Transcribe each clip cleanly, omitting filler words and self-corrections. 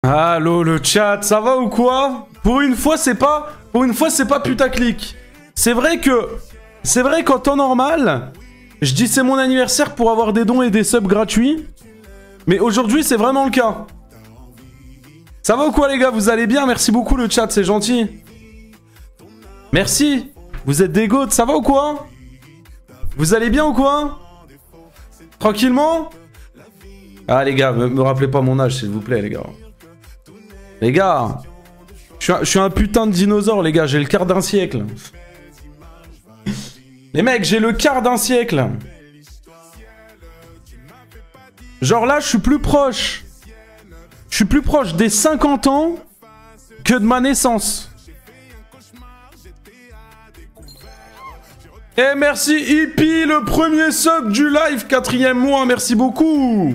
Allô le chat, ça va ou quoi? Pour une fois c'est pas putaclic. C'est vrai qu'en temps normal, je dis c'est mon anniversaire pour avoir des dons et des subs gratuits. Mais aujourd'hui c'est vraiment le cas. Ça va ou quoi les gars? Vous allez bien? Merci beaucoup le chat, c'est gentil. Merci. Vous êtes des goats, ça va ou quoi? Vous allez bien ou quoi? Tranquillement? Ah les gars, me rappelez pas mon âge s'il vous plaît les gars. Les gars, je suis un putain de dinosaure, les gars. J'ai le quart d'un siècle. Les mecs, j'ai le quart d'un siècle. Genre là, je suis plus proche. Je suis plus proche des 50 ans que de ma naissance. Et merci Hippie, le premier sub du live, 4e mois. Merci beaucoup.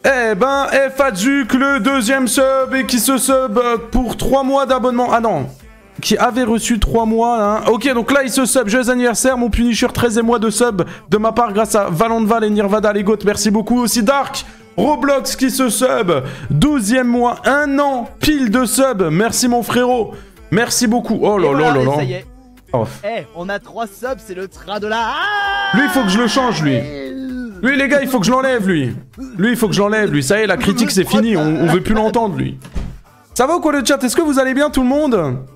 Eh ben, Fadjuk, le deuxième sub et qui se sub pour 3 mois d'abonnement. Ah non, qui avait reçu 3 mois. Hein. Ok, donc là, il se sub. Joyeux anniversaire, mon Punisher, 13e mois de sub de ma part grâce à Valentval et Nirvada, les goats. Merci beaucoup. Aussi Dark, Roblox qui se sub. 12e mois, 1 an, pile de sub. Merci mon frérot. Merci beaucoup. Oh là là là là. Ça y est. Oh. Eh, on a 3 subs, c'est le train de la... Lui, il faut que je le change, lui. Lui, les gars, il faut que je l'enlève, lui. Lui, il faut que je l'enlève, lui. Ça y est, la critique, c'est fini. On veut plus l'entendre, lui. Ça va ou quoi, le chat? Est-ce que vous allez bien, tout le monde?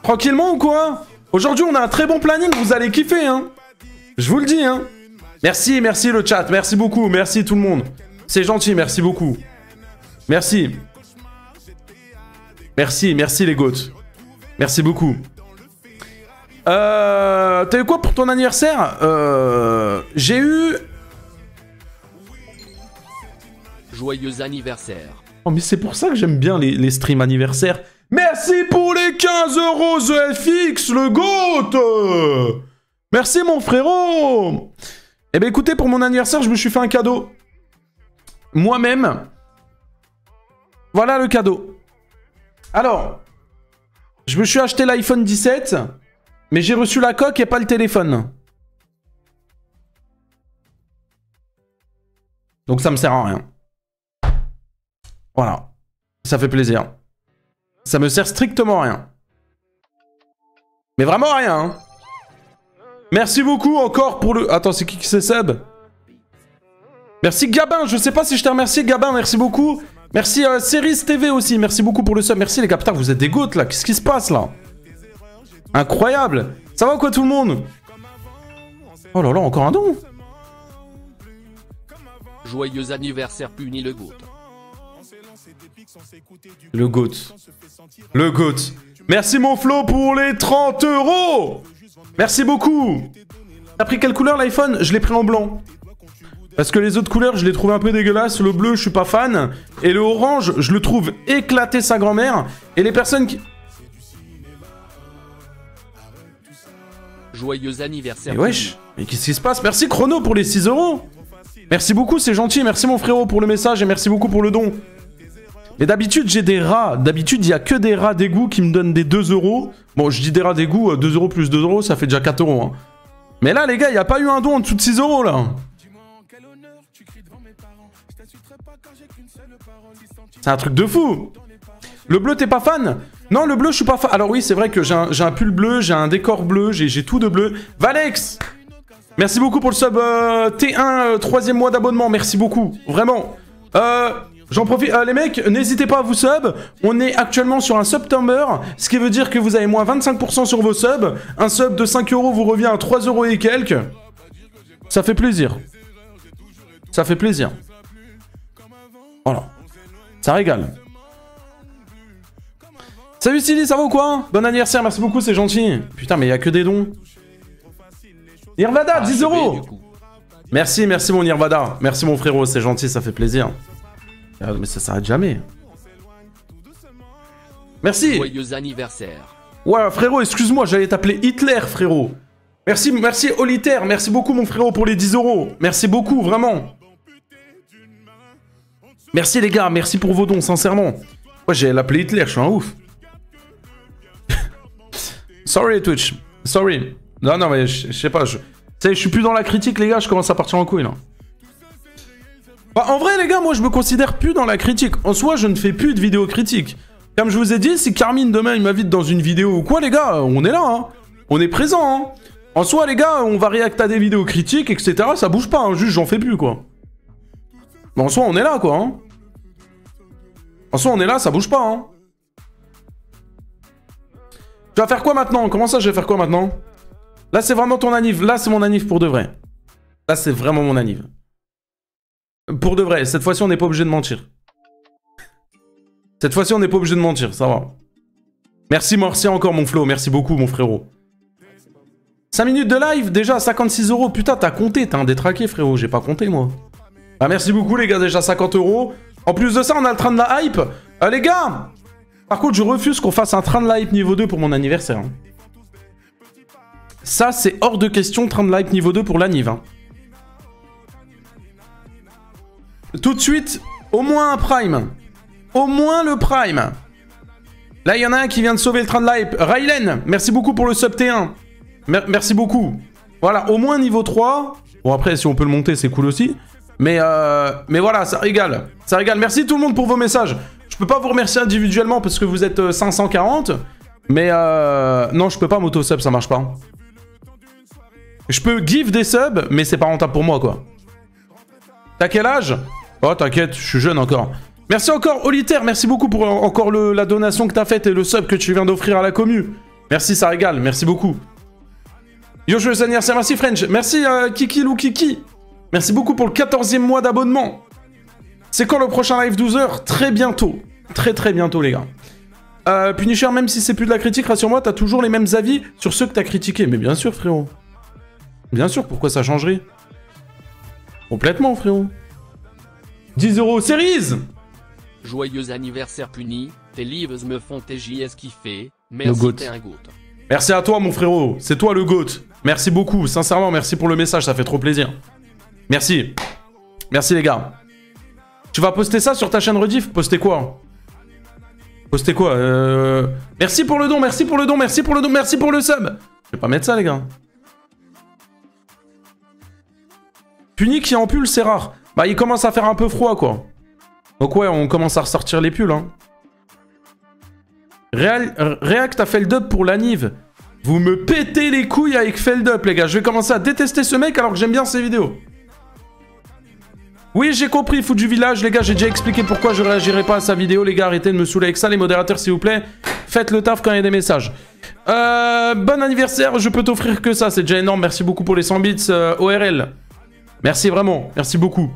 Tranquillement ou quoi? Aujourd'hui, on a un très bon planning. Vous allez kiffer, hein. Je vous le dis, hein. Merci, merci, le chat. Merci beaucoup. Merci, tout le monde. C'est gentil. Merci beaucoup. Merci. Merci, merci, les goats. Merci beaucoup. T'as eu quoi pour ton anniversaire? J'ai eu... Joyeux anniversaire. Oh mais c'est pour ça que j'aime bien les streams anniversaires. Merci pour les 15 € FX, le GOAT. Merci mon frérot. Eh ben écoutez, pour mon anniversaire, je me suis fait un cadeau. Moi-même. Voilà le cadeau. Alors, je me suis acheté l'iPhone 17... mais j'ai reçu la coque et pas le téléphone. Donc ça me sert à rien. Voilà. Ça fait plaisir. Ça me sert strictement à rien. Mais vraiment à rien. Hein. Merci beaucoup encore pour le... Attends, c'est qui c'est sub? Merci Gabin. Je sais pas si je t'ai remercié Gabin. Merci beaucoup. Merci Cerise TV aussi. Merci beaucoup pour le sub. Merci les gars. Putain, vous êtes des goats là. Qu'est-ce qui se passe là? Incroyable. Ça va quoi tout le monde? Oh là là, encore un don. Joyeux anniversaire Puni le GOAT. Le GOAT. Le GOAT. Merci mon Flo pour les 30 €. Merci beaucoup. T'as pris quelle couleur l'iPhone? Je l'ai pris en blanc. Parce que les autres couleurs, je les trouve un peu dégueulasses. Le bleu, je suis pas fan. Et le orange, je le trouve éclaté sa grand-mère. Et les personnes qui... Joyeux anniversaire. Mais wesh, mais qu'est-ce qui se passe? Merci Chrono pour les 6 €. Merci beaucoup, c'est gentil. Merci mon frérot pour le message et merci beaucoup pour le don. Mais d'habitude, j'ai des rats. D'habitude, il n'y a que des rats d'égout qui me donnent des 2 €. Bon, je dis des rats d'égout, 2 € plus 2 €, ça fait déjà 4 €. Hein. Mais là, les gars, il n'y a pas eu un don en dessous de 6 € là. C'est un truc de fou. Le bleu, t'es pas fan? Non, le bleu, je suis pas fan. Alors oui, c'est vrai que j'ai un pull bleu, j'ai un décor bleu, j'ai tout de bleu. Valex, merci beaucoup pour le sub T1, 3e mois d'abonnement. Merci beaucoup, vraiment. J'en profite, les mecs, n'hésitez pas à vous sub. On est actuellement sur un September, ce qui veut dire que vous avez moins 25% sur vos subs. Un sub de 5 € vous revient à 3 € et quelques. Ça fait plaisir. Ça fait plaisir. Voilà. Ça régale. Salut Silly, ça va ou quoi? Bon anniversaire, merci beaucoup, c'est gentil. Putain, mais il y a que des dons. Nirvada, 10 €. Merci, merci mon Nirvada. Merci mon frérot, c'est gentil, ça fait plaisir. Mais ça s'arrête jamais. Merci. Joyeux anniversaire. Ouais, frérot, excuse-moi, j'allais t'appeler Hitler, frérot. Merci, merci Olitaire, merci beaucoup mon frérot pour les 10 €. Merci beaucoup, vraiment. Merci les gars, merci pour vos dons, sincèrement. Ouais, j'allais l'appeler Hitler, je suis un ouf. Sorry Twitch, sorry. Non, non, mais je sais pas, je suis plus dans la critique les gars, je commence à partir en couille là. Bah, en vrai, les gars, moi, je me considère plus dans la critique. En soi, je ne fais plus de vidéos critiques. Comme je vous ai dit, si Carmine, demain, il m'invite dans une vidéo ou quoi, les gars, on est là, hein. On est présent, hein. En soi, les gars, on va réacter à des vidéos critiques, etc. Ça bouge pas, hein. Juste, j'en fais plus, quoi. Mais en soi, on est là, quoi, hein. En soi, on est là, ça bouge pas, hein. Tu vas faire quoi maintenant? Comment ça, je vais faire quoi maintenant? Là, c'est vraiment ton anniv. Là, c'est mon anniv pour de vrai. Là, c'est vraiment mon anniv. Pour de vrai. Cette fois-ci, on n'est pas obligé de mentir. Cette fois-ci, on n'est pas obligé de mentir. Ça va. Merci, merci encore, mon Flo. Merci beaucoup, mon frérot. 5 minutes de live, déjà 56 €. Putain, t'as compté. T'as un détraqué, frérot. J'ai pas compté, moi. Ah, merci beaucoup, les gars. Déjà 50 €. En plus de ça, on a le train de la hype. Les gars! Par contre, je refuse qu'on fasse un train de la hype niveau 2 pour mon anniversaire. Hein. Ça, c'est hors de question, train de la hype niveau 2 pour l'anniv. Hein. Tout de suite, au moins un prime. Au moins le prime. Là, il y en a un qui vient de sauver le train de la hype. Raylen, merci beaucoup pour le sub T1. Merci beaucoup. Voilà, au moins niveau 3. Bon, après, si on peut le monter, c'est cool aussi. Mais voilà, ça régale. Ça régale. Merci tout le monde pour vos messages. Je peux pas vous remercier individuellement parce que vous êtes 540. Mais non, je peux pas m'auto-sub, ça marche pas. Je peux give des subs, mais c'est pas rentable pour moi, quoi. T'as quel âge? Oh, t'inquiète, je suis jeune encore. Merci encore, Olitaire. Merci beaucoup pour encore la donation que t'as faite et le sub que tu viens d'offrir à la commu. Merci, ça régale. Merci beaucoup. Yo, joyeux anniversaire. Merci, French. Merci, Kiki Lou Kiki. Merci beaucoup pour le 14e mois d'abonnement. C'est quand le prochain live 12 h? Très bientôt. Très très bientôt, les gars. Punisher, même si c'est plus de la critique, rassure-moi, t'as toujours les mêmes avis sur ceux que t'as critiqués. Mais bien sûr, frérot. Bien sûr, pourquoi ça changerait? Complètement, frérot. 10 €, Cerise! Joyeux anniversaire Puni, tes livres me font tes JS kiffer. Merci, t'es un goat. Merci à toi, mon frérot. C'est toi le GOAT. Merci beaucoup. Sincèrement, merci pour le message. Ça fait trop plaisir. Merci. Merci, les gars. Tu vas poster ça sur ta chaîne rediff? Poster quoi? Poster quoi? Merci pour le don, merci pour le don, merci pour le don, merci pour le sub. Je vais pas mettre ça, les gars. Puni qui est en pull, c'est rare. Bah, il commence à faire un peu froid, quoi. Donc ouais, on commence à ressortir les pulls, hein. React a fait le dub pour l'anniv. Vous me pétez les couilles avec Feldup, les gars. Je vais commencer à détester ce mec alors que j'aime bien ses vidéos. Oui, j'ai compris, foot du village, les gars. J'ai déjà expliqué pourquoi je réagirai pas à sa vidéo. Les gars, arrêtez de me saouler avec ça. Les modérateurs, s'il vous plaît, faites le taf quand il y a des messages. Bon anniversaire, je peux t'offrir que ça. C'est déjà énorme. Merci beaucoup pour les 100 bits ORL. Merci vraiment, merci beaucoup.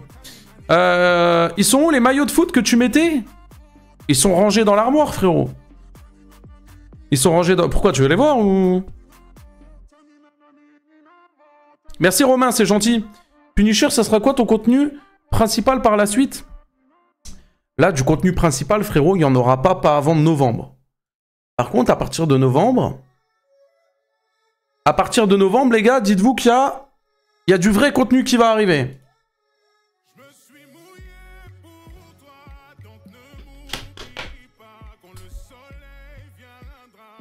Ils sont où les maillots de foot que tu mettais? Ils sont rangés dans l'armoire, frérot. Ils sont rangés dans... Pourquoi, tu veux les voir ou... Merci Romain, c'est gentil. Punisher, ça sera quoi ton contenu principal par la suite? Là, du contenu principal, frérot, il n'y en aura pas avant novembre. Par contre, à partir de novembre... À partir de novembre, les gars, dites-vous qu'il y a du vrai contenu qui va arriver.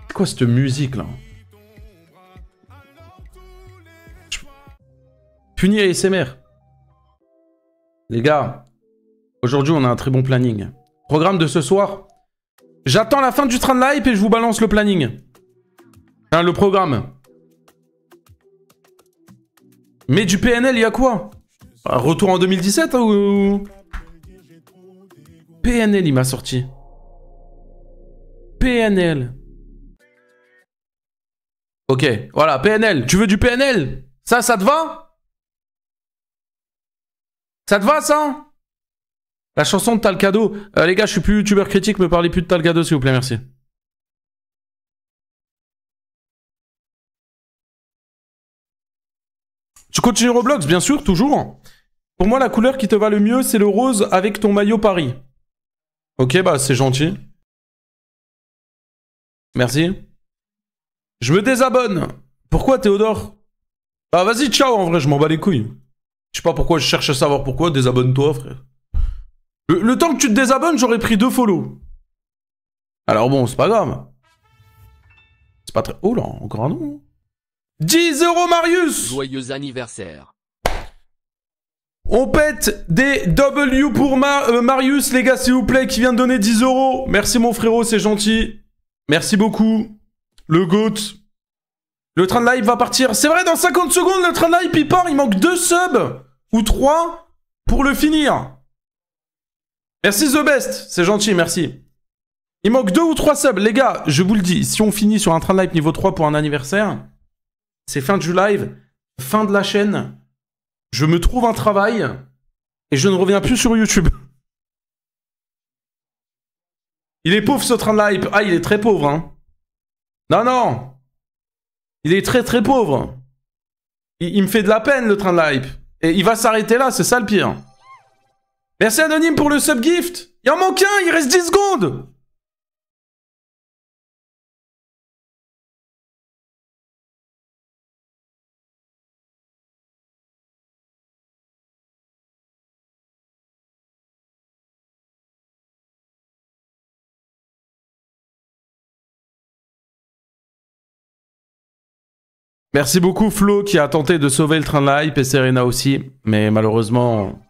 C'est quoi cette musique là? Puni ASMR. Les gars, aujourd'hui on a un très bon planning. Programme de ce soir. J'attends la fin du train de la hype et je vous balance le planning. Hein, le programme. Mais du PNL, il y a quoi? Retour en 2017 ou... PNL, il m'a sorti. PNL. Ok, voilà, PNL. Tu veux du PNL? Ça te va? Ça te va, ça? La chanson de Talcado. Les gars, je suis plus youtubeur critique, me parlez plus de Talcado, s'il vous plaît, merci. Tu continues Roblox, bien sûr, toujours. Pour moi, la couleur qui te va le mieux, c'est le rose avec ton maillot Paris. Ok, bah, c'est gentil. Merci. Je me désabonne. Pourquoi, Théodore? Bah, vas-y, ciao, en vrai, je m'en bats les couilles. Je sais pas pourquoi je cherche à savoir pourquoi. Désabonne-toi, frère. Le temps que tu te désabonnes, j'aurais pris 2 follow. Alors bon, c'est pas grave. C'est pas très... Oh là, encore un nom. 10 € Marius! Joyeux anniversaire. On pète des W pour Marius, les gars, s'il vous plaît, qui vient de donner 10 €. Merci, mon frérot, c'est gentil. Merci beaucoup. Le GOAT. Le train de live va partir. C'est vrai, dans 50 secondes, le train de live, il part. Il manque 2 subs. Ou 3 pour le finir. Merci, The Best. C'est gentil, merci. Il manque 2 ou 3 subs. Les gars, je vous le dis, si on finit sur un train de live niveau 3 pour un anniversaire, c'est fin du live, fin de la chaîne. Je me trouve un travail et je ne reviens plus sur YouTube. Il est pauvre ce train de live. Ah, il est très pauvre, hein. Non, non. Il est très très pauvre. Il me fait de la peine le train de live. Et il va s'arrêter là, c'est ça le pire. Merci Anonyme pour le subgift. Il en manque un, il reste 10 secondes. Merci beaucoup Flo qui a tenté de sauver le train de la hype et Serena aussi. Mais malheureusement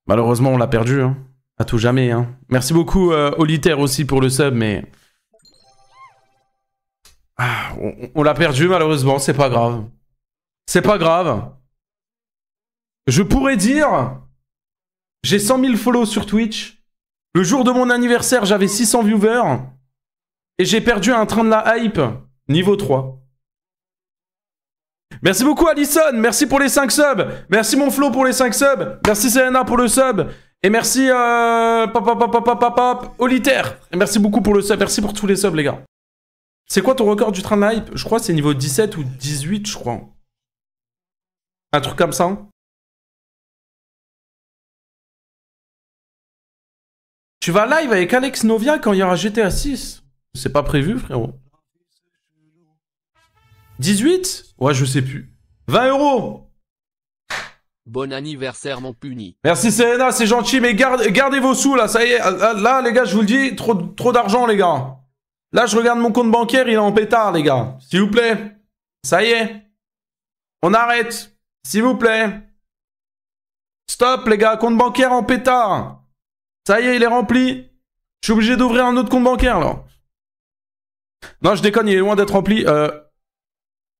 on l'a perdu. Hein. À tout jamais. Hein. Merci beaucoup Olitaire aussi pour le sub, mais... Ah, on l'a perdu malheureusement, c'est pas grave. C'est pas grave. Je pourrais dire... J'ai 100 000 follow sur Twitch. Le jour de mon anniversaire, j'avais 600 viewers. Et j'ai perdu un train de la hype niveau 3. Merci beaucoup Alison, merci pour les 5 subs. Merci mon Flo pour les 5 subs. Merci Serena pour le sub. Et merci Olitaire. Et merci beaucoup pour le sub, merci pour tous les subs les gars. C'est quoi ton record du train de la hype? Je crois que c'est niveau 17 ou 18 je crois. Un truc comme ça. Tu vas live avec Alex Novia quand il y aura GTA 6? C'est pas prévu frérot. 18? Ouais, je sais plus. 20 €. Bon anniversaire mon puni. Merci Serena, c'est gentil, mais gardez vos sous là, ça y est. Là, les gars, je vous le dis, trop d'argent, les gars. Là, je regarde mon compte bancaire, il est en pétard, les gars. S'il vous plaît. Ça y est. On arrête. S'il vous plaît. Stop, les gars, compte bancaire en pétard. Ça y est, il est rempli. Je suis obligé d'ouvrir un autre compte bancaire, là. Non, je déconne, il est loin d'être rempli.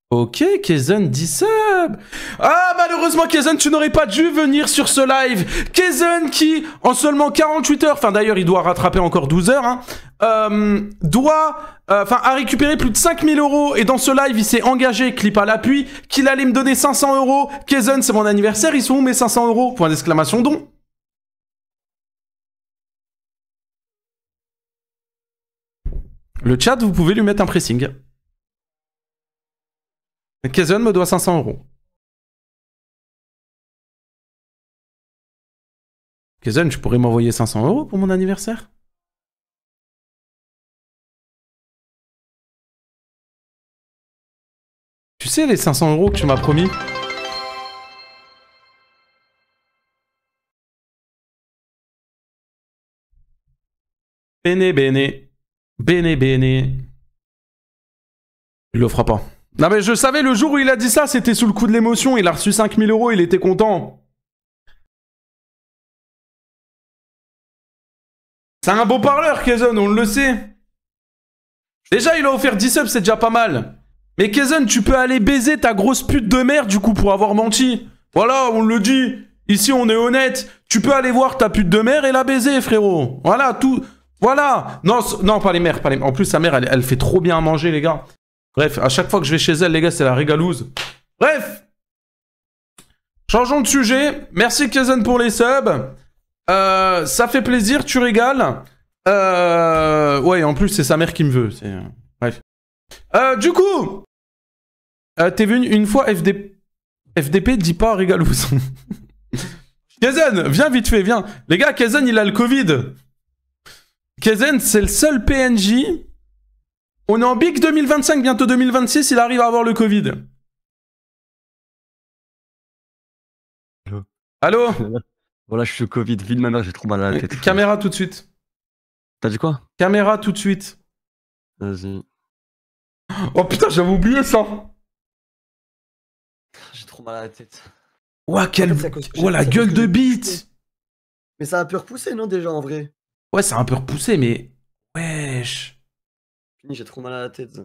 Ok, Kezen 10 subs. Ah, malheureusement, Kezen, tu n'aurais pas dû venir sur ce live. Kezen qui, en seulement 48 heures, enfin d'ailleurs, il doit rattraper encore 12 heures, hein, a récupéré plus de 5000 € et dans ce live, il s'est engagé, clip à l'appui, qu'il allait me donner 500 €. Kezen, c'est mon anniversaire, ils sont où mes 500 €? Point d'exclamation don. Le chat, vous pouvez lui mettre un pressing. Kezen me doit 500 €. Kezen, tu pourrais m'envoyer 500 € pour mon anniversaire? Tu sais les 500 € que tu m'as promis? Bene bene. Bene bene. Il le fera pas. Non mais je savais, le jour où il a dit ça, c'était sous le coup de l'émotion. Il a reçu 5000 €, il était content. C'est un beau parleur, Kezen, on le sait. Déjà, il a offert 10 subs, c'est déjà pas mal. Mais Kezen, tu peux aller baiser ta grosse pute de merde, du coup, pour avoir menti. Voilà, on le dit. Ici, on est honnête. Tu peux aller voir ta pute de mère et la baiser, frérot. Voilà, tout... Voilà. Non, non, pas les mères, pas les... En plus, sa mère, elle fait trop bien à manger, les gars. Bref, à chaque fois que je vais chez elle, les gars, c'est la régalouse. Bref. Changeons de sujet. Merci Kezen pour les subs. Ça fait plaisir, tu régales. Ouais, en plus, c'est sa mère qui me veut. Bref. Du coup, t'es venu une fois FDP, dis pas régalouse. Kezen, viens vite fait, viens. Les gars, Kezen, il a le Covid. Kezen, c'est le seul PNJ... On est en big 2025, bientôt 2026, il arrive à avoir le Covid. Allô? Voilà, je suis au Covid, vie de ma mère, j'ai trop mal à la tête. Caméra tout de suite. T'as dit quoi? Caméra tout de suite. Vas-y. Oh putain, j'avais oublié ça. J'ai trop mal à la tête. Ouah, quelle... En fait, c'est à cause que Oh, la c'est à cause gueule que de j'ai bite. poussé. Mais ça a un peu repoussé, non, déjà, en vrai? Ouais, c'est un peu repoussé, mais... Wesh. Fini, j'ai trop mal à la tête.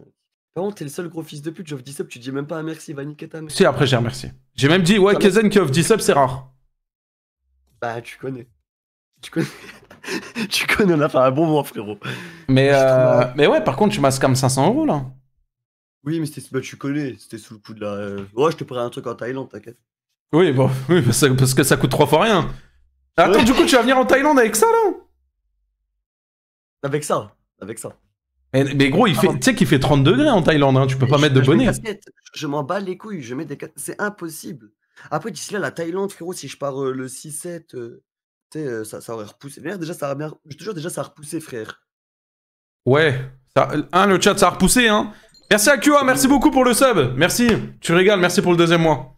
Par contre, t'es le seul gros fils de pute, j'offre 10 subs, tu dis même pas un merci, va niquer ta mère. Si, après, j'ai remercié. J'ai même dit, ouais, Ah, Kezen qui offre 10 subs, c'est rare. Bah, tu connais. Tu connais. Tu connais, on a fait un bon mois, frérot. Mais, J'ai trop mal. mais ouais, par contre, tu m'as scam 500 € là. Oui, mais c'était, bah, tu connais, c'était sous le coup de la. Ouais, je te paierai un truc en Thaïlande, t'inquiète. Oui, bon, oui, parce que ça coûte 3 fois rien. Attends, Ouais. du coup, tu vas venir en Thaïlande avec ça là? Avec ça, avec ça. Mais gros, il fait, tu sais qu'il fait 30 degrés en Thaïlande, hein, tu peux pas mettre de Je mets une bonnet. casquette, je m'en bats les couilles, je mets des casquettes, c'est impossible. Après, d'ici là, la Thaïlande, frérot, si je pars le 6-7, tu sais, ça aurait repoussé. D'ailleurs, déjà, ça aurait bien. Je te jure, déjà, ça a repoussé, frère. Ouais, ça, hein, le chat, ça a repoussé, hein. Merci à QA, merci beaucoup pour le sub. Merci, tu régales, merci pour le 2e mois.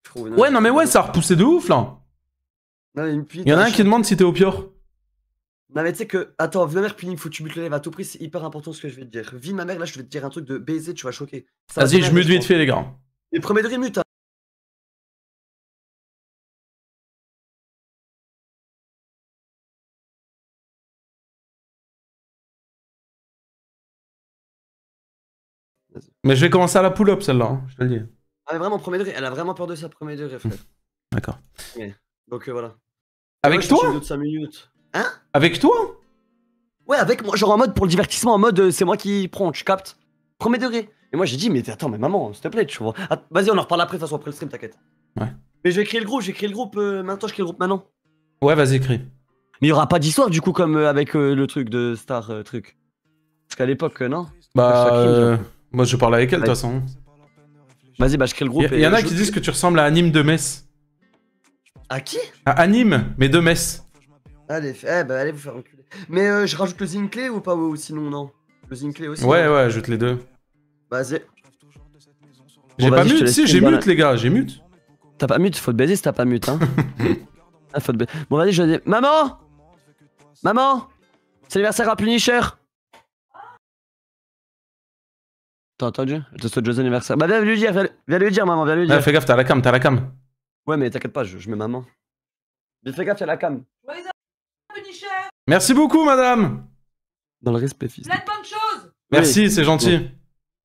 Frérot, Ouais, non, mais ouais, ça a repoussé de ouf là. Non, mais puis, Il y en a un qui demande si t'es au pior. Non, mais tu sais que. Attends, vie ma mère, Pini, faut que tu mutes le live à tout prix, c'est hyper important ce que je vais te dire. Vie ma mère, là, je vais te dire un truc de baiser, tu vas choquer. Ça va Vas-y, je t'énerver, mute vite pense. fait, les gars. Les premiers degrés mute, hein. Mais je vais commencer à la pull-up celle-là, hein, je te le dis. Ah, mais vraiment, premier degré, elle a vraiment peur de ça, premier degré, frère. D'accord. Donc voilà. Avec Ouais, je te toi fais une autre 5 minutes. Hein? Avec toi? Ouais, avec moi, genre en mode pour le divertissement, en mode c'est moi qui prends, tu captes? Premier degré. Et moi j'ai dit, mais attends, mais maman, s'il te plaît, tu vois. Vas-y, on en reparle après, de toute façon, après le stream, t'inquiète. Ouais. Mais je vais créer le groupe, maintenant, je crée le groupe maintenant. Ouais, vas-y, écris. Mais il y aura pas d'histoire du coup, comme avec le truc de Star truc. Parce qu'à l'époque, non? Bah, Ça crime, moi je parle avec elle de toute façon. Vas-y, bah je crée le groupe. Il y en a qui disent que tu ressembles à Anime de Metz. À qui? À Anime, mais de Metz. Allez, bah allez vous faire enculer. Mais je rajoute le Zinkley ou pas, ou sinon non? Le Zinkley aussi? Ouais, non ouais, ajoute les deux. Vas-y. J'ai Bon, pas vas-y, je te mute, laisse si, j'ai stream, mute, les gars, j'ai mute. T'as pas mute, faut te baiser si t'as pas mute, hein. Ah, faut te baiser. Bon, vas-y, je dis. Maman! Maman! C'est l'anniversaire à Punisher! T'as entendu? Je te souhaite joyeux anniversaire. Bah, viens lui dire, viens lui dire, maman, viens lui dire. Ouais, fais gaffe, t'as la cam, t'as la cam. Ouais, mais t'inquiète pas, je mets maman. Mais fais gaffe, y'a la cam. Merci beaucoup, madame. Dans le respect, fils. Plein de bonnes choses. Merci, c'est gentil.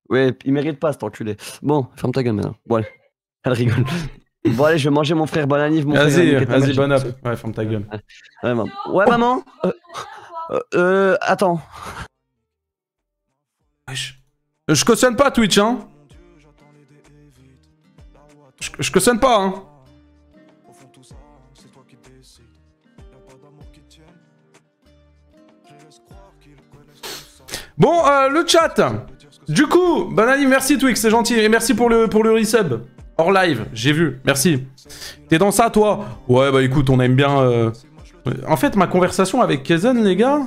Ouais, il mérite pas cet enculé. Bon, ferme ta gueule maintenant. Bon, allez. Elle rigole. Bon, allez, je vais manger mon frère. Bon anniv, mon frère. Vas-y, niquer ta vas-y, mère, bon up. je- Ouais, ferme ta gueule. Ouais, maman. Ouais, maman. Attends. Wesh. Je cautionne pas Twitch, hein. Je cautionne pas, hein. Bon, le chat. Du coup, Banani, merci Twix, c'est gentil. Et merci pour le resub. Hors live, j'ai vu, merci. T'es dans ça, toi? Ouais, bah écoute, on aime bien... En fait, ma conversation avec Kezen, les gars...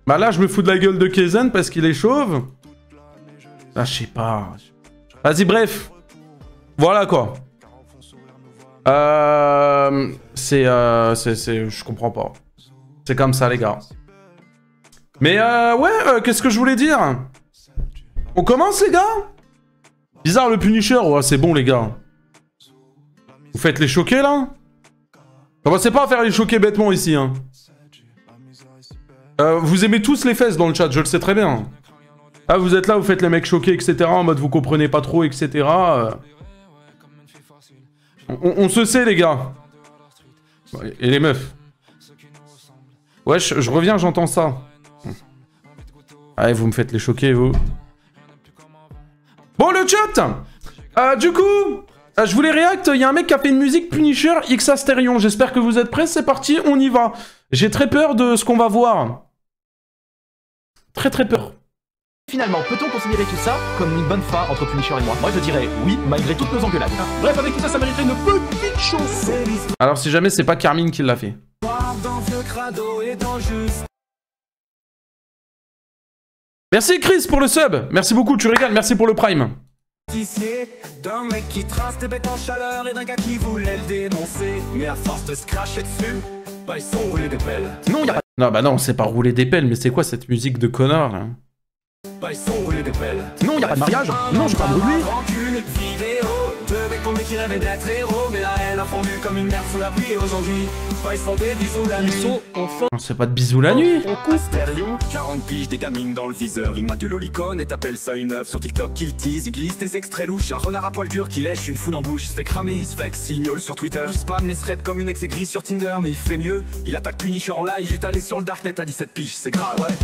Bah là, je me fous de la gueule de Kezen parce qu'il est chauve. Ah, je sais pas. Vas-y, bref. Voilà, quoi. Je comprends pas. C'est comme ça, les gars. Mais ouais, qu'est-ce que je voulais dire? On commence, les gars? Bizarre, le Punisher. Ouais, c'est bon, les gars. Vous faites les choquer, là? Commencez pas à faire les choquer bêtement, ici, hein. Vous aimez tous les fesses dans le chat, je le sais très bien. Ah, vous êtes là, vous faites les mecs choqués, etc. En mode vous comprenez pas trop, etc. On se sait, les gars. Et les meufs. Wesh, je reviens, j'entends ça. Allez, vous me faites les choquer, vous. Bon, le chat. Du coup, je voulais react. Il y a un mec qui a fait une musique Punisher X Asterion. J'espère que vous êtes prêts. C'est parti, on y va. J'ai très peur de ce qu'on va voir. Très peur. Finalement, peut-on considérer tout ça comme une bonne fin entre Punisher et moi? Moi je dirais oui, malgré toutes nos engueulades. Bref, avec tout ça, ça mériterait une petite chanson. Alors si jamais c'est pas Carmine qui l'a fait. Merci Chris pour le sub. Merci beaucoup, tu régales. Merci pour le prime. D'un mec qui trace des bêtes en chaleur et d'un gars qui voulait le dénoncer. Mais à force de se cracher dessus, bah ils sont roulés des pelles. Non, y a pas Non, bah non, c'est pas rouler des pelles, mais c'est quoi cette musique de connard là? Bah ils sont roulés des pelles. non, y a pas de mariage. Non, je parle de lui. Une vidéo de mecs pour lui qui rêvait d'être héros, mais la haine a fondu comme une mer sous la pluie. Aujourd'hui, ils se font des bisous la nuit. Ils sont enfin. On se fait pas de bisous la nuit. Astérion, 40 piges, des gamines dans le viseur. Il m'a du lolicone et t'appelles ça une œuvre. Sur TikTok, qu'il tease, il glisse des extraits louches. Un renard à poil dur qui lèche une foule en bouche. Se fait cramer, il se vexe, signole sur Twitter. Il spam les threads comme une ex-grise sur Tinder, mais il fait mieux. Il attaque Punisher en live, il est allé sur le Darknet à 17 piges, c'est grave, ouais.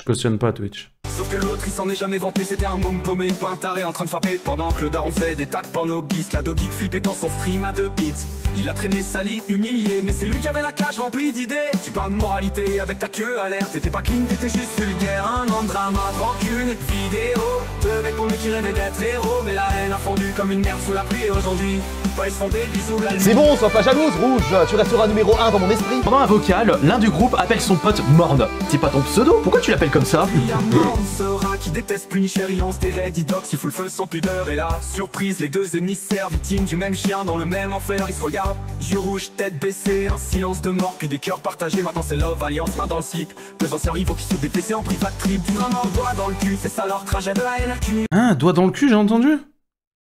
Je cautionne pas Twitch. Sauf que l'autre il s'en est jamais vanté, c'était un môme paumé, pas un taré en train de frapper. Pendant que le daron fait des tacs porno-bis, la dog flippait dans son stream à 2 bits. Il a traîné sali, humilié, mais c'est lui qui avait la cage remplie d'idées. Tu parles de moralité avec ta queue à l'air, t'étais pas clean, t'étais juste vulgaire. Un an de drama, rancune, vidéo. Deux mecs pour lui qui rêvait d'être héros, mais la haine a fondu comme une mer sous la pluie. Aujourd'hui, ils se font des bisous la nuit. C'est bon, sois pas jalouse, Rouge. Tu resteras numéro 1 dans mon esprit. Pendant un vocal, l'un du groupe appelle son pote Morne. C'est pas ton pseudo? Pourquoi tu l'appelles comme ça? Il y a Morne, ce rat qui déteste Punisher, il lance des raids, il dox, il fout le feu sans pudeur. Et là, surprise, les deux ennemis servent, victimes du même chien dans le même enfer. Ils se regardent, yeux rouges, tête baissée, un silence de mort, puis des cœurs partagés. Maintenant c'est Love Alliance, main dans le slip. Deux anciens rivaux qui se déplaçaient en privat trip. Du vraiment doigt dans le cul, c'est ça leur trajet de la haine. Hein, doigt dans le cul, j'ai entendu.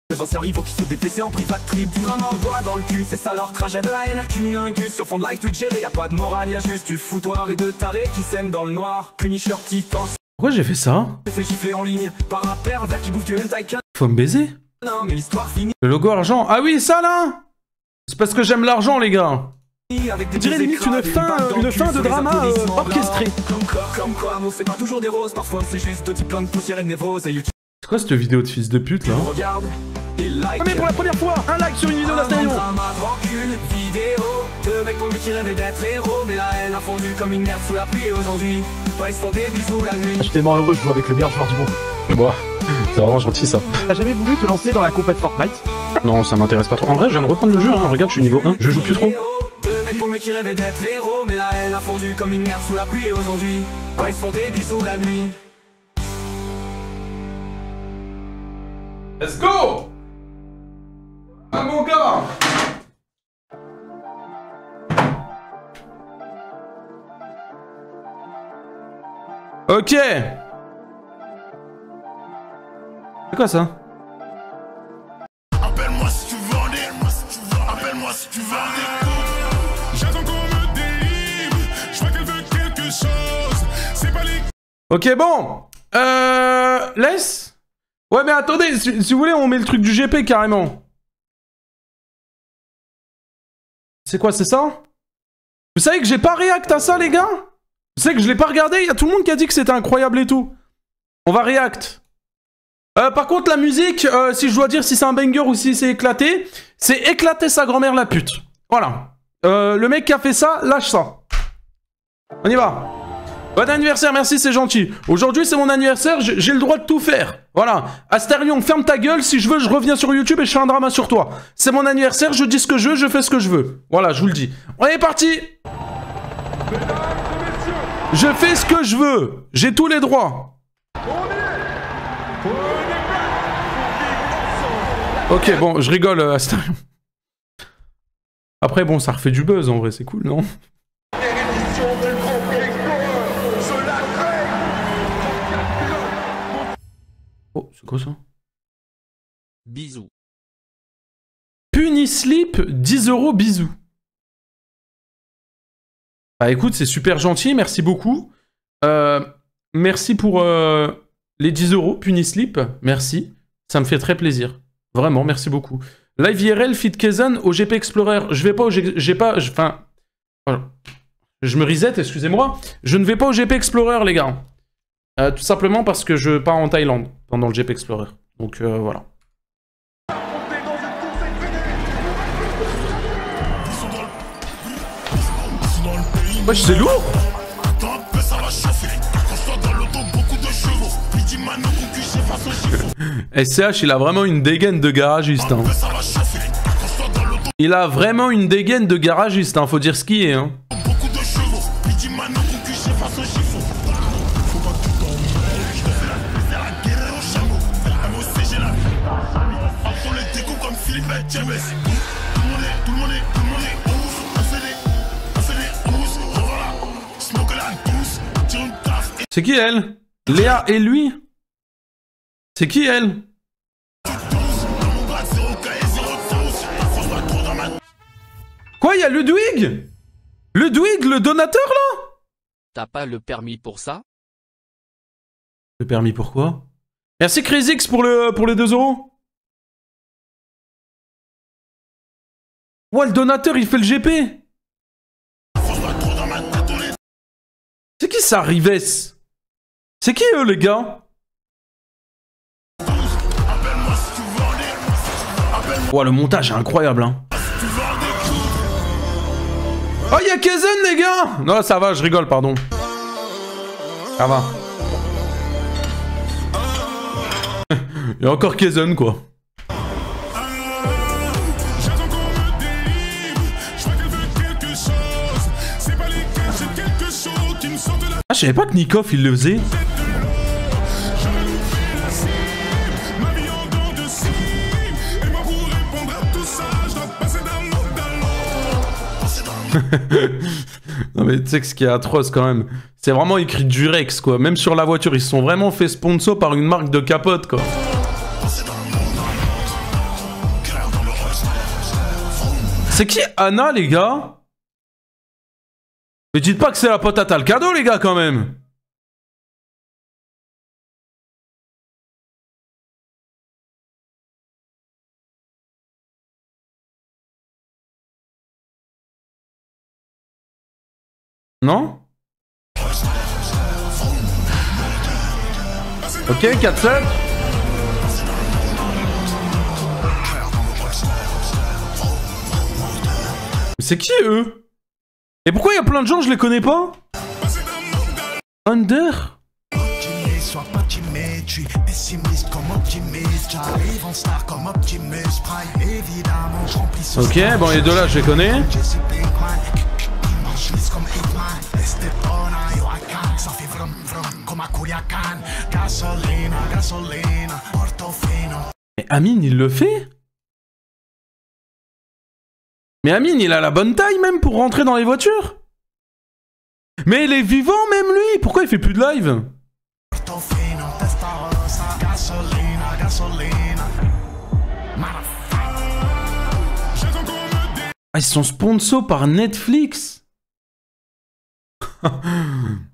Deux anciens rivaux qui se déplaçaient en privat trip. Du vraiment doigt dans le cul, c'est ça leur trajet de la haine. Un gus sur fond de like Twitch géré, y'a pas de morale, y'a juste du foutoir et de tarés qui s'aiment dans le noir. Punisher titan. Pourquoi j'ai fait ça? Fait gifler en ligne par un pervers qui bouffe du hentai. Faut me baiser. Non mais l'histoire finit Le logo argent. Ah oui, ça là. C'est parce que j'aime l'argent, les gars. avec des On dirait limite une fin de drama orchestrée. Comme quoi, on c'est pas toujours des roses, parfois c'est juste de plein de poussière et de névrose. Et YouTube C'est quoi cette vidéo de fils de pute là? regarde et like. Ah mais pour la première fois, un like sur une vidéo d'Astérion. Vidéo, deux mecs pour lui qui rêvaient d'être héros, mais la haine a fondu comme une mer sous la pluie. Aujourd'hui, ils se font des bisous la nuit. Je suis tellement heureux, je joue avec le meilleur joueur du monde. Moi, c'est vraiment gentil ça. T'as jamais voulu te lancer dans la compète Fortnite? Non, ça m'intéresse pas trop. En vrai, je viens de reprendre le jeu, hein. Regarde, je suis niveau 1, je joue plus trop. Deux mecs pour lui qui rêvaient d'être héros, mais la haine a fondu comme une mer sous la pluie. Aujourd'hui, ils se font des bisous la nuit. Let's go! Ah mon gars! Ok! C'est quoi ça? Appelle-moi si tu veux en dire, appelle-moi si tu veux en dire. J'attends qu'on me délivre, je vois qu'elle veut quelque chose. C'est pas les. Ok, bon! Laisse? Ouais, mais attendez, si vous voulez, on met le truc du GP carrément. C'est quoi, c'est ça? Vous savez que j'ai pas react à ça, les gars? Vous savez que je l'ai pas regardé? Il y a tout le monde qui a dit que c'était incroyable et tout. On va react. Par contre, la musique, si je dois dire si c'est un banger ou si c'est éclaté, c'est éclater sa grand-mère la pute. Voilà. Le mec qui a fait ça, lâche ça. On y va. Bon anniversaire, merci, c'est gentil. Aujourd'hui, c'est mon anniversaire, j'ai le droit de tout faire. Voilà. Astérion, ferme ta gueule, si je veux, je reviens sur YouTube et je fais un drama sur toi. C'est mon anniversaire, je dis ce que je veux, je fais ce que je veux. Voilà, je vous le dis. On est parti. Je fais ce que je veux. J'ai tous les droits. Ok, bon, je rigole, Astérion. Après, bon, ça refait du buzz, en vrai, c'est cool, non? Oh, c'est quoi ça? Bisous. Punislip, 10 €, bisous. Bah écoute, c'est super gentil, merci beaucoup. Merci pour les 10 €, Punislip, merci. Ça me fait très plaisir. Vraiment, merci beaucoup. Live IRL, Fit Kazan au GP Explorer. Je vais pas au enfin... Voilà. Je me reset, excusez-moi. Je ne vais pas au GP Explorer, les gars. Tout simplement parce que je pars en Thaïlande pendant le GP Explorer. Donc voilà. Wesh, c'est lourd! SCH, il a vraiment une dégaine de garagiste. Hein. Il a vraiment une dégaine de garagiste, hein. Faut dire ce qui est. Hein. C'est qui elle? Léa et lui? C'est qui elle? Quoi, y a Ludwig? Ludwig, le donateur là? T'as pas le permis pour ça? Le permis pourquoi? Merci Crazyx pour les 2 euros. Ouais, le donateur il fait le GP. C'est qui ça, Rives? C'est qui eux les gars? Ouais, le montage est incroyable hein. Oh, y'a Kazen les gars! Non, ça va, je rigole, pardon. Ça va. Y'a encore Kazen quoi. Ah, je savais pas que Nikov il le faisait. Non mais tu sais que ce qui est atroce quand même, c'est vraiment écrit Durex quoi. Même sur la voiture, ils se sont vraiment fait sponsor par une marque de capote quoi. C'est qui Anna les gars? Mais dites pas que c'est la pote à Talcado les gars quand même. Non? Ok, 4-7. C'est qui eux? Et pourquoi il y a plein de gens, je les connais pas? Under? Ok, bon les deux là, je les connais. Mais Amine, il le fait? Mais Amine, il a la bonne taille même pour rentrer dans les voitures? Mais il est vivant même lui? Pourquoi il fait plus de live? Ah, ils sont sponsors par Netflix?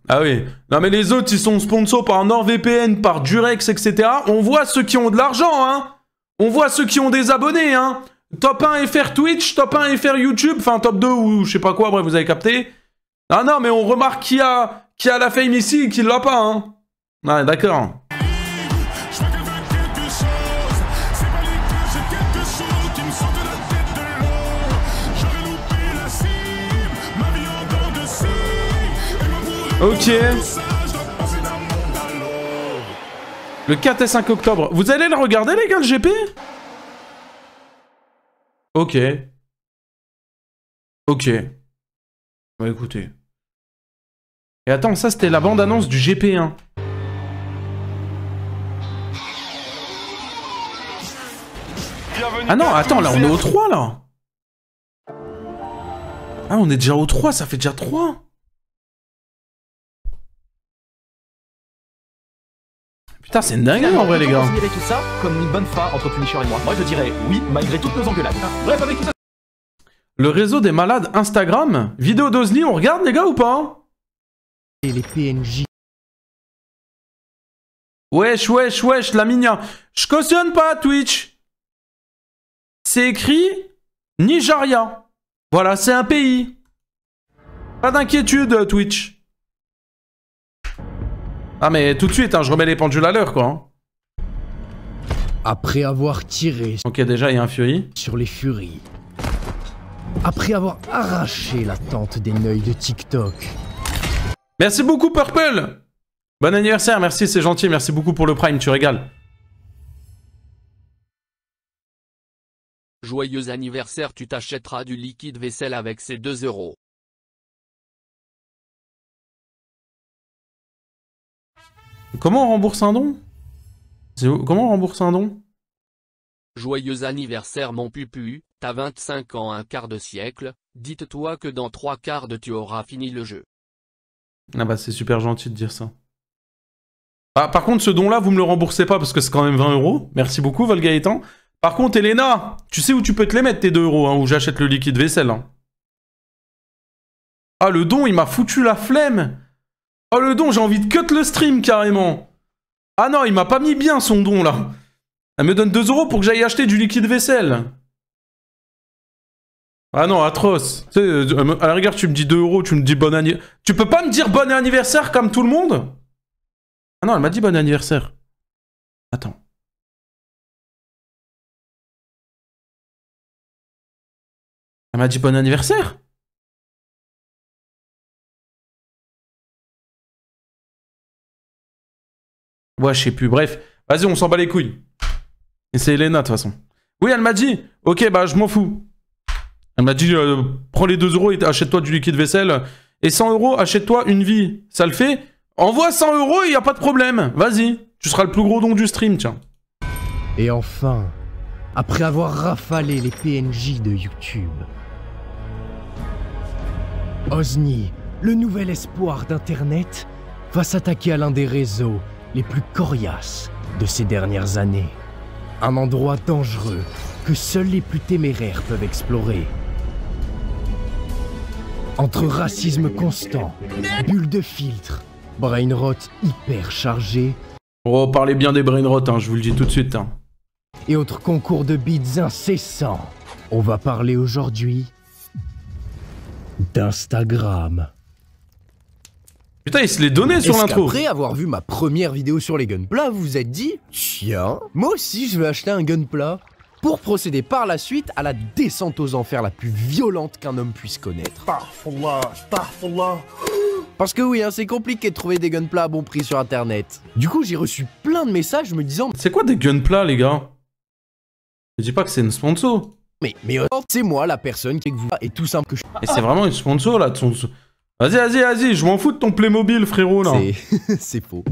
Ah oui. Non mais les autres, ils sont sponsors par NordVPN, par Durex, etc. On voit ceux qui ont de l'argent, hein. On voit ceux qui ont des abonnés, hein. Top 1 FR Twitch, top 1 FR YouTube, enfin top 2 ou je sais pas quoi, bref, vous avez capté. Ah non, mais on remarque qui a la fame ici et qui l'a pas, hein. Ouais, d'accord. Ok. Le 4 et 5 octobre. Vous allez le regarder, les gars, le GP? Ok. Ok. Bah écoutez. Et attends, ça c'était la bande-annonce du GP1. Ah non, attends, là on est au 3, là. Ah, on est déjà au 3, ça fait déjà 3. Putain, c'est dingue en vrai, les gars. On considérer tout ça comme une bonne phare entre Punisher et moi. Moi, je dirais oui, malgré toutes nos engueulades. Bref, avec tout ça. Le réseau des malades Instagram. Vidéo d'Ozli, on regarde, les gars, ou pas? Et les PNJ. Wesh, wesh, wesh, la minia. Je cautionne pas Twitch. C'est écrit Nigeria. Voilà, c'est un pays. Pas d'inquiétude, Twitch. Ah mais tout de suite, hein, je remets les pendules à l'heure, quoi. Hein. Après avoir tiré Ok, déjà, il y a un Fury. sur les furies. Après avoir arraché la tente des neuils de TikTok. Merci beaucoup, Purple. Bon anniversaire, merci, c'est gentil. Merci beaucoup pour le Prime, tu régales. Joyeux anniversaire, tu t'achèteras du liquide vaisselle avec ces 2 euros. Comment on rembourse un don? Comment on rembourse un don? Joyeux anniversaire mon pupu, t'as 25 ans un quart de siècle, dites-toi que dans 3 quarts de tu auras fini le jeu. Ah bah c'est super gentil de dire ça. Ah, par contre, ce don-là, vous me le remboursez pas parce que c'est quand même 20 €. Merci beaucoup, Volgaëtan. Par contre, Elena, tu sais où tu peux te les mettre, tes 2 €, hein, où j'achète le liquide vaisselle. Hein. Ah, le don, il m'a foutu la flemme. Oh, le don, j'ai envie de cut le stream, carrément. Ah non, il m'a pas mis bien, son don, là. Elle me donne 2 € pour que j'aille acheter du liquide vaisselle. Ah non, atroce. Tu sais, à la rigueur, tu me dis 2 €, tu me dis bon anniversaire. Tu peux pas me dire bon anniversaire comme tout le monde? Ah non, elle m'a dit bon anniversaire. Attends. Elle m'a dit bon anniversaire? Ouais, je sais plus. Bref. Vas-y, on s'en bat les couilles. Et c'est Elena, de toute façon. Oui, elle m'a dit. Ok, bah, je m'en fous. Elle m'a dit, prends les 2 € et achète-toi du liquide vaisselle. Et 100 €, achète-toi une vie. Ça le fait? Envoie 100 € et y a pas de problème. Vas-y. Tu seras le plus gros don du stream, tiens. Et enfin, après avoir rafalé les PNJ de YouTube, Ozny, le nouvel espoir d'Internet, va s'attaquer à l'un des réseaux les plus coriaces de ces dernières années. Un endroit dangereux que seuls les plus téméraires peuvent explorer. Entre racisme constant, bulles de filtre, brainrot hyper chargé... Oh, parlez bien des brainrot, hein, je vous le dis tout de suite. Hein. Et autres concours de beats incessants, on va parler aujourd'hui d'Instagram. Putain, il se l'est donné sur l'intro. Après avoir vu ma première vidéo sur les gunpla, vous vous êtes dit, tiens, moi aussi je vais acheter un gunpla pour procéder par la suite à la descente aux enfers la plus violente qu'un homme puisse connaître. Parce que oui, hein, c'est compliqué de trouver des gunpla à bon prix sur internet. Du coup, j'ai reçu plein de messages me disant... C'est quoi des gunpla, les gars? Je dis pas que c'est une sponsor. Mais c'est moi la personne qui vous est tout simple que je... Et c'est vraiment une sponsor, là, de son... Vas-y, je m'en fous de ton Playmobil, frérot, là. C'est faux.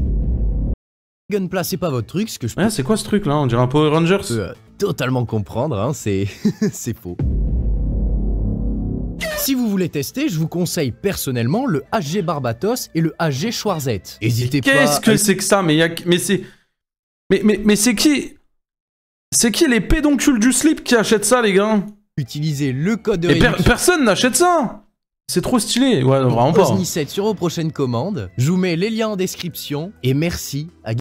Gunpla, c'est pas votre truc, ce que je... Ouais, c'est quoi ce truc, là? On dirait un Power Rangers. Je peux totalement comprendre, hein, c'est... c'est faux. Si vous voulez tester, je vous conseille personnellement le HG Barbatos et le HG Schwarzette. N'hésitez pas... Qu'est-ce que c'est que ça? Mais c'est... Mais c'est qui? C'est qui les pédoncules du slip qui achètent ça, les gars? Utilisez le code de réduction... Personne n'achète ça! C'est trop stylé, ouais, non, vraiment pas. Ozny 7 sur vos prochaines commandes. Je vous mets les liens en description. Et merci à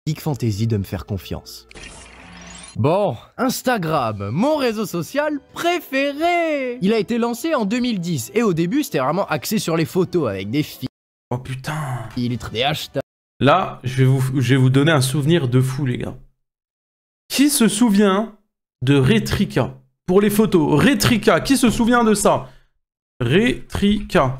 Geek Fantasy de me faire confiance. Bon, Instagram, mon réseau social préféré. Il a été lancé en 2010 et au début c'était vraiment axé sur les photos avec des filles. Oh putain. Des hashtags. Là, je vais vous donner un souvenir de fou, les gars. Qui se souvient de Retrika? Pour les photos, Retrika, qui se souvient de ça? Retrika.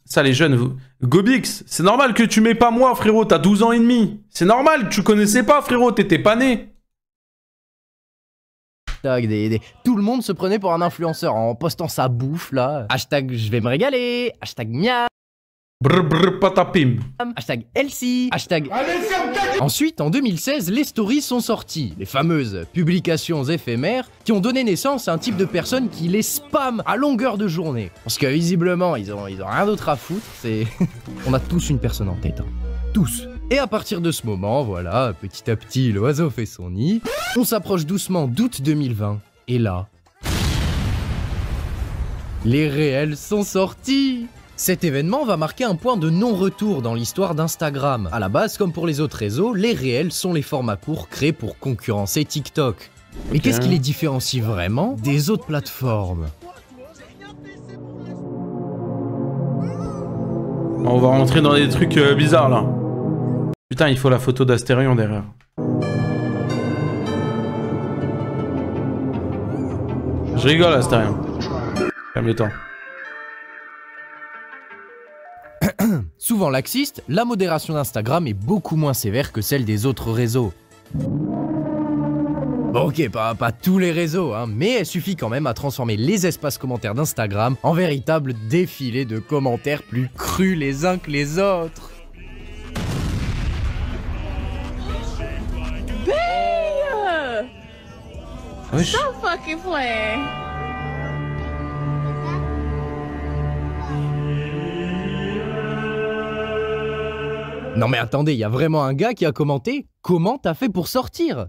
Ça, les jeunes, vous... Gobix, c'est normal que tu mets pas moi, frérot, t'as 12 ans et demi. C'est normal, tu connaissais pas, frérot, t'étais pas né. Tout le monde se prenait pour un influenceur en postant sa bouffe, là. Hashtag je vais me régaler. Hashtag miam. Brr brr patapim. Hashtag Elsie. Hashtag... Ensuite, en 2016, les stories sont sorties. Les fameuses publications éphémères qui ont donné naissance à un type de personnes qui les spamment à longueur de journée. Parce que visiblement, ils ont rien d'autre à foutre. C'est... On a tous une personne en tête. Hein. Tous. Et à partir de ce moment, voilà, petit à petit, l'oiseau fait son nid. On s'approche doucement d'août 2020. Et là... les réels sont sortis. Cet événement va marquer un point de non-retour dans l'histoire d'Instagram. À la base, comme pour les autres réseaux, les réels sont les formats courts créés pour concurrencer TikTok. Mais qu'est-ce qui les différencie vraiment des autres plateformes? On va rentrer dans des trucs bizarres, là. Putain, il faut la photo d'Astérion derrière. Je rigole, Astérion. Calme-toi. Souvent laxiste, la modération d'Instagram est beaucoup moins sévère que celle des autres réseaux. Bon, ok, pas tous les réseaux, hein, mais elle suffit quand même à transformer les espaces commentaires d'Instagram en véritable défilé de commentaires plus crus les uns que les autres. Wesh. Stop fucking playing. Non mais attendez, il y a vraiment un gars qui a commenté « Comment t'as fait pour sortir ?»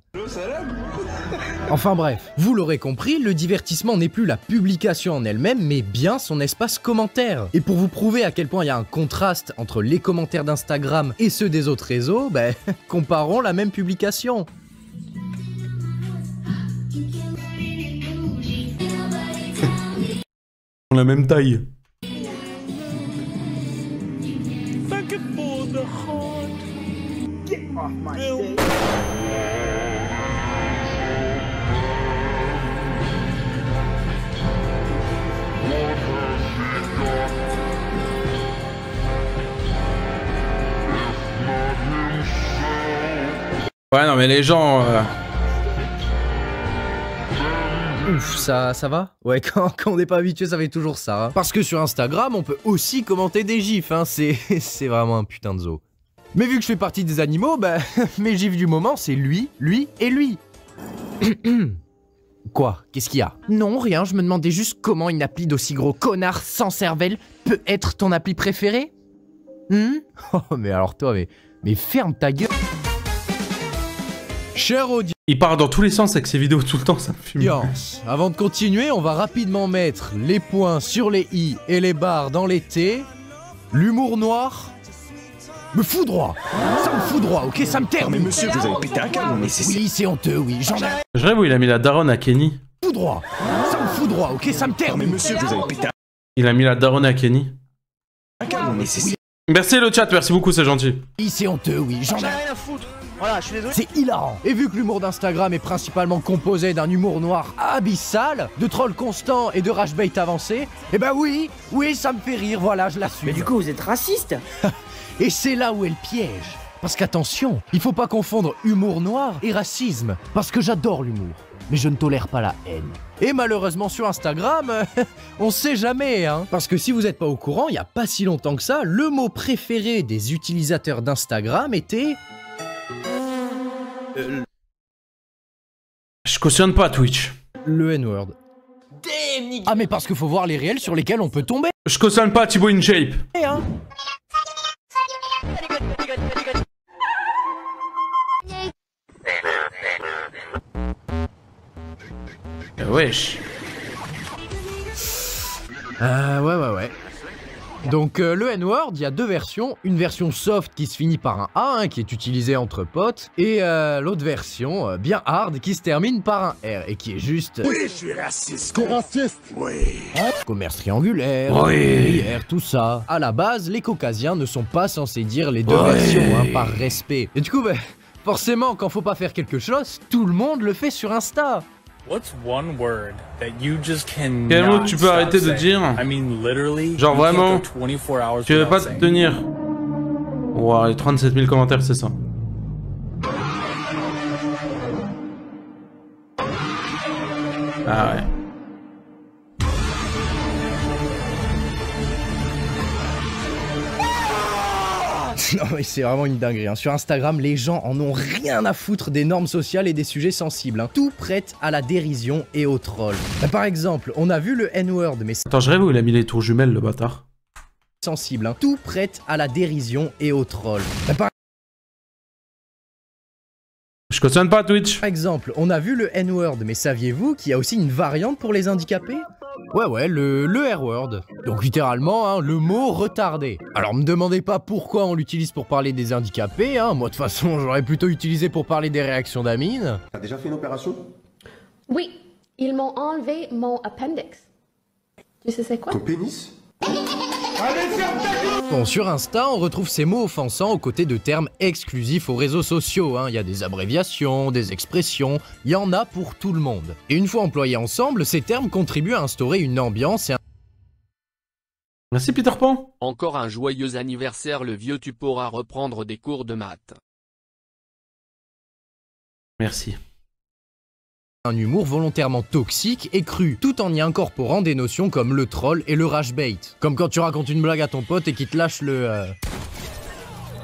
Enfin bref, vous l'aurez compris, le divertissement n'est plus la publication en elle-même, mais bien son espace commentaire. Et pour vous prouver à quel point il y a un contraste entre les commentaires d'Instagram et ceux des autres réseaux, ben, comparons la même publication. La même taille. Ouais, non mais les gens... Ouf, ça va? Ouais, quand on n'est pas habitué, ça fait toujours ça. Hein. Parce que sur Instagram, on peut aussi commenter des gifs, hein. C'est vraiment un putain de zoo. Mais vu que je fais partie des animaux, bah, mes gifs du moment, c'est lui, lui et lui. Quoi? Qu'est-ce qu'il y a? Non, rien, je me demandais juste comment une appli d'aussi gros connard sans cervelle peut être ton appli préférée? Oh, mais alors toi, mais ferme ta gueule. Cher audience. Il part dans tous les sens avec ses vidéos tout le temps, ça me fume. Avant de continuer, on va rapidement mettre les points sur les i et les barres dans les t. L'humour noir me fout droit. Ça me fout droit, ok? Ça me termine. Mais monsieur, vous avez pété un câble, mais c'est... Oui, c'est honteux, oui, j'en ai... Je rêve où il a mis la daronne à Kenny. Fout droit. Ça me fout droit, ok? Ça me termine. Mais monsieur, vous avez pété Il a mis la daronne à Kenny. un câble, mais c'est... Merci le chat, merci beaucoup, c'est gentil. Oui, c'est honteux, oui, j'en ai... rien à foutre. Voilà, je suis désolé. C'est hilarant. Et vu que l'humour d'Instagram est principalement composé d'un humour noir abyssal, de trolls constants et de rage-bait avancé, eh ben oui, ça me fait rire, voilà, je l'assume. Mais du coup, vous êtes raciste. Et c'est là où est le piège. Parce qu'attention, il faut pas confondre humour noir et racisme. Parce que j'adore l'humour, mais je ne tolère pas la haine. Et malheureusement sur Instagram, on sait jamais, hein. Parce que si vous n'êtes pas au courant, il y a pas si longtemps que ça, le mot préféré des utilisateurs d'Instagram était... Je cautionne pas Twitch. Le N-word. Ah mais parce qu'il faut voir les réels sur lesquels on peut tomber. Je cautionne pas Thibaut InShape. Hein. Wesh. Ouais. Donc le N-word, il y a deux versions. Une version soft qui se finit par un A, hein, qui est utilisée entre potes. Et l'autre version, bien hard, qui se termine par un R. Et qui est juste... Oui, je suis raciste. T'es raciste? Oui. Commerce triangulaire, oui. PR, tout ça. À la base, les caucasiens ne sont pas censés dire les deux versions, hein, par respect. Et du coup, forcément, quand faut pas faire quelque chose, tout le monde le fait sur Insta. What's one word that you just cannot Quel mot tu peux arrêter de dire? I mean, literally, genre vraiment, 24 hours tu veux pas te tenir. Wow, les 37 000 commentaires, c'est ça. Ah ouais. Non mais c'est vraiment une dinguerie, hein. Sur Instagram, les gens en ont rien à foutre des normes sociales et des sujets sensibles, hein. Tout prête à la dérision et au troll. Par exemple, on a vu le N-word, mais... Attends, je rêve où il a mis les tours jumelles, le bâtard. Sensible, hein. Tout prête à la dérision et au troll. Je cautionne pas Twitch. Par exemple, on a vu le N-word, mais saviez-vous qu'il y a aussi une variante pour les handicapés? Ouais, le R-word. Donc littéralement, hein, le mot retardé. Alors me demandez pas pourquoi on l'utilise pour parler des handicapés, hein. Moi de toute façon, j'aurais plutôt utilisé pour parler des réactions d'Amine. T'as déjà fait une opération? Oui, ils m'ont enlevé mon appendix. Tu sais c'est quoi? Ton pénis? Bon, sur Insta, on retrouve ces mots offensants aux côtés de termes exclusifs aux réseaux sociaux, hein. Il y a des abréviations, des expressions, il y en a pour tout le monde. Et une fois employés ensemble, ces termes contribuent à instaurer une ambiance et un... Merci Peter Pan. Encore un joyeux anniversaire le vieux, tu pourras reprendre des cours de maths. Merci. Un humour volontairement toxique et cru, tout en y incorporant des notions comme le troll et le rage bait. Comme quand tu racontes une blague à ton pote et qu'il te lâche le...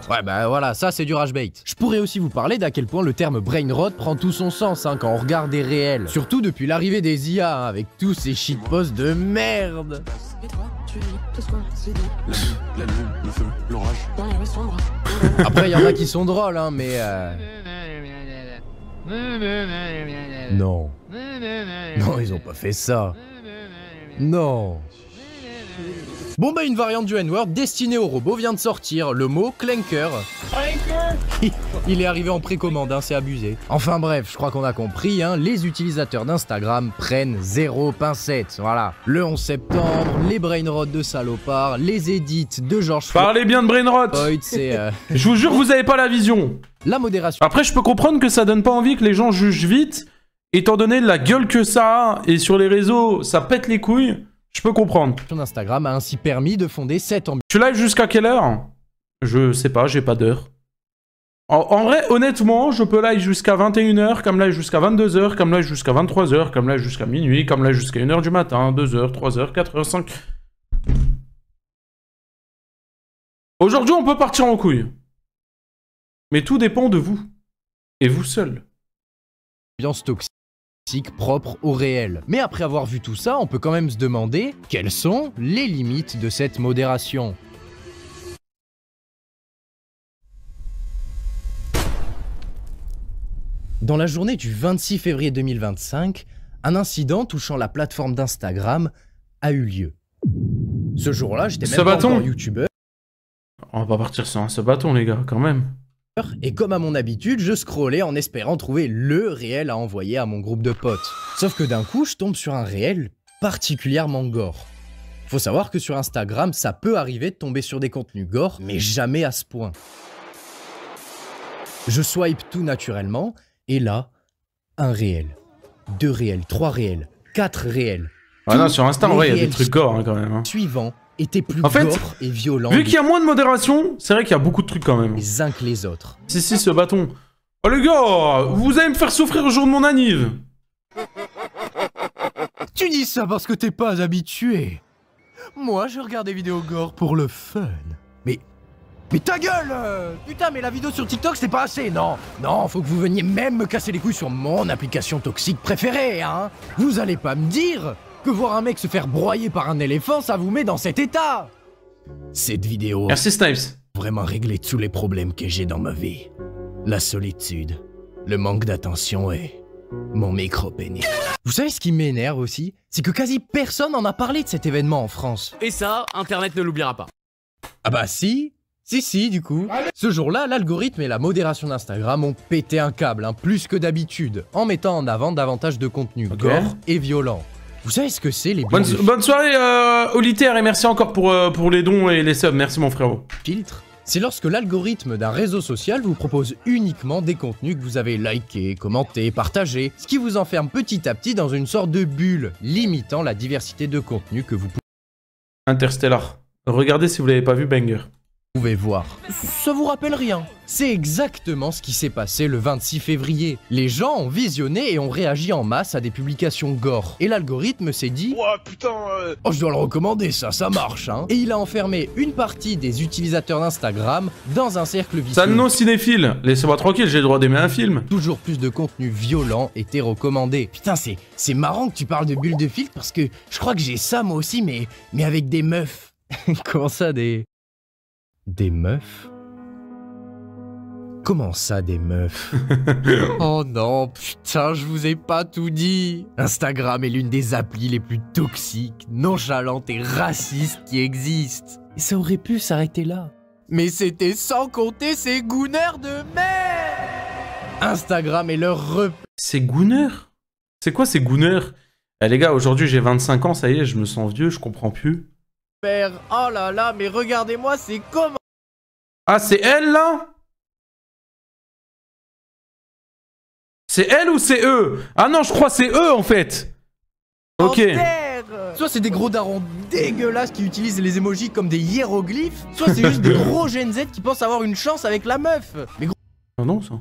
Ouais bah voilà, ça c'est du rage bait. Je pourrais aussi vous parler d'à quel point le terme brain rot prend tout son sens hein, quand on regarde des réels. Surtout depuis l'arrivée des IA hein, avec tous ces shitposts de merde. La lune, le feu, l'orage. Après, il y en a qui sont drôles, hein, mais non. Non, ils ont pas fait ça. Non. Bon bah une variante du N-word destinée aux robots vient de sortir, le mot clanker. Il est arrivé en précommande, hein, c'est abusé. Enfin bref, je crois qu'on a compris, hein, les utilisateurs d'Instagram prennent zéro pincette, voilà. Le 11 septembre, les brainrots de salopards, les edits de George Floyd. Parlez bien de brainrot. C'est Je vous jure, vous avez pas la vision. La modération. Après, je peux comprendre que ça donne pas envie que les gens jugent vite, étant donné la gueule que ça a, et sur les réseaux, ça pète les couilles. Je peux comprendre. Instagram a ainsi permis de fonder 7 ambitions. Tu live jusqu'à quelle heure? Je sais pas, j'ai pas d'heure. En vrai, honnêtement, je peux live jusqu'à 21h, comme live jusqu'à 22h, comme live jusqu'à 23h, comme live jusqu'à minuit, comme live jusqu'à 1h du matin, 2h, 3h, 4h, 5... Aujourd'hui, on peut partir en couille. Mais tout dépend de vous. Et vous seul. Ambiance toxique propre au réel. Mais après avoir vu tout ça, on peut quand même se demander quelles sont les limites de cette modération. Dans la journée du 26 février 2025, un incident touchant la plateforme d'Instagram a eu lieu. Ce jour-là, j'étais même pas encore youtubeur. On va pas partir sur un ce bâton, les gars, quand même. Et comme à mon habitude, je scrollais en espérant trouver le réel à envoyer à mon groupe de potes. Sauf que d'un coup, je tombe sur un réel particulièrement gore. Faut savoir que sur Instagram, ça peut arriver de tomber sur des contenus gore, mais jamais à ce point. Je swipe tout naturellement, et là, un réel, 2 réels, 3 réels, 4 réels. Ah non, sur Insta, en vrai, il y a des trucs gore hein, quand même. Hein. Suivant était plus en fait, gore et violent. Vu qu'il y a moins de modération, c'est vrai qu'il y a beaucoup de trucs quand même. Les uns que les autres. Si, ce bâton. Oh les gars, vous allez me faire souffrir le jour de mon anniv. Tu dis ça parce que t'es pas habitué. Moi, je regarde des vidéos gore pour le fun. Mais ta gueule Putain, mais la vidéo sur TikTok, c'est pas assez, non. Non, faut que vous veniez même me casser les couilles sur mon application toxique préférée, hein. Vous allez pas me dire que voir un mec se faire broyer par un éléphant, ça vous met dans cet état. Cette vidéo... Merci Snipes. Vraiment réglé tous les problèmes que j'ai dans ma vie. La solitude, le manque d'attention et mon micro-pénis. Vous savez ce qui m'énerve aussi? C'est que quasi personne n'en a parlé de cet événement en France. Et ça, Internet ne l'oubliera pas. Ah bah si, du coup. Ce jour-là, l'algorithme et la modération d'Instagram ont pété un câble, hein, plus que d'habitude, en mettant en avant davantage de contenu gore et violent. Vous savez ce que c'est les bonne soirée Olitaire et merci encore pour les dons et les subs, merci mon frérot. Filtre, c'est lorsque l'algorithme d'un réseau social vous propose uniquement des contenus que vous avez likés, commentés, partagés, ce qui vous enferme petit à petit dans une sorte de bulle, limitant la diversité de contenus que vous Interstellar. Regardez si vous l'avez pas vu, banger. Pouvez voir. Ça vous rappelle rien? C'est exactement ce qui s'est passé le 26 février. Les gens ont visionné et ont réagi en masse à des publications gore. Et l'algorithme s'est dit « Oh putain Oh je dois le recommander, ça marche hein !» Et il a enfermé une partie des utilisateurs d'Instagram dans un cercle vicieux. Sale non cinéphile, laissez-moi tranquille, j'ai le droit d'aimer un film. Toujours plus de contenu violent était recommandé. Putain, c'est marrant que tu parles de bulles de filtre parce que je crois que j'ai ça moi aussi, mais avec des meufs. Comment ça, des meufs? Comment ça, des meufs? Oh non, putain, je vous ai pas tout dit. Instagram est l'une des applis les plus toxiques, nonchalantes et racistes qui existent. Et ça aurait pu s'arrêter là. Mais c'était sans compter ces gooners de merde. Instagram est leur repère. Ces gooners? C'est quoi ces gooners? Eh les gars, aujourd'hui j'ai 25 ans, ça y est, je me sens vieux, je comprends plus. Oh là là, mais regardez-moi, c'est comment... Ah, c'est elle, là? C'est elle ou c'est eux? Ah non, je crois que c'est eux, en fait. Ok. Soit c'est des gros darons dégueulasses qui utilisent les emojis comme des hiéroglyphes, soit c'est juste des gros Gen Z qui pensent avoir une chance avec la meuf. Mais gros... Ah non, ça.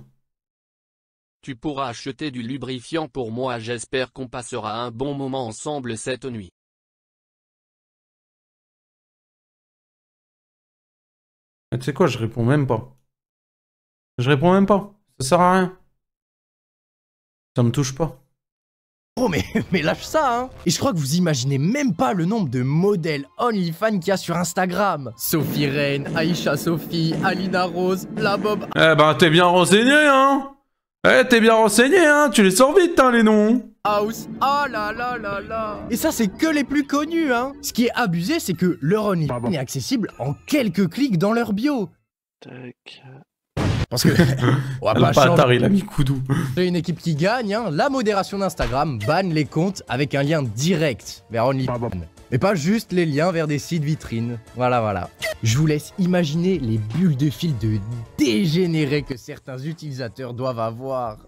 Tu pourras acheter du lubrifiant pour moi, j'espère qu'on passera un bon moment ensemble cette nuit. Tu sais quoi, je réponds même pas. Je réponds même pas. Ça sert à rien. Ça me touche pas. Oh mais lâche ça hein. Et je crois que vous imaginez même pas le nombre de modèles OnlyFans qu'il y a sur Instagram. Sophie Reine, Aïcha Sophie, Alina Rose, La Bob... Eh ben t'es bien renseigné hein. Eh t'es bien renseigné hein. Tu les sors vite hein les noms. House, oh là là là là. Et ça c'est que les plus connus hein. Ce qui est abusé c'est que leur OnlyFans est accessible en quelques clics dans leur bio. Tac. Parce que on va pas changer. Il a mis Koudou. C'est une équipe qui gagne, hein. La modération d'Instagram banne les comptes avec un lien direct vers OnlyFans. Mais pas juste les liens vers des sites vitrines. Voilà. Je vous laisse imaginer les bulles de fil de dégénérés que certains utilisateurs doivent avoir.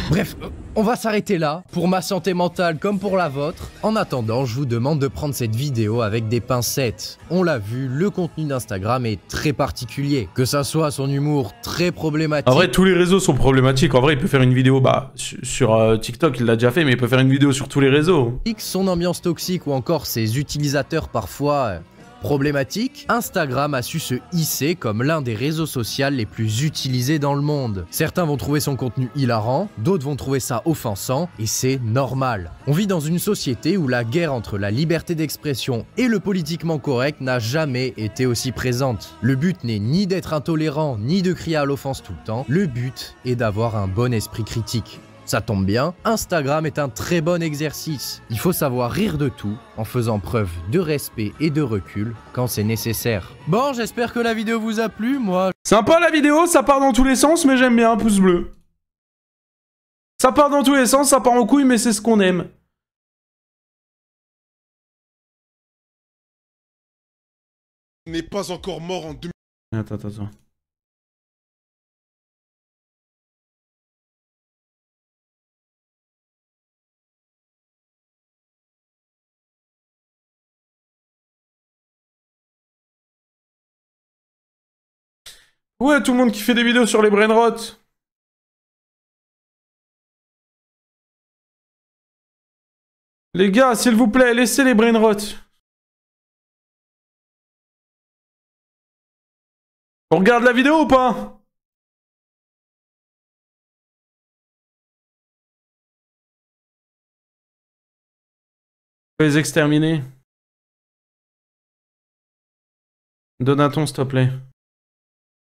Bref, on va s'arrêter là, pour ma santé mentale comme pour la vôtre. En attendant, je vous demande de prendre cette vidéo avec des pincettes. On l'a vu, le contenu d'Instagram est très particulier. Que ça soit son humour très problématique... En vrai, tous les réseaux sont problématiques. En vrai, il peut faire une vidéo sur TikTok, il l'a déjà fait, mais il peut faire une vidéo sur tous les réseaux. Son ambiance toxique ou encore ses utilisateurs parfois... problématique, Instagram a su se hisser comme l'un des réseaux sociaux les plus utilisés dans le monde. Certains vont trouver son contenu hilarant, d'autres vont trouver ça offensant, et c'est normal. On vit dans une société où la guerre entre la liberté d'expression et le politiquement correct n'a jamais été aussi présente. Le but n'est ni d'être intolérant, ni de crier à l'offense tout le temps, le but est d'avoir un bon esprit critique. Ça tombe bien, Instagram est un très bon exercice. Il faut savoir rire de tout en faisant preuve de respect et de recul quand c'est nécessaire. Bon, j'espère que la vidéo vous a plu, moi... Sympa la vidéo, ça part dans tous les sens, mais j'aime bien, pouce bleu. Ça part dans tous les sens, ça part en couille, mais c'est ce qu'on aime. N'est pas encore mort en 2000. Attends. Ouais, tout le monde qui fait des vidéos sur les brainrots. Les gars, s'il vous plaît, laissez les brainrots. On regarde la vidéo ou pas? Faut les exterminer. Donaton, s'il te plaît.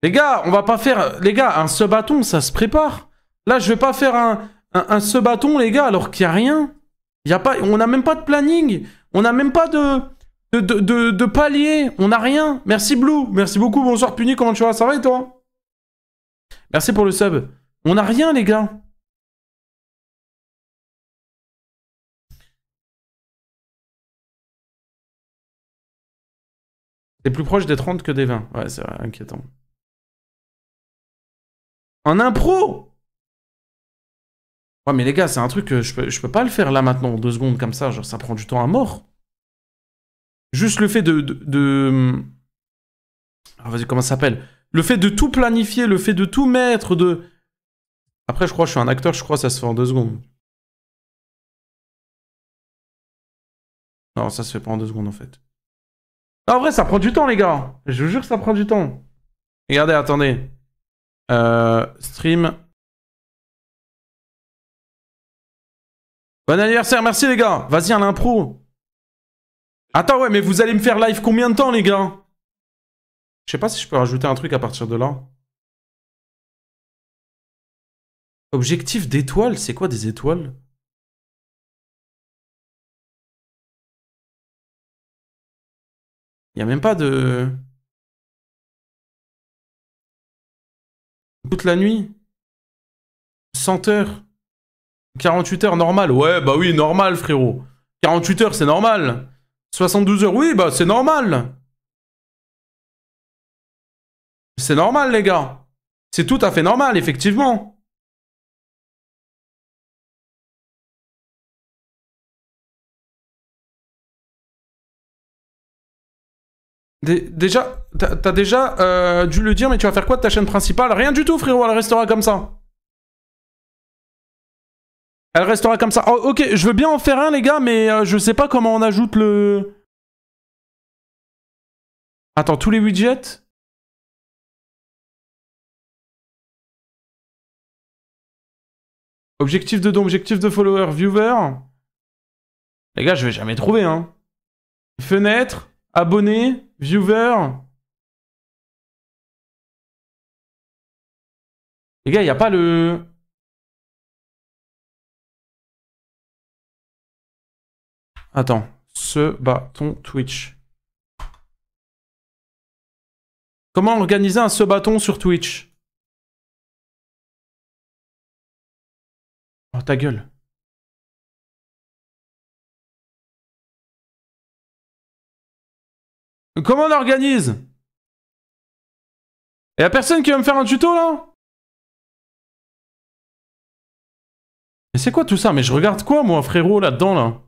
Les gars, on va pas faire... Les gars, un sub-bâton, ça se prépare. Là, je vais pas faire un sub-bâton, les gars, alors qu'il y a rien. Y a pas... On n'a même pas de planning. On n'a même pas de palier. On n'a rien. Merci Blue. Merci beaucoup. Bonsoir Puni, comment tu vas? Ça va et toi? Merci pour le sub. On n'a rien, les gars. C'est plus proche des 30 que des 20. Ouais, c'est inquiétant. En impro? Ouais, mais les gars, c'est un truc que je peux pas le faire là maintenant, en 2 secondes comme ça. Genre, ça prend du temps à mort. Juste le fait Ah, vas-y, comment ça s'appelle? Le fait de tout planifier, le fait de tout mettre, de... Après, je crois que je suis un acteur, je crois que ça se fait en 2 secondes. Non, ça se fait pas en 2 secondes, en fait. En vrai, ça prend du temps, les gars. Je vous jure que ça prend du temps. Regardez, attendez. Stream. Bon anniversaire, merci les gars. Vas-y, à l'impro. Attends, ouais, mais vous allez me faire live combien de temps, les gars? Je sais pas si je peux rajouter un truc à partir de là. Objectif d'étoiles, c'est quoi des étoiles? Il n'y a même pas de... Toute la nuit 100 heures 48 heures, normal. Ouais, bah oui, normal, frérot. 48 heures, c'est normal. 72 heures, oui, bah c'est normal. C'est normal, les gars. C'est tout à fait normal, effectivement. Déjà, t'as déjà dû le dire, mais tu vas faire quoi de ta chaîne principale? Rien du tout, frérot, elle restera comme ça. Elle restera comme ça. Oh, ok, je veux bien en faire un, les gars, mais je sais pas comment on ajoute le... Attends, tous les widgets? Objectif de don, objectif de follower, viewer. Les gars, je vais jamais trouver, hein. Fenêtre, abonné, viewer. Les gars, il n'y a pas le... Attends. Ce bâton Twitch. Comment organiser un ce bâton sur Twitch? Oh, ta gueule. Comment on organise? Y'a personne qui va me faire un tuto, là? Mais c'est quoi tout ça? Mais je regarde quoi, moi, frérot, là-dedans, là?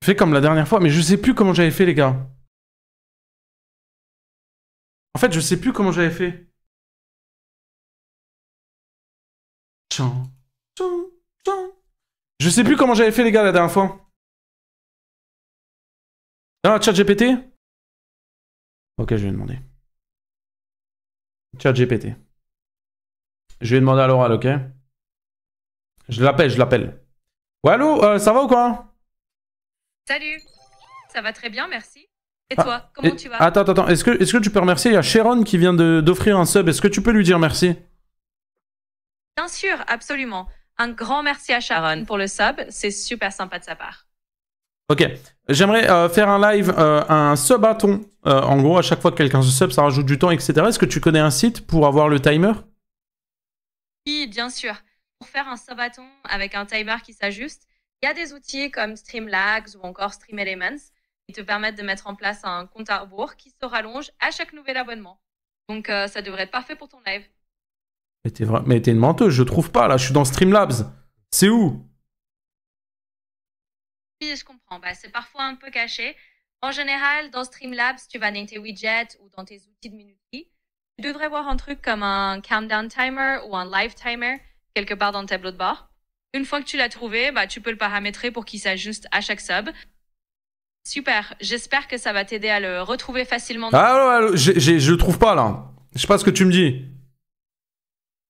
Fais comme la dernière fois, mais je sais plus comment j'avais fait, les gars. En fait, je sais plus comment j'avais fait. Je sais plus comment j'avais fait, les gars, la dernière fois. Ah, ChatGPT? Ok, je vais demander. ChatGPT. Je vais demander à l'oral, ok? Je l'appelle. Ouais, allô, ça va ou quoi? Salut, ça va très bien, merci. Et toi, comment tu vas? Attends, est-ce que tu peux remercier? Il y a Sharon qui vient d'offrir un sub, est-ce que tu peux lui dire merci? Bien sûr, absolument. Un grand merci à Sharon pour le sub, c'est super sympa de sa part. Ok, j'aimerais faire un live, un sub-bâton. En gros, à chaque fois que quelqu'un se sub, ça rajoute du temps, etc. Est-ce que tu connais un site pour avoir le timer? Oui, bien sûr. Pour faire un sub-bâton avec un timer qui s'ajuste, il y a des outils comme Streamlabs ou encore StreamElements qui te permettent de mettre en place un compte à rebours qui se rallonge à chaque nouvel abonnement. Donc ça devrait être parfait pour ton live. Mais t'es une menteuse, je trouve pas là, je suis dans Streamlabs. C'est où? Oui, je comprends. Bah, c'est parfois un peu caché. En général, dans Streamlabs, tu vas dans tes widgets ou dans tes outils de Minutery. Tu devrais voir un truc comme un countdown timer ou un live timer quelque part dans le tableau de bord. Une fois que tu l'as trouvé, bah, tu peux le paramétrer pour qu'il s'ajuste à chaque sub. Super, j'espère que ça va t'aider à le retrouver facilement. Ah ouais, je le trouve pas là. Je sais pas ce que tu me dis.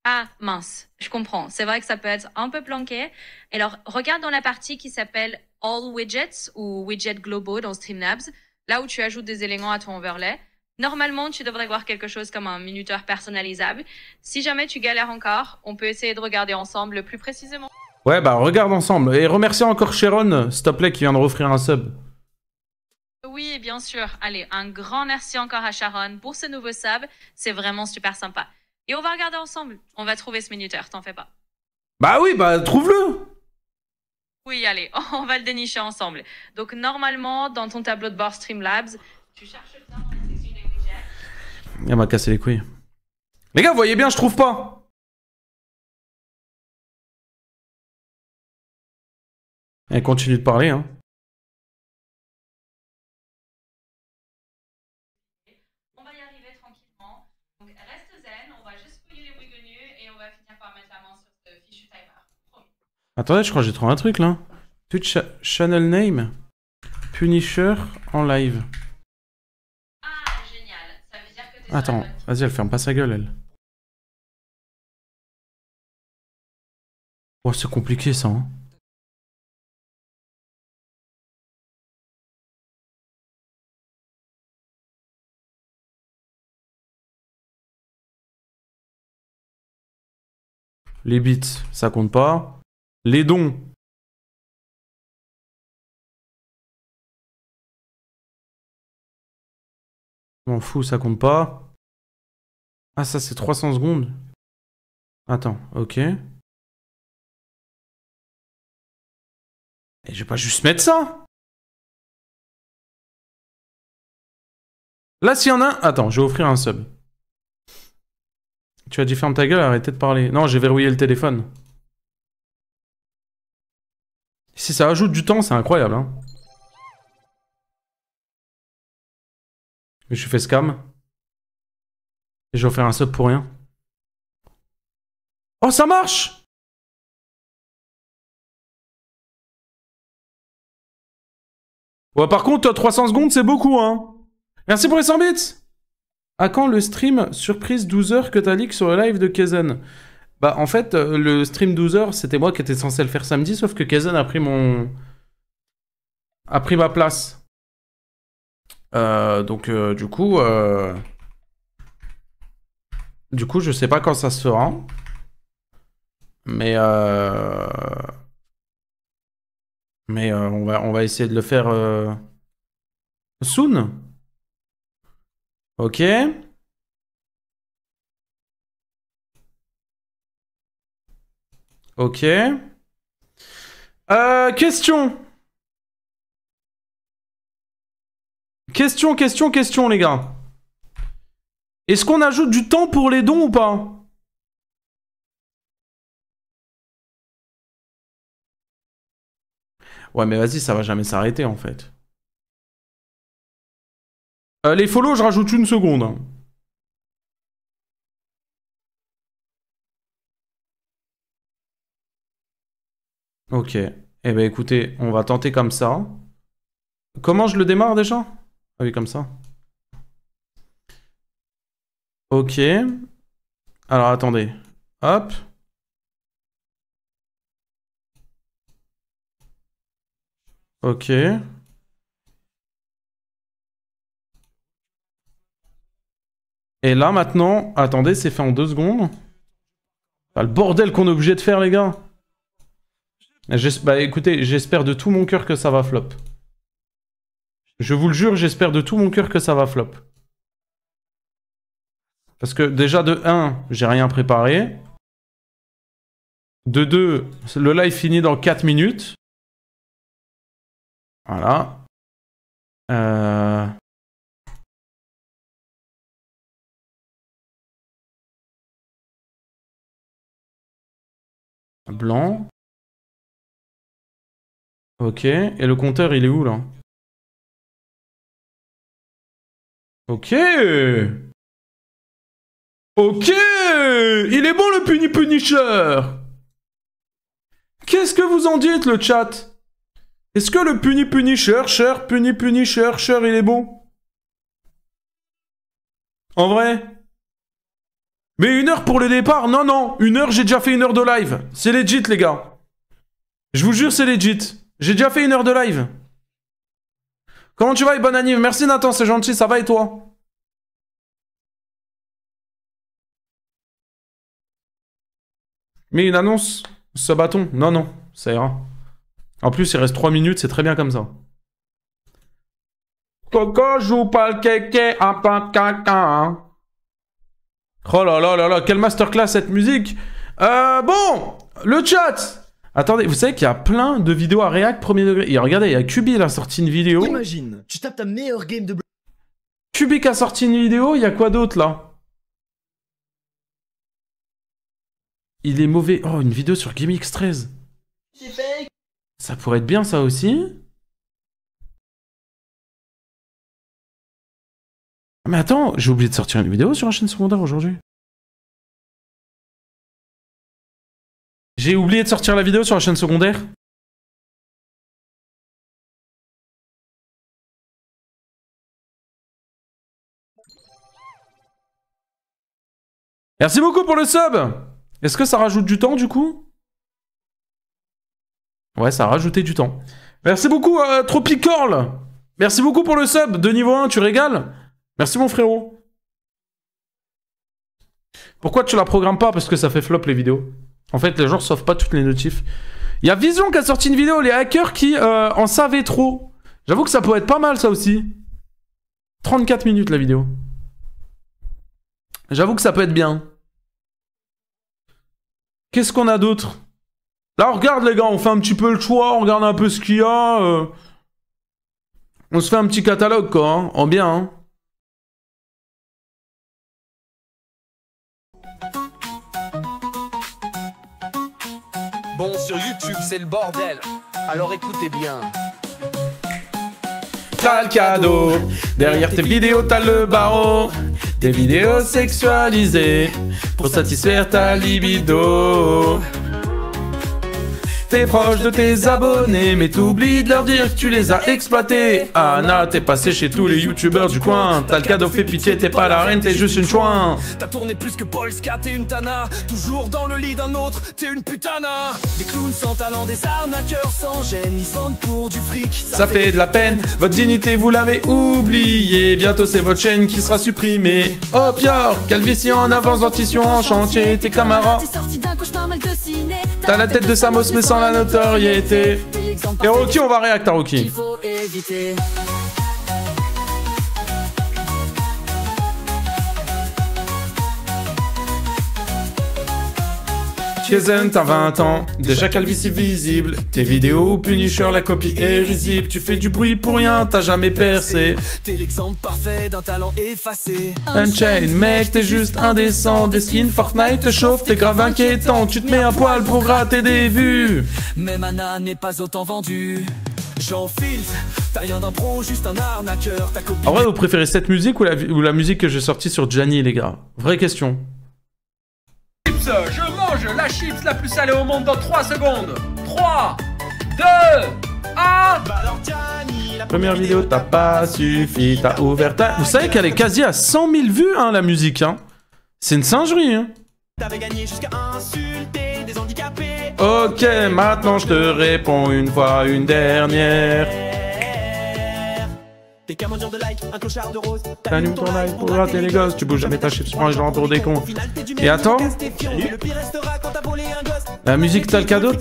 Ah, mince, je comprends. C'est vrai que ça peut être un peu planqué. Alors, regarde dans la partie qui s'appelle All Widgets ou Widget Globaux dans Streamlabs, là où tu ajoutes des éléments à ton overlay. Normalement, tu devrais voir quelque chose comme un minuteur personnalisable. Si jamais tu galères encore, on peut essayer de regarder ensemble plus précisément. Ouais, bah regarde ensemble. Et remercie encore Sharon, s'il te plaît, qui vient de offrir un sub. Oui, bien sûr. Allez, un grand merci encore à Sharon pour ce nouveau sub. C'est vraiment super sympa. Et on va regarder ensemble. On va trouver ce minuteur, t'en fais pas. Bah oui, bah trouve-le. Oui, allez, on va le dénicher ensemble. Donc normalement, dans ton tableau de bord Streamlabs, tu cherches bien dans la section des widgets. Elle m'a cassé les couilles. Les gars, vous voyez bien, je trouve pas. Elle continue de parler, hein. On va y arriver tranquillement. Donc reste zen, on va juste fouiller les bruits et on va finir par mettre la main sur ce fichu timer. Promis. Attendez, je crois que j'ai trouvé un truc là. Twitch channel name. Punisher en live. Ah, génial. Ça veut dire que t'es Attends, vas-y, elle ferme pas sa gueule, elle. Oh, c'est compliqué ça, hein. Les bits, ça compte pas. Les dons. M'en fous, ça compte pas. Ah, ça c'est 300 secondes. Attends, ok. Et je vais pas juste mettre ça. Là, s'il y en a un... Attends, je vais offrir un sub. Tu as dit ferme ta gueule, arrêtez de parler. Non, j'ai verrouillé le téléphone. Si ça ajoute du temps, c'est incroyable, hein. Je suis fait scam. Et je vais offrir un sub pour rien. Oh, ça marche! Ouais, par contre, 300 secondes, c'est beaucoup, hein. Merci pour les 100 bits. À quand le stream surprise 12h que t'as leak sur le live de Kezen? Bah en fait, le stream 12h, c'était moi qui étais censé le faire samedi, sauf que Kezen a pris ma place. Donc du coup, je sais pas quand ça se fera. Mais on va essayer de le faire soon. Ok. Ok. Question. Question, les gars. Est-ce qu'on ajoute du temps pour les dons ou pas? Ouais, mais vas-y, ça va jamais s'arrêter, en fait. Les follow, je rajoute une seconde. Hein. Ok. Eh ben, écoutez, on va tenter comme ça. Comment je le démarre, déjà? Ah oui, comme ça. Ok. Alors, attendez. Hop. Ok. Et là, maintenant... Attendez, c'est fait en 2 secondes. Ah, le bordel qu'on est obligé de faire, les gars. Bah écoutez, j'espère de tout mon cœur que ça va flop. Je vous le jure, j'espère de tout mon cœur que ça va flop. Parce que déjà, de 1, j'ai rien préparé. De 2, le live finit dans 4 minutes. Voilà. Blanc. Ok. Et le compteur, il est où, là? Ok. Ok. Il est bon, le Punisher. Qu'est-ce que vous en dites, le chat? Est-ce que le Punisher, Punisher, il est bon? En vrai? Mais 1 heure pour le départ? Non, non. 1 heure, j'ai déjà fait 1 heure de live. C'est legit, les gars. Je vous jure, c'est legit. J'ai déjà fait 1 heure de live. Comment tu vas et bonne anniv? Merci Nathan, c'est gentil, ça va et toi? Mais une annonce? Ce bâton? Non, non, ça ira. En plus, il reste 3 minutes, c'est très bien comme ça. Coco joue pas le kéké, un pain caca. Oh là là là là, quelle masterclass cette musique. Bon, le chat. Attendez, vous savez qu'il y a plein de vidéos à React premier degré. Et regardez, il y a Kubi, il a sorti une vidéo. Imagine, tu tapes ta meilleure game de... Kubi qui a sorti une vidéo, il y a quoi d'autre là? Il est mauvais. Oh, une vidéo sur GameX13. Ça pourrait être bien ça aussi. Mais attends, j'ai oublié de sortir une vidéo sur la chaîne secondaire aujourd'hui. J'ai oublié de sortir la vidéo sur la chaîne secondaire. Merci beaucoup pour le sub. Est-ce que ça rajoute du temps du coup? Ouais, ça a rajouté du temps. Merci beaucoup Tropicorl. Merci beaucoup pour le sub de niveau 1, tu régales. Merci mon frérot. Pourquoi tu la programmes pas? Parce que ça fait flop les vidéos. En fait, les gens ne sauvent pas toutes les notifs. Il y a Vision qui a sorti une vidéo, les hackers qui en savaient trop. J'avoue que ça pourrait être pas mal ça aussi. 34 minutes la vidéo. J'avoue que ça peut être bien. Qu'est-ce qu'on a d'autre? Là, on regarde les gars, on fait un petit peu le choix, on regarde un peu ce qu'il y a. On se fait un petit catalogue quoi, hein, en bien. Hein. Bon, sur YouTube, c'est le bordel. Alors écoutez bien. T'as le cadeau, derrière tes vidéos t'as le barreau. Des vidéos sexualisées pour satisfaire ta libido. T'es proche de tes abonnés, mais t'oublies de leur dire que tu les as exploités. Anna, t'es passé chez tous les youtubeurs du coin. T'as le cadeau, fait pitié, t'es pas la reine, t'es juste une chouin. T'as tourné plus que Polska, t'es une tana. Toujours dans le lit d'un autre, t'es une putana. Des clowns sans talent, des arnaqueurs sans gêne. Ils se vendent pour du fric, ça fait de la peine. Votre dignité, vous l'avez oublié. Bientôt, c'est votre chaîne qui sera supprimée. Oh, Pierre, calvitie en avance, dentition en chantier. T'es camarade. T'as la tête de Samos, mais sans la notoriété. Et Rocky, on va réact à Rocky. Kiezen, t'as 20 ans, déjà calvitie visible. Tes vidéos, Punisher, la copie est risible. Tu fais du bruit pour rien, t'as jamais percé. T'es l'exemple parfait d'un talent effacé. Unchained, mec, t'es juste indécent. Des skins Fortnite te chauffe, t'es grave inquiétant. Tu te mets un poil pour gratter des vues. Même Anna n'est pas autant vendue. J'enfile, t'as rien d'un pro, juste un arnaqueur. Ta copie... En vrai, vous préférez cette musique ou la musique que j'ai sortie sur Gianni, les gars? Vraie question. Je mange la chips la plus salée au monde dans 3 secondes. 3, 2, 1. Première vidéo, t'as pas suffi, t'as ouvert ta... Vous savez qu'elle est quasi à 100 000 vues, hein, la musique, hein. C'est une singerie, hein. T'avais gagné jusqu'à insulter des handicapés. Ok, maintenant je te réponds une fois, une dernière. T'es qu'un mendiant de like, un clochard de rose. T'allumes ton like pour rater les gosses. Tu bouges jamais ta chips, prends les gens pour des cons. Et attends. La musique, t'as le cadeau.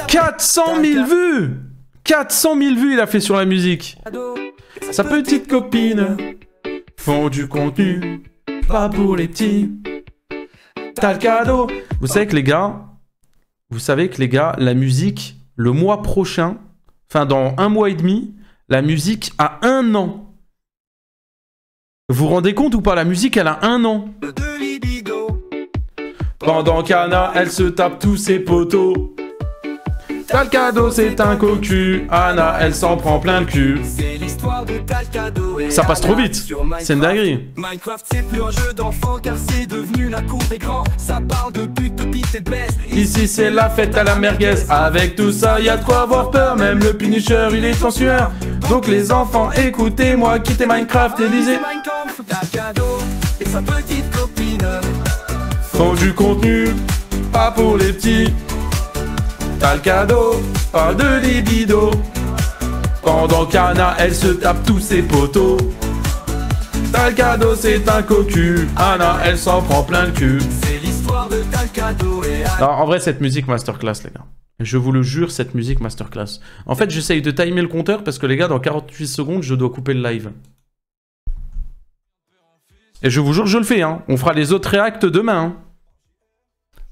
400 000 vues. 400 000 vues il a fait sur la musique. Sa petite copine font du contenu, pas pour les petits. T'as le cadeau. Vous savez que les gars, la musique, le mois prochain, enfin dans 1 mois et demi, la musique a 1 an. Vous vous rendez compte ou pas? La musique, elle a 1 an. Pendant qu'Anna, elle se tape tous ses poteaux. T'as le cadeau, c'est un cocu. Anna, elle s'en prend plein le cul. Ça passe trop vite. C'est une dinguerie. Minecraft, c'est plus un jeu d'enfant car c'est devenu la cour des grands. Ça parle de but, de piste et de baisse. Ici, c'est la fête à la merguez. Avec tout ça, y a de quoi avoir peur. Même le Punisher, il est en sueur. Donc les enfants, écoutez-moi, quittez Minecraft et lisez. T'as le cadeau et sa petite copine font du contenu, pas pour les petits. T'as le cadeau, pas de libido. Pendant qu'Anna, elle se tape tous ses poteaux. T'as le cadeau, c'est un cocu. Anna, elle s'en prend plein le cul. C'est l'histoire de t'as le cadeau et... Non, en vrai, cette musique masterclass, les gars. Je vous le jure, cette musique masterclass. En fait, j'essaye de timer le compteur parce que, les gars, dans 48 secondes, je dois couper le live. Et je vous jure, je le fais, hein. On fera les autres réacts demain, hein.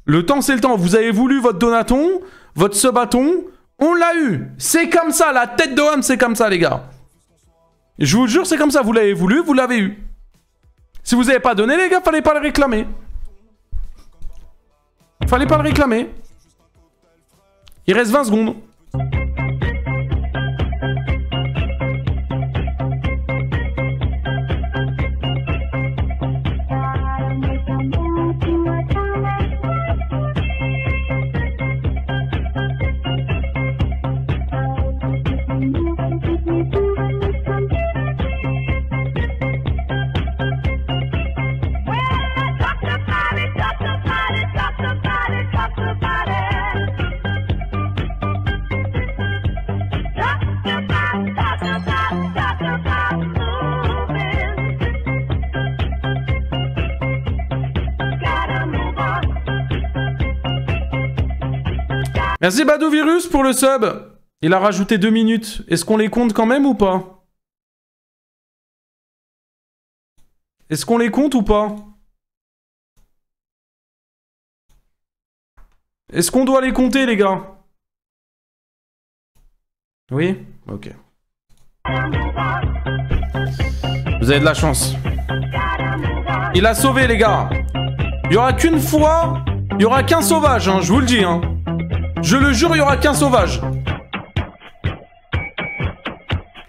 Le temps, c'est le temps. Vous avez voulu votre donaton, votre subaton, on l'a eu. C'est comme ça, la tête de homme, c'est comme ça, les gars. Je vous jure, c'est comme ça. Vous l'avez voulu, vous l'avez eu. Si vous n'avez pas donné, les gars, fallait pas le réclamer. Fallait pas le réclamer. Il reste 20 secondes. Merci Badou Virus pour le sub. Il a rajouté 2 minutes. Est-ce qu'on les compte quand même ou pas? Est-ce qu'on les compte ou pas? Est-ce qu'on doit les compter, les gars? Oui? Ok. Vous avez de la chance. Il a sauvé, les gars. Il y aura qu'une fois... Il y aura qu'un sauvage, hein, je vous le dis, hein. Je le jure, il y aura qu'un sauvage.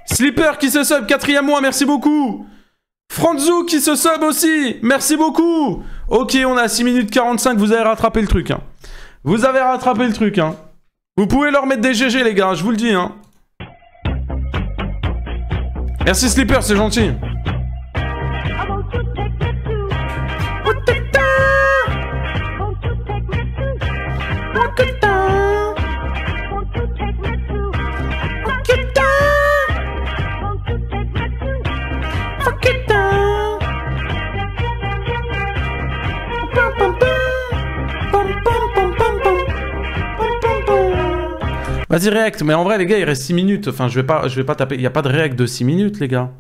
Slipper qui se sub, 4e mois, merci beaucoup. Franzou qui se sub aussi, merci beaucoup. Ok, on a 6 minutes 45, vous avez rattrapé le truc. Hein. Vous avez rattrapé le truc. Hein. Vous pouvez leur mettre des GG, les gars, je vous le dis, hein. Merci Slipper, c'est gentil. Vas-y, react. Mais en vrai, les gars, il reste 6 minutes. Enfin, je vais pas taper. Il n'y a pas de react de 6 minutes, les gars.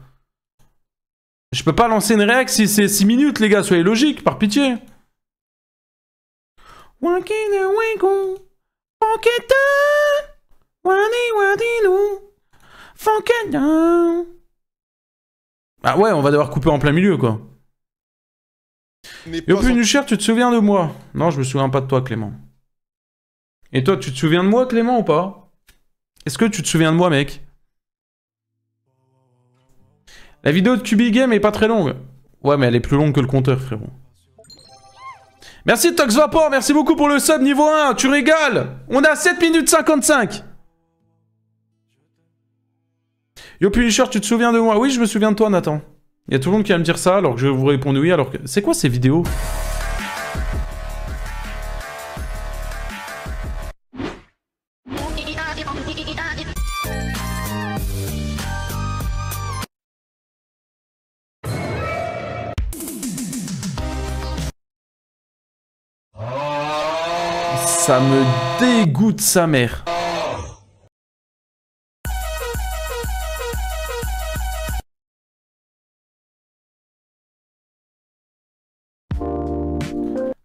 Je peux pas lancer une react si c'est 6 minutes, les gars. Soyez logiques, par pitié. Ah ouais, on va devoir couper en plein milieu, quoi. Yo, Punisher, tu te souviens de moi? Non, je me souviens pas de toi, Clément. Et toi, tu te souviens de moi, Clément, ou pas? Est-ce que tu te souviens de moi, mec? La vidéo de Cubigame est pas très longue. Ouais, mais elle est plus longue que le compteur, frérot. Merci Tox Vapor, merci beaucoup pour le sub niveau 1, tu régales. On a 7 minutes 55. Yo Punisher, tu te souviens de moi? Oui, je me souviens de toi, Nathan. Il y a tout le monde qui va me dire ça alors que je vais vous répondre oui alors que... C'est quoi ces vidéos? Ça me dégoûte sa mère.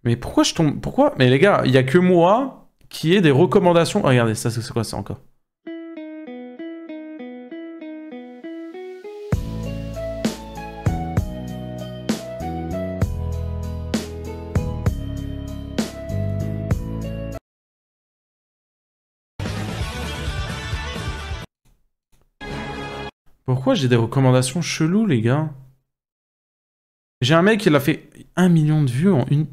Mais pourquoi je tombe... Pourquoi? Mais les gars, il n'y a que moi qui ai des recommandations... Oh, regardez, ça c'est quoi ça encore? Pourquoi j'ai des recommandations cheloues, les gars? J'ai un mec, il a fait 1 million de vues en une...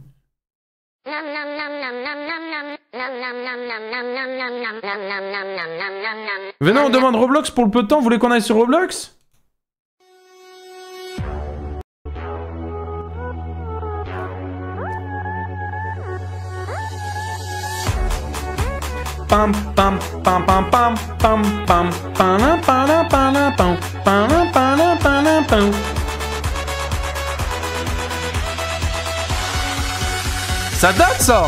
Venez, on demande Roblox pour le peu de temps. Vous voulez qu'on aille sur Roblox? Pam pam pam pam pam pam pam pam pam pam pam pam pam pam. Ça date ça.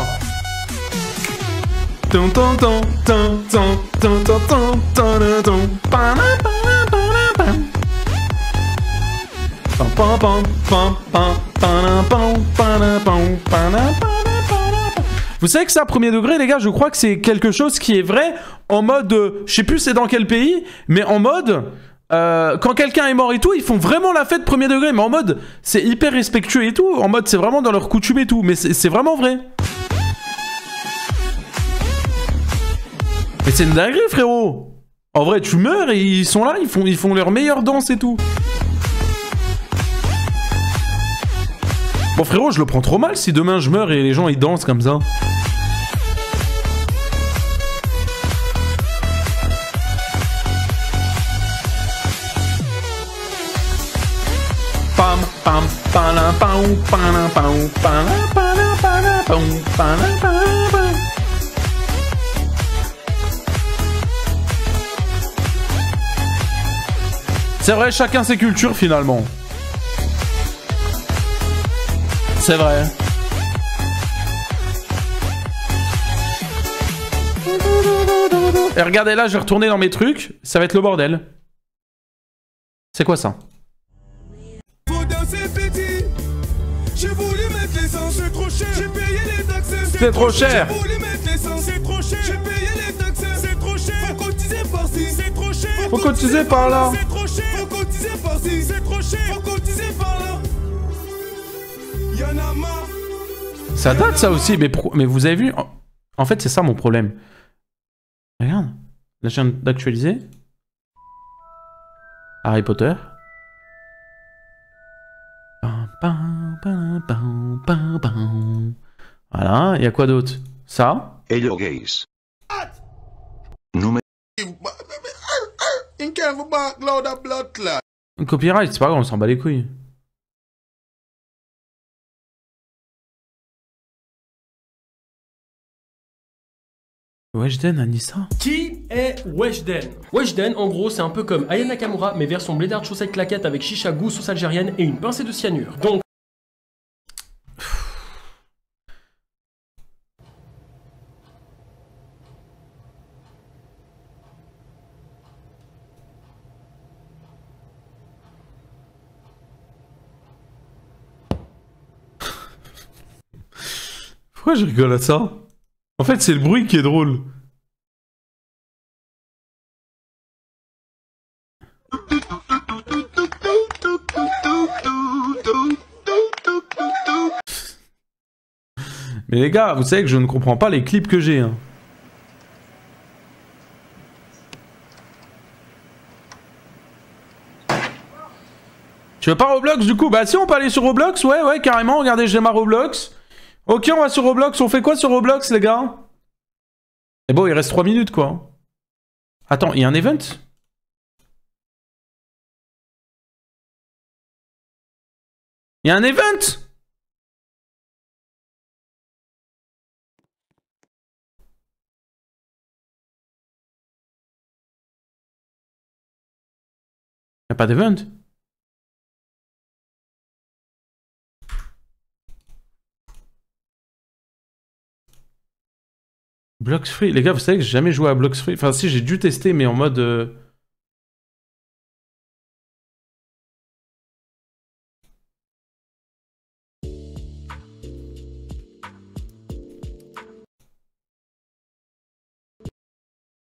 Ton ton ton ton ton ton ton ton ton ton pam pam pam pam pam pam pam pam pam pam pam pam. Vous savez que ça, premier degré, les gars, je crois que c'est quelque chose qui est vrai en mode... je sais plus c'est dans quel pays, mais en mode... quand quelqu'un est mort et tout, ils font vraiment la fête premier degré, mais en mode... C'est hyper respectueux et tout, en mode c'est vraiment dans leur coutume et tout, mais c'est vraiment vrai. Mais c'est une dinguerie, frérot. En vrai, tu meurs et ils sont là, ils font leur meilleure danse et tout. Bon frérot, je le prends trop mal si demain je meurs et les gens ils dansent comme ça. Pam pam pam pam pam pam pam pam pam pam. C'est vrai, chacun ses cultures finalement. C'est vrai. Et regardez là, je vais retourner dans mes trucs. Ça va être le bordel. C'est quoi ça? C'est trop cher. Faut cotiser par là. Ça date ça aussi, mais pourquoi? Mais vous avez vu? En fait, c'est ça mon problème. Regarde, là je viens d'actualiser. Harry Potter. Voilà, il y a quoi d'autre? Ça. Hello guys. Copyright, c'est pas grave, on s'en bat les couilles. Weshden a dit ça. Qui est Weshden? Weshden, en gros, c'est un peu comme Aya Nakamura, mais version blédard chaussette claquette avec chicha goût sauce algérienne et une pincée de cyanure. Donc... Pourquoi je rigole à ça? En fait, c'est le bruit qui est drôle. Mais les gars, vous savez que je ne comprends pas les clips que j'ai. Hein. Tu veux pas Roblox du coup? Bah si, on peut aller sur Roblox, ouais, carrément, regardez, j'ai ma Roblox. Ok, on va sur Roblox, on fait quoi sur Roblox les gars? Et bon, il reste 3 minutes quoi. Attends, il y a un event? Il y a un event? Il n'y a pas d'event? Blocks Free. Les gars, vous savez que j'ai jamais joué à Blocks Free. Enfin, si, j'ai dû tester, mais en mode...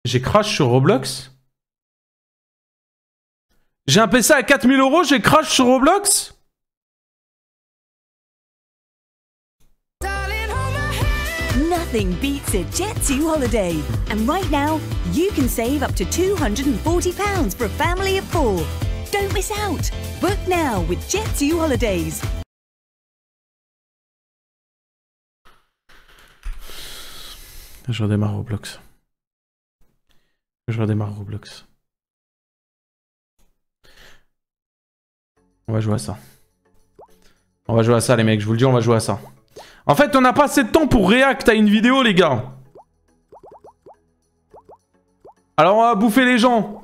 J'ai crash sur Roblox? J'ai un PC à 4000 €, j'ai crash sur Roblox? Nothing beats a Jet2 holiday. And right now, you can save up to £240 for a family of 4. Don't miss out. Book now with Jet2 Holidays. Je redémarre Roblox. Je redémarre Roblox. On va jouer à ça. On va jouer à ça les mecs, je vous le dis, on va jouer à ça. En fait, on n'a pas assez de temps pour react à une vidéo, les gars. Alors, on va bouffer les gens.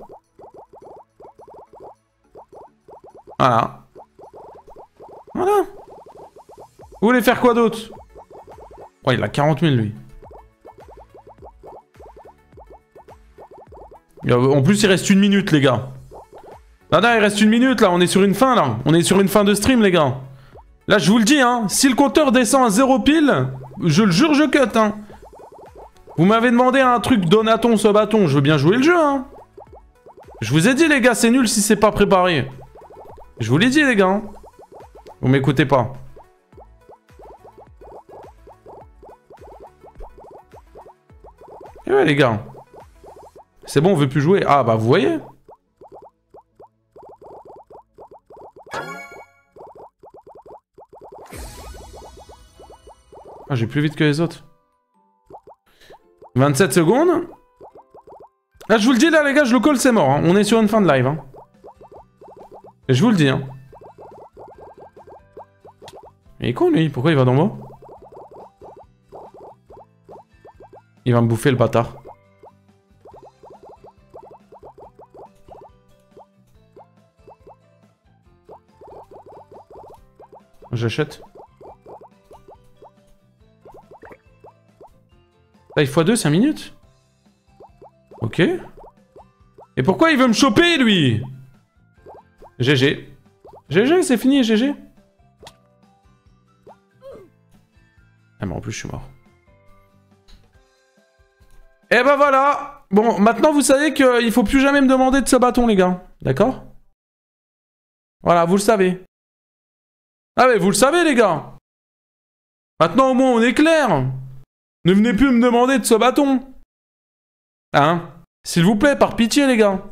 Voilà. Voilà. Vous voulez faire quoi d'autre? Oh, il a 40 000, lui. En plus, il reste 1 minute, les gars. Non, il reste 1 minute, là. On est sur une fin, là. On est sur une fin de stream, les gars. Là, je vous le dis, hein, si le compteur descend à 0 pile, je le jure, je cut, hein. Vous m'avez demandé un truc Donaton ce bâton, je veux bien jouer le jeu, hein. Je vous ai dit, les gars, c'est nul si c'est pas préparé. Je vous l'ai dit, les gars. Hein. Vous m'écoutez pas. Et ouais, les gars. C'est bon, on veut plus jouer. Ah, bah, vous voyez. Ah, j'ai plus vite que les autres. 27 secondes. Là, je vous le dis, là, les gars, je le call, c'est mort. Hein. On est sur une fin de live. Hein. Et je vous le dis. Hein. Il est con, lui. Pourquoi il va dans moi? Il va me bouffer, le bâtard. J'achète. Taille x2, 5 minutes. Ok. Et pourquoi il veut me choper, lui? GG. GG, c'est fini, GG. Ah, mais en plus, je suis mort. Et ben voilà. Bon, maintenant, vous savez qu'il faut plus jamais me demander de ce bâton, les gars. D'accord? Voilà, vous le savez. Ah, mais vous le savez, les gars. Maintenant, au moins, on est clair. Ne venez plus me demander de ce bâton. Hein? S'il vous plaît, par pitié, les gars.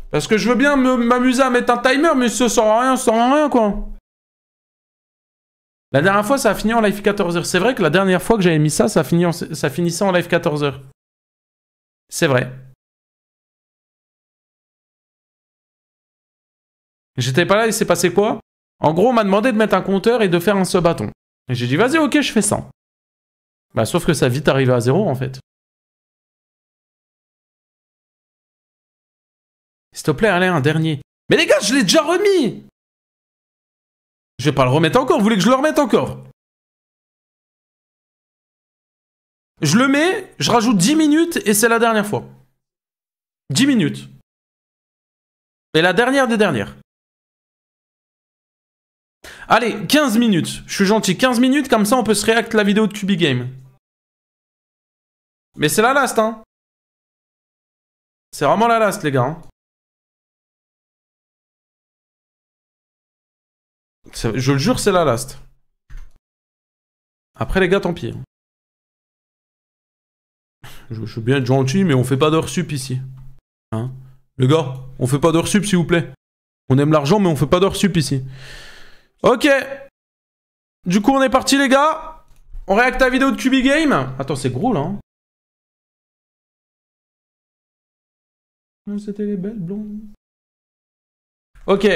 Parce que je veux bien m'amuser à mettre un timer, mais ça sert à rien, quoi. La dernière fois, ça a fini en live 14h. C'est vrai que la dernière fois que j'avais mis ça, ça finissait en live 14h. C'est vrai. J'étais pas là, il s'est passé quoi? En gros, on m'a demandé de mettre un compteur et de faire un sub-bâton. Et j'ai dit, vas-y, ok, je fais ça. Bah, sauf que ça a vite arrivé à 0, en fait. S'il te plaît, allez, un dernier. Mais les gars, je l'ai déjà remis! Je vais pas le remettre encore, vous voulez que je le remette encore? Je le mets, je rajoute 10 minutes et c'est la dernière fois. 10 minutes. Et la dernière des dernières. Allez, 15 minutes. Je suis gentil, 15 minutes, comme ça on peut se réacter la vidéo de QB Game. Mais c'est la last, hein. C'est vraiment la last, les gars. Hein. Je le jure, c'est la last. Après, les gars, tant pis. Je veux bien être gentil, mais on fait pas d'heures sup ici. Hein? Les gars, on fait pas d'heures sup, s'il vous plaît. On aime l'argent, mais on fait pas d'heures sup ici. Ok. Du coup, on est parti, les gars. On réacte la vidéo de QB Game. Attends, c'est gros, là. Hein. C'était les belles blondes. Ok.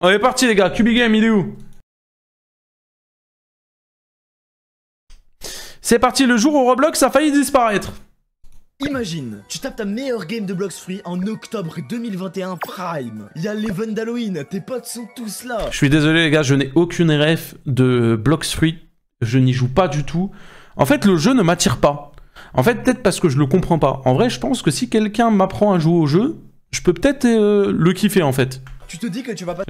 On est parti, les gars. QB Game, il est où? C'est parti, le jour où Roblox a failli disparaître. Imagine, tu tapes ta meilleure game de Blox Free en octobre 2021 Prime. Il y a l'event d'Halloween, tes potes sont tous là. Je suis désolé, les gars, je n'ai aucune ref de Blox Free. Je n'y joue pas du tout. En fait, le jeu ne m'attire pas. En fait, peut-être parce que je le comprends pas. En vrai, je pense que si quelqu'un m'apprend à jouer au jeu, je peux peut-être le kiffer, en fait. Tu te dis que tu vas pas...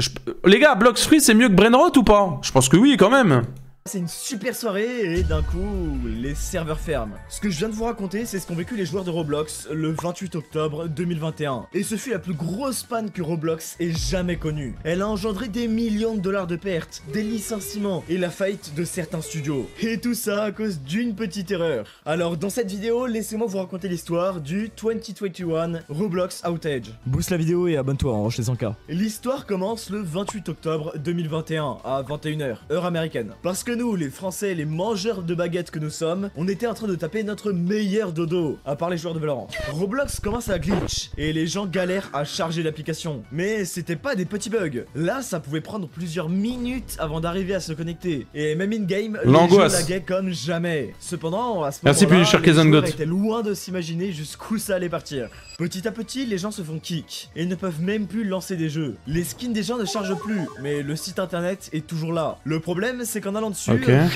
Les gars, Blox Free, c'est mieux que Brainrot ou pas? Je pense que oui, quand même. C'est une super soirée et d'un coup, les serveurs ferment. Ce que je viens de vous raconter, c'est ce qu'ont vécu les joueurs de Roblox le 28 octobre 2021. Et ce fut la plus grosse panne que Roblox ait jamais connue. Elle a engendré des millions de dollars de pertes, des licenciements et la faillite de certains studios. Et tout ça à cause d'une petite erreur. Alors dans cette vidéo, laissez-moi vous raconter l'histoire du 2021 Roblox Outage. Booste la vidéo et abonne-toi, enroche les 100K. L'histoire commence le 28 octobre 2021 à 21h, heure américaine. Parce que nous, les Français, les mangeurs de baguettes que nous sommes, on était en train de taper notre meilleur dodo, à part les joueurs de Valorant. Roblox commence à glitch, et les gens galèrent à charger l'application. Mais c'était pas des petits bugs. Là, ça pouvait prendre plusieurs minutes avant d'arriver à se connecter. Et même in-game, les jeux laguaient comme jamais. Cependant, à ce moment-là, les joueurs étaient loin de s'imaginer jusqu'où ça allait partir. Petit à petit, les gens se font kick, et ne peuvent même plus lancer des jeux. Les skins des gens ne chargent plus, mais le site internet est toujours là. Le problème, c'est qu'en allant dessus,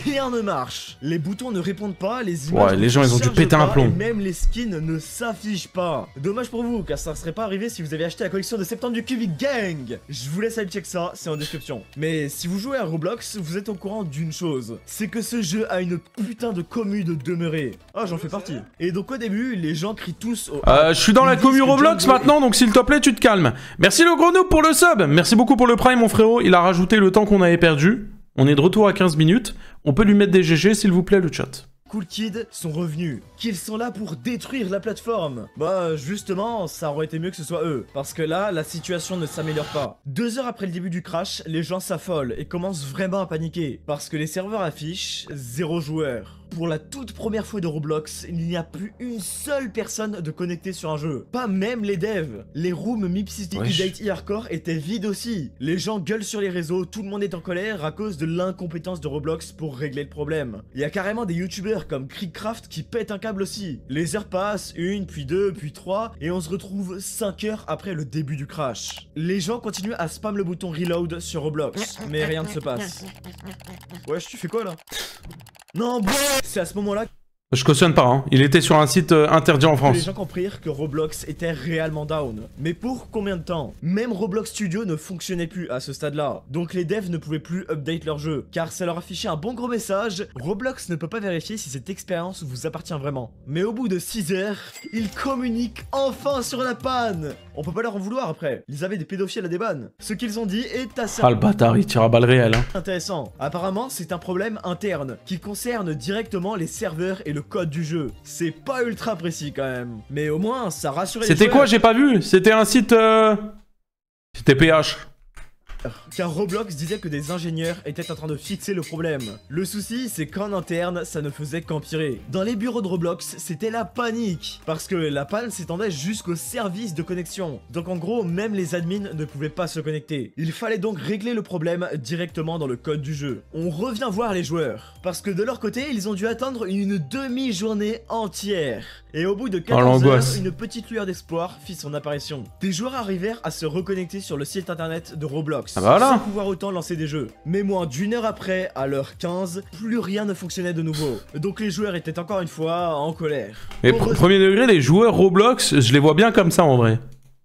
rien ne marche. Les boutons ne répondent pas, les images les gens ils ont dû péter un plomb. Et même les skins ne s'affichent pas. Dommage pour vous, car ça ne serait pas arrivé si vous avez acheté la collection de septembre du QB Gang. Je vous laisse aller check ça, c'est en description. Mais si vous jouez à Roblox, vous êtes au courant d'une chose, c'est que ce jeu a une putain de commu de demeurer. Ah, j'en fais partie. Et donc au début, les gens crient tous au... je suis dans la commu Roblox maintenant, donc s'il te plaît, tu te calmes. Merci le gros noob pour le sub. Merci beaucoup pour le prime, mon frérot. Il a rajouté le temps qu'on avait perdu. On est de retour à 15 minutes. On peut lui mettre des GG, s'il vous plaît, le chat. Cool Kids sont revenus, qu'ils sont là pour détruire la plateforme. Bah justement, ça aurait été mieux que ce soit eux, parce que là, la situation ne s'améliore pas. 2 heures après le début du crash, les gens s'affolent et commencent vraiment à paniquer, parce que les serveurs affichent 0 joueur. Pour la toute première fois de Roblox, il n'y a plus une seule personne de connectée sur un jeu. Pas même les devs. Les rooms Mipsy Update Hardcore étaient vides aussi. Les gens gueulent sur les réseaux, tout le monde est en colère à cause de l'incompétence de Roblox pour régler le problème. Il y a carrément des youtubeurs comme Crickcraft qui pètent un câble aussi. Les heures passent, 1, puis 2, puis 3, et on se retrouve 5 heures après le début du crash. Les gens continuent à spam le bouton reload sur Roblox, mais rien ne se passe. Wesh, tu fais quoi là? Non, bon, c'est à ce moment-là... Je cautionne pas, hein. Il était sur un site interdit en France. Les gens comprirent que Roblox était réellement down. Mais pour combien de temps? Même Roblox Studio ne fonctionnait plus à ce stade-là. Donc les devs ne pouvaient plus update leur jeu, car ça leur affichait un bon gros message. Roblox ne peut pas vérifier si cette expérience vous appartient vraiment. Mais au bout de 6 heures, ils communiquent enfin sur la panne. On peut pas leur en vouloir après. Ils avaient des pédophiles à des bannes. Ce qu'ils ont dit est assez... Ah le bâtard, il tire à balles réelles, hein. Intéressant. Apparemment, c'est un problème interne qui concerne directement les serveurs et le code du jeu. C'est pas ultra précis quand même. Mais au moins, ça rassurait les joueurs. C'était quoi? J'ai pas vu. C'était un site... C'était PH. car Roblox disait que des ingénieurs étaient en train de fixer le problème. Le souci, c'est qu'en interne, ça ne faisait qu'empirer. Dans les bureaux de Roblox, c'était la panique, parce que la panne s'étendait jusqu'au service de connexion. Donc en gros, même les admins ne pouvaient pas se connecter. Il fallait donc régler le problème directement dans le code du jeu. On revient voir les joueurs, parce que de leur côté, ils ont dû attendre une demi-journée entière. Et au bout de 14 heures, une petite lueur d'espoir fit son apparition. Des joueurs arrivèrent à se reconnecter sur le site internet de Roblox, sans pouvoir autant lancer des jeux. Mais moins d'une heure après, à l'heure 15, plus rien ne fonctionnait de nouveau. Donc les joueurs étaient encore une fois en colère. Mais premier degré, les joueurs Roblox, je les vois bien comme ça en vrai.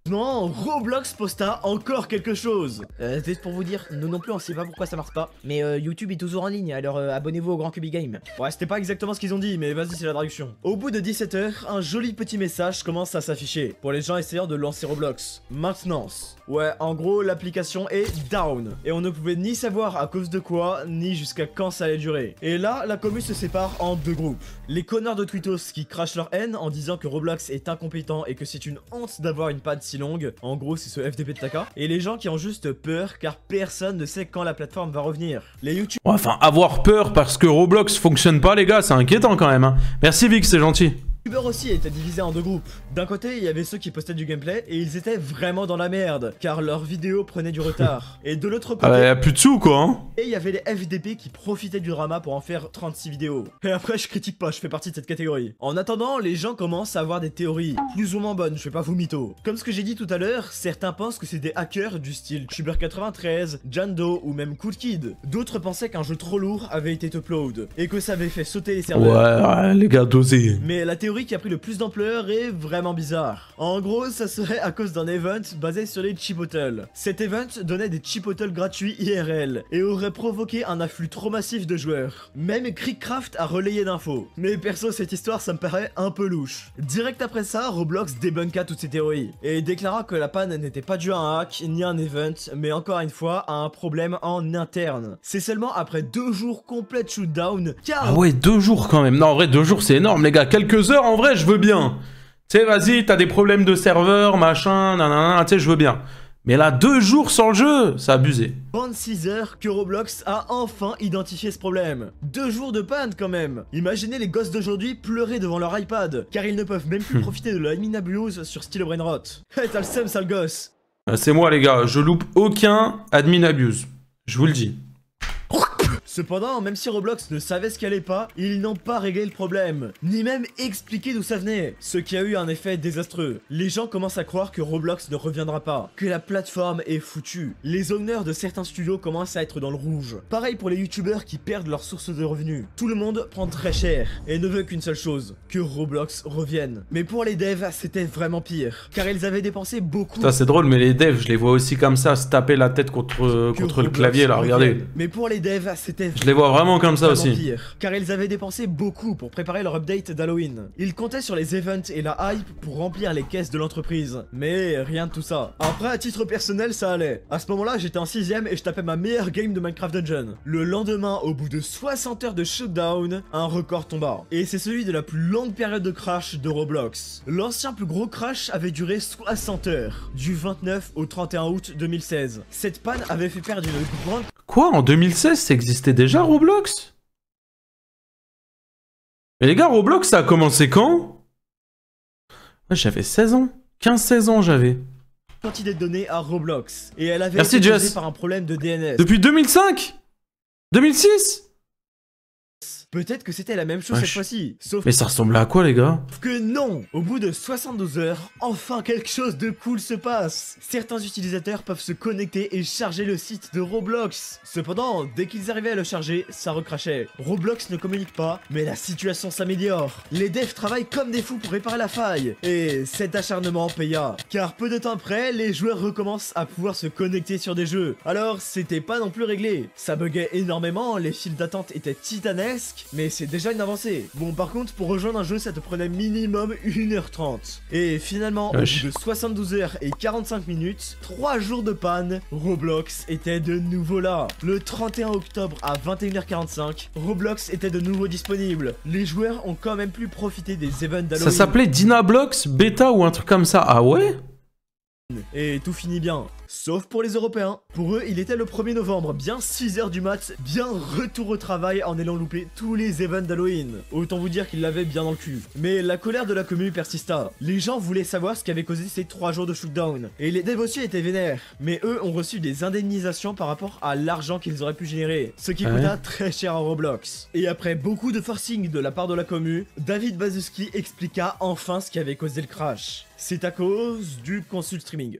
Non, Roblox posta encore quelque chose. C'est pour vous dire, nous non plus on sait pas pourquoi ça marche pas. Mais YouTube est toujours en ligne, alors abonnez-vous au Grand Cubi Game. Ouais, c'était pas exactement ce qu'ils ont dit, mais vas-y, c'est la traduction. Au bout de 17 heures, un joli petit message commence à s'afficher pour les gens essayant de lancer Roblox. Maintenance. Ouais, en gros, l'application est down. Et on ne pouvait ni savoir à cause de quoi, ni jusqu'à quand ça allait durer. Et là, la commu se sépare en deux groupes. Les connards de Twittos qui crachent leur haine en disant que Roblox est incompétent et que c'est une honte d'avoir une panne si longue. En gros, c'est ce FDP de Taka. Et les gens qui ont juste peur car personne ne sait quand la plateforme va revenir. Les YouTube... Enfin, avoir peur parce que Roblox fonctionne pas, les gars, c'est inquiétant quand même. Hein. Merci Vic, c'est gentil. YouTubeurs aussi étaient divisés en deux groupes. D'un côté, il y avait ceux qui postaient du gameplay et ils étaient vraiment dans la merde, car leurs vidéos prenaient du retard. Et de l'autre côté... y'a plus de sous quoi hein. Et il y avait les FDP qui profitaient du drama pour en faire 36 vidéos. Et après, je critique pas, je fais partie de cette catégorie. En attendant, les gens commencent à avoir des théories, plus ou moins bonnes, je vais pas vous mytho. Comme ce que j'ai dit tout à l'heure, certains pensent que c'est des hackers du style Tuber93, Jando ou même Cool Kid. D'autres pensaient qu'un jeu trop lourd avait été upload, et que ça avait fait sauter les serveurs. Ouais, les gars, dosés. Mais la théorie qui a pris le plus d'ampleur est vraiment bizarre. En gros, ça serait à cause d'un event basé sur les Chipotle. Cet event donnait des Chipotle gratuits IRL et aurait provoqué un afflux trop massif de joueurs. Même Crickcraft a relayé d'infos. Mais perso, cette histoire, ça me paraît un peu louche. Direct après ça, Roblox débunka toutes ces théories et déclara que la panne n'était pas due à un hack ni à un event, mais encore une fois à un problème en interne. C'est seulement après 2 jours complets de shootdown car... Ah ouais, 2 jours quand même. Non, en vrai, 2 jours c'est énorme les gars. Quelques heures en vrai, je veux bien. Tu sais, vas-y, t'as des problèmes de serveur, machin, nanana, tu sais, je veux bien. Mais là, 2 jours sans le jeu, c'est abusé. 26 heures que Roblox a enfin identifié ce problème. 2 jours de panne quand même. Imaginez les gosses d'aujourd'hui pleurer devant leur iPad, car ils ne peuvent même plus profiter de l'admin abuse sur Style Brainrot. Hey, t'as le seum, sale gosse. C'est moi les gars, je loupe aucun admin abuse. Je vous le dis. Cependant, même si Roblox ne savait ce qui allait pas, ils n'ont pas réglé le problème, ni même expliqué d'où ça venait, ce qui a eu un effet désastreux. Les gens commencent à croire que Roblox ne reviendra pas, que la plateforme est foutue. Les owners de certains studios commencent à être dans le rouge. Pareil pour les youtubeurs qui perdent leur source de revenus. Tout le monde prend très cher et ne veut qu'une seule chose, que Roblox revienne. Mais pour les devs, c'était vraiment pire, car ils avaient dépensé beaucoup... Ça c'est drôle, mais les devs, je les vois aussi comme ça, se taper la tête contre le clavier là, regardez. Mais pour les devs, c'était... Je les vois vraiment comme ça aussi. Pire, car ils avaient dépensé beaucoup pour préparer leur update d'Halloween. Ils comptaient sur les events et la hype pour remplir les caisses de l'entreprise. Mais rien de tout ça. Après, à titre personnel, ça allait. À ce moment-là, j'étais en 6ème et je tapais ma meilleure game de Minecraft Dungeon. Le lendemain, au bout de 60 heures de shutdown, un record tomba. Et c'est celui de la plus longue période de crash de Roblox. L'ancien plus gros crash avait duré 60 heures, du 29 au 31 août 2016. Cette panne avait fait perdre une grande... Quoi, en 2016, ça existait déjà Roblox? Mais les gars, Roblox, ça a commencé quand? Ouais, j'avais 16 ans. 15-16 ans, j'avais. Quantité de données à Roblox. Et elle avait été causée par un problème de DNS. Depuis 2005? 2006? Peut-être que c'était la même chose cette fois-ci, sauf... Mais ça ressemblait à quoi les gars? Que non! Au bout de 72 heures, enfin quelque chose de cool se passe! Certains utilisateurs peuvent se connecter et charger le site de Roblox. Cependant, dès qu'ils arrivaient à le charger, ça recrachait. Roblox ne communique pas, mais la situation s'améliore. Les devs travaillent comme des fous pour réparer la faille. Et cet acharnement paya. Car peu de temps après, les joueurs recommencent à pouvoir se connecter sur des jeux. Alors, c'était pas non plus réglé. Ça buguait énormément, les files d'attente étaient titanesques. Mais c'est déjà une avancée. Bon, par contre, pour rejoindre un jeu, ça te prenait minimum 1h30. Et finalement, au bout de 72 heures et 45 minutes, 3 jours de panne, Roblox était de nouveau là. Le 31 octobre à 21h45, Roblox était de nouveau disponible. Les joueurs ont quand même pu profiter des events d'Halloween. Ça s'appelait Dynablox Beta ou un truc comme ça, ah ouais? Et tout finit bien. Sauf pour les Européens. Pour eux, il était le 1er novembre, bien 6h du mat, bien retour au travail en ayant loupé tous les events d'Halloween. Autant vous dire qu'ils l'avaient bien dans le cul. Mais la colère de la commu persista. Les gens voulaient savoir ce qui avait causé ces 3 jours de shootdown. Et les devs aussi étaient vénères. Mais eux ont reçu des indemnisations par rapport à l'argent qu'ils auraient pu générer. Ce qui coûta très cher à Roblox. Et après beaucoup de forcing de la part de la commu, David Baszucki expliqua enfin ce qui avait causé le crash. C'est à cause du consult streaming.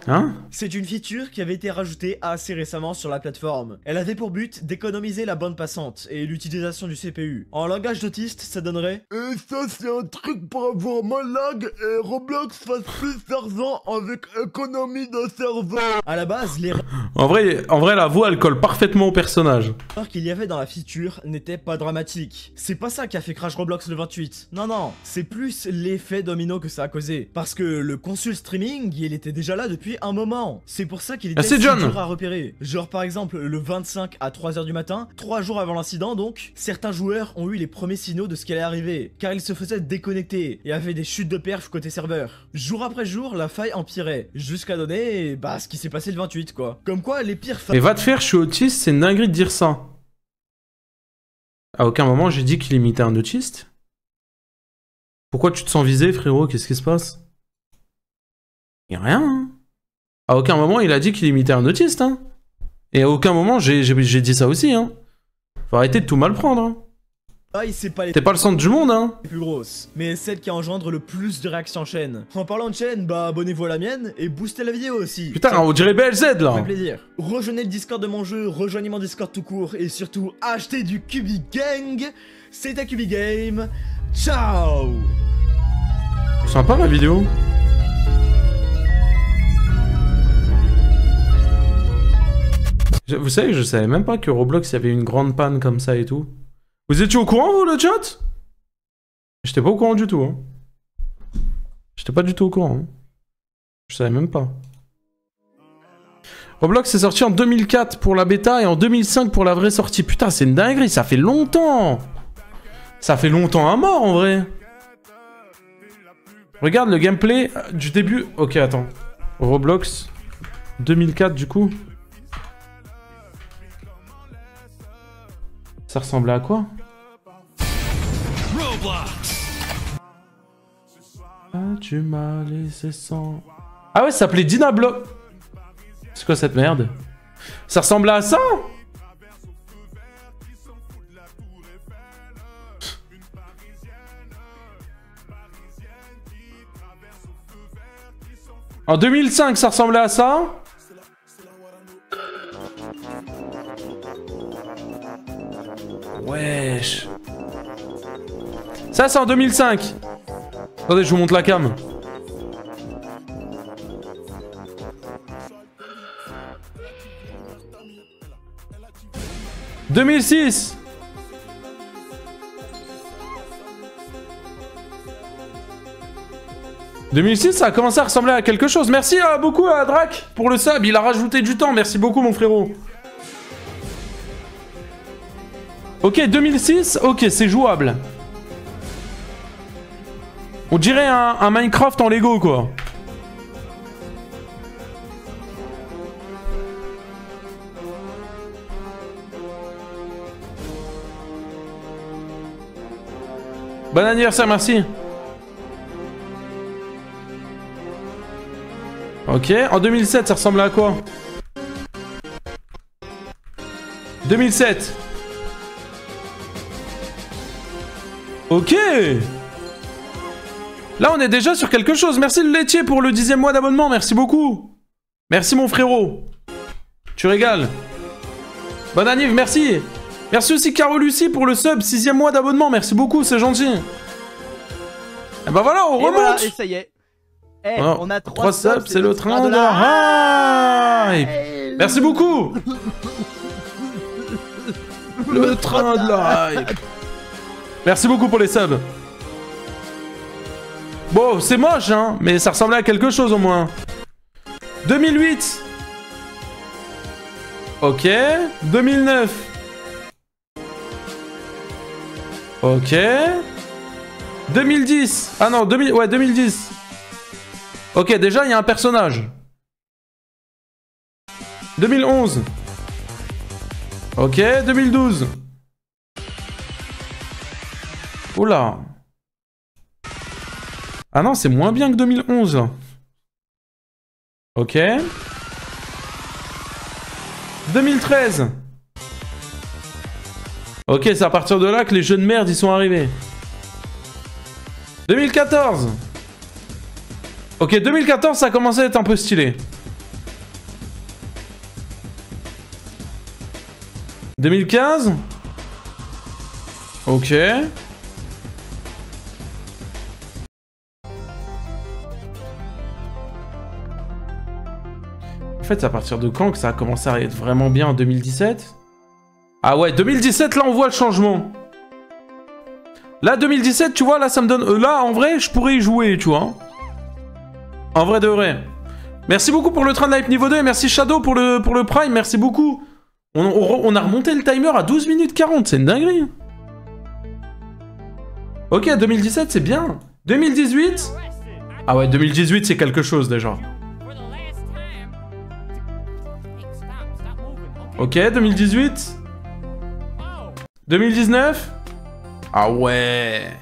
Hein? C'est une feature qui avait été rajoutée assez récemment sur la plateforme. Elle avait pour but d'économiser la bande passante et l'utilisation du CPU. En langage d'autiste, ça donnerait « Et ça c'est un truc pour avoir moins lag et Roblox fasse plus d'argent avec économie de serveur ». À la base, les En vrai, la voix, elle colle parfaitement au personnage. qu'il y avait dans la feature n'était pas dramatique. C'est pas ça qui a fait crash Roblox le 28. Non, non, c'est plus l'effet domino que ça a causé. Parce que le consult streaming, il était déjà là depuis un moment. C'est pour ça qu'il était si dur à repérer. Genre par exemple le 25 à 3h du matin, 3 jours avant l'incident donc, certains joueurs ont eu les premiers signaux de ce qui allait arriver, car ils se faisaient déconnecter et avaient des chutes de perf côté serveur. Jour après jour, la faille empirait, jusqu'à donner, bah ce qui s'est passé le 28 quoi. Comme quoi les pires failles... Mais va te faire, je suis autiste, c'est une dinguerie de dire ça. À aucun moment j'ai dit qu'il imitait un autiste. Pourquoi tu te sens visé frérot? Qu'est-ce qui se passe? Y'a rien hein. À aucun moment il a dit qu'il imitait un autiste hein. Et à aucun moment j'ai dit ça aussi hein. Faut arrêter de tout mal prendre hein. T'es pas le centre du monde hein. Les plus grosses, mais celle qui engendre le plus de réactions en chaîne. En parlant de chaîne, bah abonnez-vous à la mienne et boostez la vidéo aussi. Putain, on dirait BLZ là. Ça fait plaisir. Rejoignez le Discord de mon jeu, rejoignez mon Discord tout court et surtout achetez du Cubi Gang. C'était Cubi Game. Ciao. Sympa la vidéo. Vous savez que je savais même pas que Roblox il y avait une grande panne comme ça et tout. Vous étiez au courant vous le chat? J'étais pas au courant du tout hein. J'étais pas du tout au courant hein. Je savais même pas. Roblox est sorti en 2004 pour la bêta et en 2005 pour la vraie sortie. Putain c'est une dinguerie, ça fait longtemps. Ça fait longtemps à mort en vrai. Regarde le gameplay du début. Ok attends. Roblox 2004 du coup. Ça ressemblait à quoi? Ah, tu m'as laissé sans... Ah ouais, ça s'appelait Dynablock. C'est quoi cette merde? Ça ressemblait à ça? En 2005, ça ressemblait à ça? Wesh. Ça c'est en 2005. Attendez, je vous montre la cam. « 2006 » 2006, ça a commencé à ressembler à quelque chose. Merci beaucoup à Drac pour le sub. Il a rajouté du temps. Merci beaucoup, mon frérot. Ok, 2006. Ok, c'est jouable. On dirait un Minecraft en Lego, quoi. Bon anniversaire, merci. Ok, en 2007, ça ressemble à quoi? 2007. Ok. Là, on est déjà sur quelque chose. Merci le laitier pour le 10e mois d'abonnement. Merci beaucoup. Merci mon frérot. Tu régales. Bonne anniv, merci. Merci aussi Caro Lucie pour le sub, 6e mois d'abonnement. Merci beaucoup, c'est gentil. Et bah voilà, on remonte. Voilà, et ça y est. Eh, Alors, on a 3 subs, c'est le train de la hype. Merci beaucoup. Le train de la hype. Merci beaucoup pour les subs. Bon, c'est moche, hein, mais ça ressemblait à quelque chose au moins. 2008. Ok. 2009. Ok. 2010. Ah non, ouais, 2010. Ok, déjà, il y a un personnage. 2011. Ok, 2012. Oula. Ah non, c'est moins bien que 2011. Ok. 2013. Ok, c'est à partir de là que les jeux de merde, ils sont arrivés. 2014. Ok, 2014, ça a commencé à être un peu stylé. 2015. Ok. En fait, c'est à partir de quand que ça a commencé à être vraiment bien en 2017? Ah ouais, 2017, là, on voit le changement. Là, 2017, tu vois, là, ça me donne... là, en vrai, je pourrais y jouer, tu vois. En vrai de vrai. Merci beaucoup pour le train de hype niveau 2 et merci Shadow pour le prime, merci beaucoup. On a remonté le timer à 12 minutes 40, c'est une dinguerie. Ok, 2017, c'est bien. 2018. Ah ouais, 2018, c'est quelque chose, déjà. Ok, 2018. 2019. Ah ouais.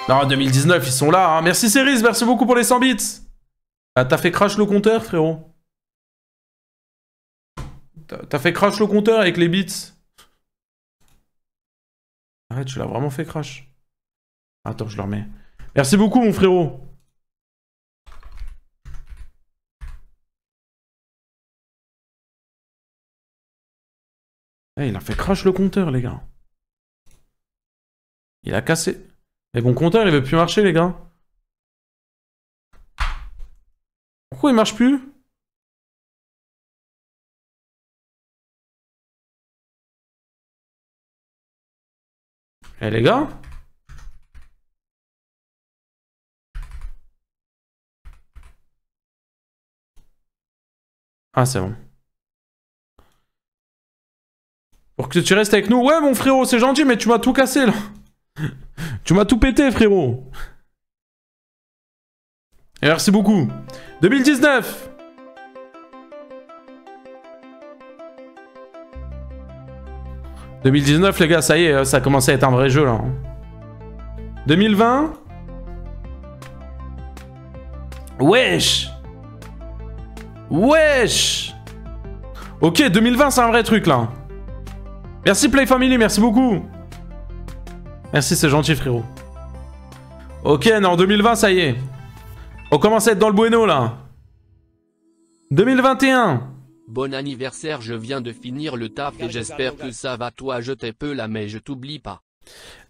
Non, 2019, ils sont là. Hein. Merci Cerise, merci beaucoup pour les 100 bits. Ah, t'as fait crash le compteur, frérot. T'as fait crash le compteur avec les bits. Arrête, tu l'as vraiment fait crash. Attends, je le remets. Merci beaucoup, mon frérot. Eh, il a fait crash le compteur, les gars. Il a cassé. Et mon compteur, il veut plus marcher, les gars. Pourquoi il marche plus? Eh les gars? Ah c'est bon. Pour que tu restes avec nous. Ouais mon frérot, c'est gentil, mais tu m'as tout cassé là. Tu m'as tout pété frérot. Et merci beaucoup. 2019. « 2019, les gars, ça y est, ça a commencé à être un vrai jeu, là. 2020. Wesh. Wesh. Ok, 2020, c'est un vrai truc, là. Merci, Play Family, merci beaucoup. Merci, c'est gentil, frérot. Ok, non, 2020, ça y est. On commence à être dans le bueno, là. 2021. Bon anniversaire, je viens de finir le taf et j'espère que ça va toi, je t'ai peu là mais je t'oublie pas.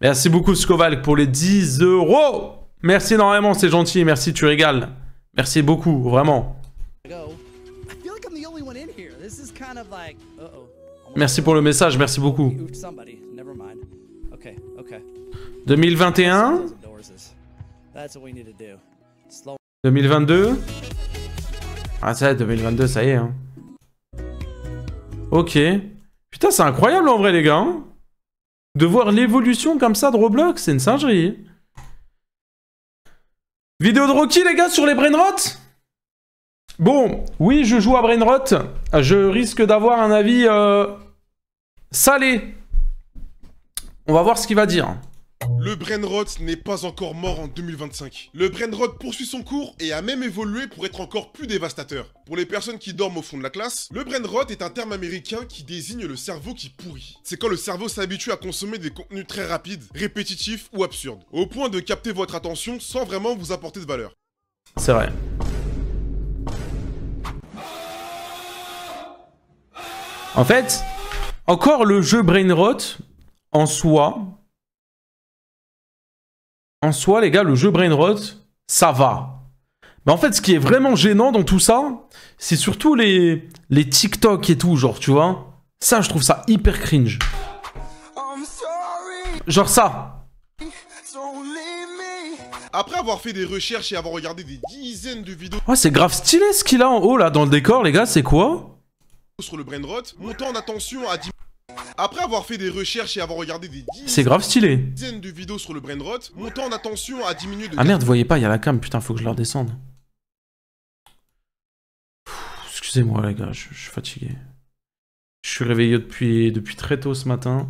Merci beaucoup Skovalk pour les 10 €. Merci énormément, c'est gentil, merci, tu régales. Merci beaucoup, vraiment. Merci pour le message, merci beaucoup. 2021. 2022. Ah ça, 2022, ça y est, hein. Ok. Putain, c'est incroyable en vrai, les gars. Hein, de voir l'évolution comme ça de Roblox, c'est une singerie. Vidéo de Rocky, les gars, sur les brainrot. Bon, oui, je joue à brainrot. Je risque d'avoir un avis salé. On va voir ce qu'il va dire. Le brainrot n'est pas encore mort en 2025. Le brainrot poursuit son cours et a même évolué pour être encore plus dévastateur. Pour les personnes qui dorment au fond de la classe, le brainrot est un terme américain qui désigne le cerveau qui pourrit. C'est quand le cerveau s'habitue à consommer des contenus très rapides, répétitifs ou absurdes, au point de capter votre attention sans vraiment vous apporter de valeur. C'est vrai. En fait, encore le jeu brainrot, en soi, les gars, le jeu brainrot, ça va. Mais en fait, ce qui est vraiment gênant dans tout ça, c'est surtout les TikTok et tout, genre, tu vois. Ça, je trouve ça hyper cringe. Genre ça. Après avoir fait des recherches et avoir regardé des dizaines de vidéos... Ouais, c'est grave stylé ce qu'il a en haut, là, dans le décor, les gars, c'est quoi? Sur le brainrot, mon temps d'attention à 10... Après avoir fait des recherches et avoir regardé des dizaines de vidéos sur le brainrot, mon temps d'attention a diminué de... Ah merde, vous voyez pas, il y a la cam, putain, faut que je la redescende. Excusez-moi les gars, je suis fatigué. Je suis réveillé depuis très tôt ce matin.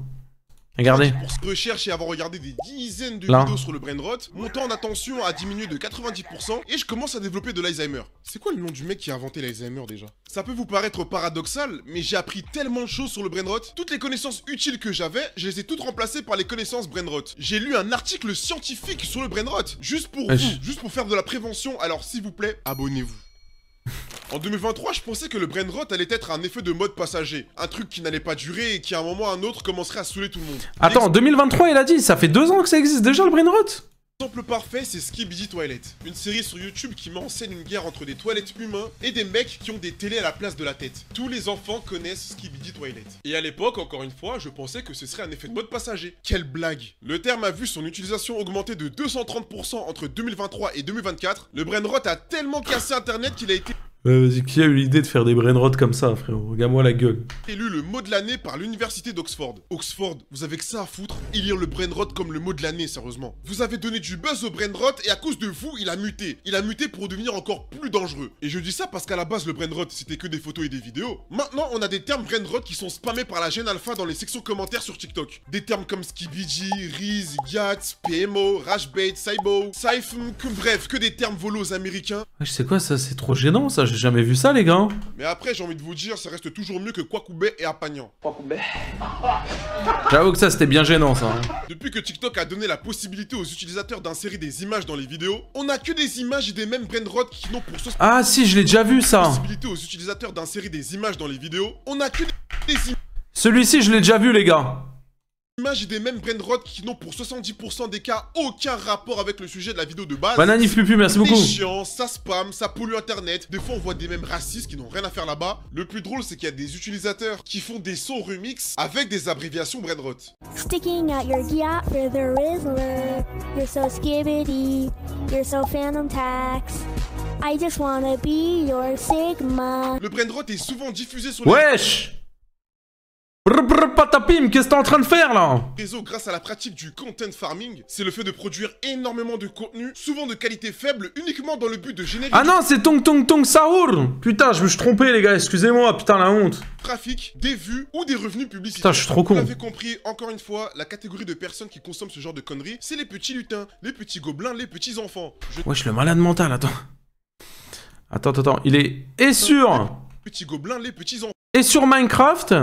Regardez. Pour cette recherche et avoir regardé des dizaines de Là. vidéos sur le brain rot, mon temps d'attention a diminué de 90% et je commence à développer de l'Alzheimer. C'est quoi le nom du mec qui a inventé l'Alzheimer déjà? Ça peut vous paraître paradoxal, mais j'ai appris tellement de choses sur le brain rot. Toutes les connaissances utiles que j'avais, je les ai toutes remplacées par les connaissances brain rot. J'ai lu un article scientifique sur le brain rot, juste pour vous, juste pour faire de la prévention, alors s'il vous plaît, abonnez-vous. En 2023, je pensais que le brain rot allait être un effet de mode passager. Un truc qui n'allait pas durer et qui à un moment ou à un autre commencerait à saouler tout le monde. Attends, 2023 il a dit, ça fait 2 ans que ça existe déjà le brain rot. L'exemple parfait, c'est Skibidi Toilet, une série sur YouTube qui met en scène une guerre entre des toilettes humains et des mecs qui ont des télés à la place de la tête. Tous les enfants connaissent Skibidi Toilet. Et à l'époque, encore une fois, je pensais que ce serait un effet de mode passager. Quelle blague! Le terme a vu son utilisation augmenter de 230% entre 2023 et 2024. Le brain rot a tellement cassé internet qu'il a été Vas-y, qui a eu l'idée de faire des brain rot comme ça, frérot? Regarde-moi la gueule. élu le mot de l'année par l'université d'Oxford. Oxford, vous avez que ça à foutre et lire le brain rot comme le mot de l'année, sérieusement. Vous avez donné du buzz au brain rot et à cause de vous, il a muté. Il a muté pour devenir encore plus dangereux. Et je dis ça parce qu'à la base, le brain rot, c'était que des photos et des vidéos. Maintenant, on a des termes brain rot qui sont spammés par la gêne alpha dans les sections commentaires sur TikTok. Des termes comme Skibidi, Riz, Yats, PMO, Rashbait, Saibo, Saifm, bref, que des termes volos américains. Je sais quoi ça, c'est trop gênant ça, j'ai jamais vu ça les gars. Mais après, j'ai envie de vous dire, ça reste toujours mieux que Kwakoubé et Apagnan. J'avoue que ça c'était bien gênant ça. Hein. Depuis que TikTok a donné la possibilité aux utilisateurs d'insérer des images dans les vidéos, on a que des images et des mêmes brain rot qui n'ont pour Ah si, je l'ai déjà vu ça. possibilité aux utilisateurs d'insérer des images dans les vidéos, on a que des Celui-ci je l'ai déjà vu les gars. images et des mêmes brain rot qui n'ont pour 70% des cas aucun rapport avec le sujet de la vidéo de base. Bananif Pupu, merci beaucoup. C'est chiant, ça spam, ça pollue internet. Des fois on voit des mèmes racistes qui n'ont rien à faire là-bas. Le plus drôle c'est qu'il y a des utilisateurs qui font des sons remix avec des abréviations brain rot. Sticking out your yacht for the Rizzler. You're so skibidi. You're so phantom tax. I just wanna be your Sigma. Le brain rot est souvent diffusé sur Wesh! Brr patapim, qu'est-ce que t'es en train de faire là? réseau grâce à la pratique du content farming, c'est le fait de produire énormément de contenu, souvent de qualité faible, uniquement dans le but de générer Ah non, c'est Tong Tong Tong Saour. Putain, je me suis trompé les gars, excusez-moi, putain la honte. trafic, des vues ou des revenus publicitaires. Putain, je suis trop con. Vous l'avez compris, encore une fois, la catégorie de personnes qui consomment ce genre de conneries, c'est les petits lutins, les petits gobelins, les petits enfants. Wesh, le malade mental, attends. Attends, il est et sur... Petits gobelins, les petits enfants. Et sur Minecraft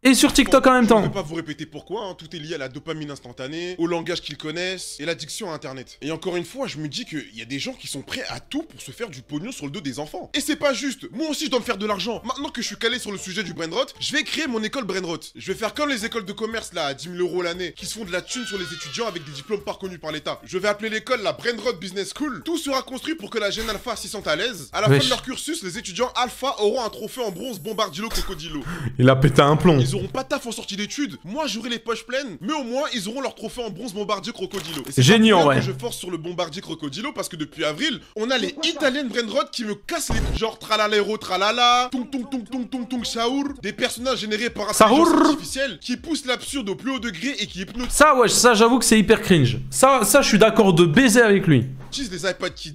et sur TikTok en même temps. Je ne vais pas vous répéter pourquoi, hein, tout est lié à la dopamine instantanée, au langage qu'ils connaissent et l'addiction à internet. Et encore une fois, je me dis qu'il y a des gens qui sont prêts à tout pour se faire du pognon sur le dos des enfants. Et c'est pas juste, moi aussi je dois me faire de l'argent. Maintenant que je suis calé sur le sujet du brain rot, je vais créer mon école brain rot. Je vais faire comme les écoles de commerce là, à 10 000 € l'année, qui se font de la thune sur les étudiants avec des diplômes pas reconnus par l'État. Je vais appeler l'école la Brain Rot Business School. Tout sera construit pour que la gêne alpha s'y sente à l'aise. À la fin de leur cursus, les étudiants alpha auront un trophée en bronze bombardilo crocodilo. Il a pété un plomb. Ils auront pas taf en sortie d'études. Moi, j'aurai les poches pleines, mais au moins, ils auront leur trophée en bronze bombardier crocodilo. Et c'est génial, pas pour ouais. que je force sur le bombardier crocodilo parce que depuis avril, on a les italiennes brain rot qui me cassent les couilles. Genre tralalero tralala, tung tung tung tung tung tung saour. Des personnages générés par intelligence artificielle qui poussent l'absurde au plus haut degré et qui hypnotisent. Ça, wesh, ça j'avoue que c'est hyper cringe. Ça, je suis d'accord de baiser avec lui. Les iPad Kids.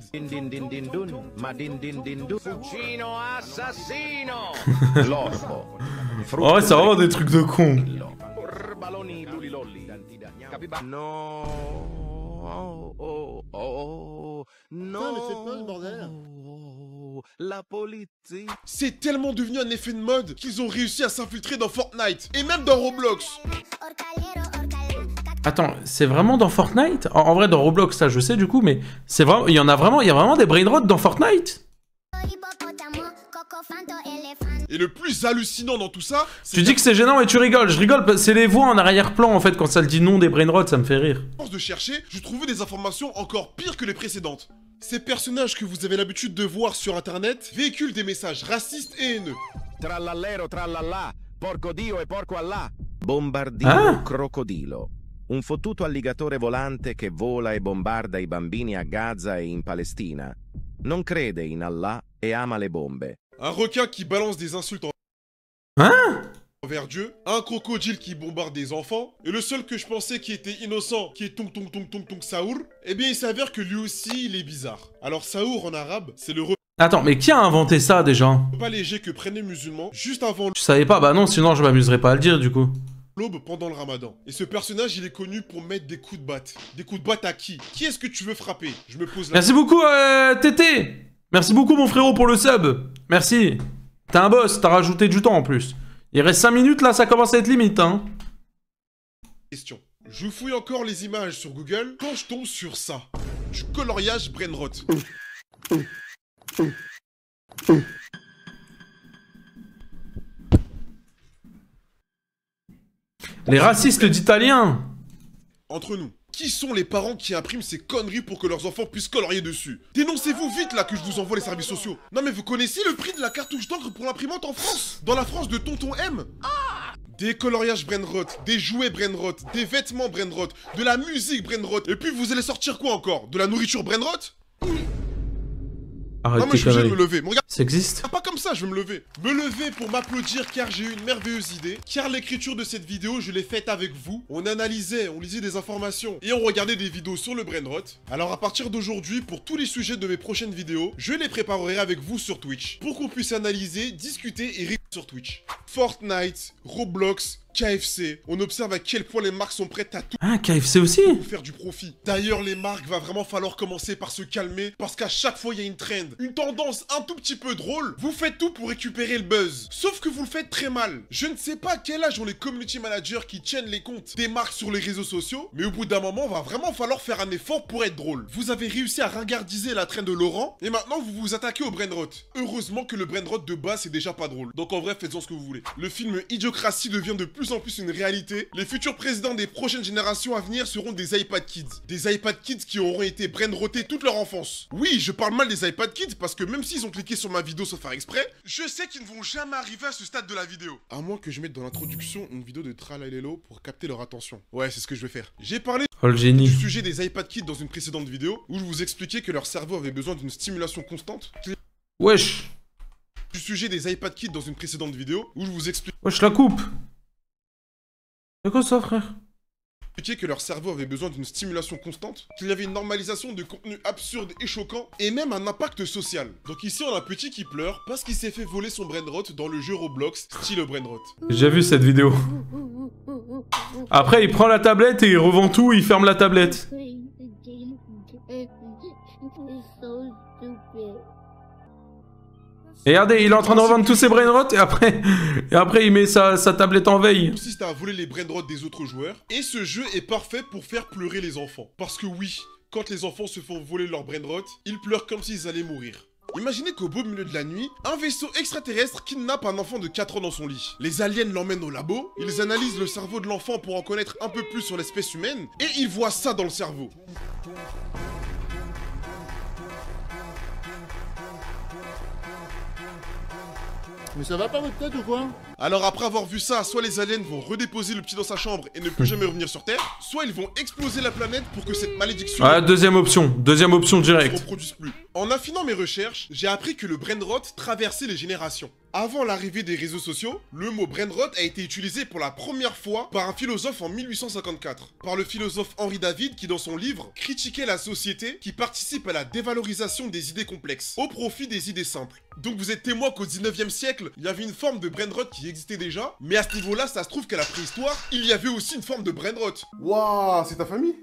Oh ouais, c'est vraiment des trucs de con. C'est tellement devenu un effet de mode qu'ils ont réussi à s'infiltrer dans Fortnite et même dans Roblox. Attends, c'est vraiment dans Fortnite? En vrai, dans Roblox, ça je sais du coup, mais c'est vraiment, il y a vraiment des brain rot dans Fortnite? Et le plus hallucinant dans tout ça, Tu dis que c'est gênant et tu rigoles. Je rigole, c'est les voix en arrière-plan en fait quand ça le dit nom des brain rot, ça me fait rire. À force de chercher, je trouvais des informations encore pires que les précédentes. Ces personnages que vous avez l'habitude de voir sur internet véhiculent des messages racistes et haineux. Trallallero trallallà, porco dio e porco Allah. Bombardino crocodilo. Un fottuto alligatore volante che vola e bombarda i bambini a Gaza e in Palestina. Non crede in Allah e ama le bombe. Un requin qui balance des insultes envers Dieu, un crocodile qui bombarde des enfants, et le seul que je pensais qui était innocent, qui est Tong Tong Tong Tong Tong Saour, eh bien il s'avère que lui aussi il est bizarre. Alors Saour en arabe, c'est le Attends, mais qui a inventé ça déjà? Pas léger que prennent les musulmans juste avant Je savais pas, bah non, sinon je m'amuserais pas à le dire du coup. l'aube pendant le ramadan. Et ce personnage, il est connu pour mettre des coups de batte. Des coups de batte à qui? Qui est-ce que tu veux frapper? Je me pose la Merci beaucoup, Tété. Merci beaucoup, mon frérot, pour le sub. Merci. T'es un boss, t'as rajouté du temps en plus. Il reste 5 minutes, là, ça commence à être limite, hein. question. Je fouille encore les images sur Google quand je tombe sur ça. Du coloriage brainrot. Les racistes d'Italiens. Entre nous, qui sont les parents qui impriment ces conneries pour que leurs enfants puissent colorier dessus? Dénoncez-vous vite là que je vous envoie les services sociaux. Non mais vous connaissez le prix de la cartouche d'encre pour l'imprimante en France? Dans la France de Tonton M? Des coloriages brainrot, des jouets brainrot, des vêtements brainrot, de la musique brainrot. Et puis vous allez sortir quoi encore? De la nourriture brainrot? Arrête non mais je suis obligé de me lever. Mais regarde, ça existe? pas comme ça, je vais me lever. Me lever pour m'applaudir car j'ai eu une merveilleuse idée. Car l'écriture de cette vidéo, je l'ai faite avec vous. On analysait, on lisait des informations et on regardait des vidéos sur le brainrot. Alors à partir d'aujourd'hui, pour tous les sujets de mes prochaines vidéos, je les préparerai avec vous sur Twitch. Pour qu'on puisse analyser, discuter et rire sur Twitch. Fortnite, Roblox, KFC, on observe à quel point les marques sont prêtes à tout. Ah, KFC aussi? Pour faire du profit. D'ailleurs, les marques va vraiment falloir commencer par se calmer parce qu'à chaque fois il y a une trend, une tendance un tout petit peu drôle. Vous faites tout pour récupérer le buzz. Sauf que vous le faites très mal. Je ne sais pas à quel âge ont les community managers qui tiennent les comptes des marques sur les réseaux sociaux, mais au bout d'un moment, va vraiment falloir faire un effort pour être drôle. Vous avez réussi à ringardiser la trend de Laurent et maintenant vous vous attaquez au brainrot. Heureusement que le brainrot de base c'est déjà pas drôle. Donc en vrai, faites-en ce que vous voulez. Le film Idiocratie devient de plus en plus une réalité. Les futurs présidents des prochaines générations à venir seront des iPad Kids. Des iPad Kids qui auront été brainrotés toute leur enfance. Oui, je parle mal des iPad Kids parce que même s'ils ont cliqué sur ma vidéo sans faire exprès, je sais qu'ils ne vont jamais arriver à ce stade de la vidéo. À moins que je mette dans l'introduction une vidéo de Tralalelo pour capter leur attention. Ouais, c'est ce que je vais faire. J'ai parlé du sujet des iPad Kids dans une précédente vidéo où je vous expliquais que leur cerveau avait besoin d'une stimulation constante. Wesh. Du sujet des iPad Kids dans une précédente vidéo où je vous explique. Wesh, la coupe. C'est quoi ça, frère? Que leur cerveau avait besoin d'une stimulation constante, qu'il y avait une normalisation de contenu absurde et choquant, et même un impact social. Donc ici on a un petit qui pleure parce qu'il s'est fait voler son brainrot dans le jeu Roblox, style brainrot. J'ai vu cette vidéo. Après il prend la tablette et il revend tout, il ferme la tablette. Et regardez, il est en train de revendre tous ses brainrots et après il met sa tablette en veille. Consiste à voler les brainrots des autres joueurs. Et ce jeu est parfait pour faire pleurer les enfants. Parce que oui, quand les enfants se font voler leurs brainrots, ils pleurent comme s'ils allaient mourir. Imaginez qu'au beau milieu de la nuit, un vaisseau extraterrestre kidnappe un enfant de 4 ans dans son lit. Les aliens l'emmènent au labo, ils analysent le cerveau de l'enfant pour en connaître un peu plus sur l'espèce humaine, et ils voient ça dans le cerveau. Mais ça va pas votre tête ou quoi? Alors après avoir vu ça, soit les aliens vont redéposer le petit dans sa chambre et ne plus jamais revenir sur Terre, soit ils vont exploser la planète pour que cette malédiction... Ah, deuxième option directe. ...ne se reproduise plus. En affinant mes recherches, j'ai appris que le brainrot traversait les générations. Avant l'arrivée des réseaux sociaux, le mot brainrot a été utilisé pour la première fois par un philosophe en 1854. Par le philosophe Henri David qui dans son livre critiquait la société qui participe à la dévalorisation des idées complexes, au profit des idées simples. Donc vous êtes témoin qu'au 19e siècle, il y avait une forme de brainrot qui existait déjà, mais à ce niveau-là, ça se trouve qu'à la préhistoire, il y avait aussi une forme de brainrot. Waouh, c'est ta famille?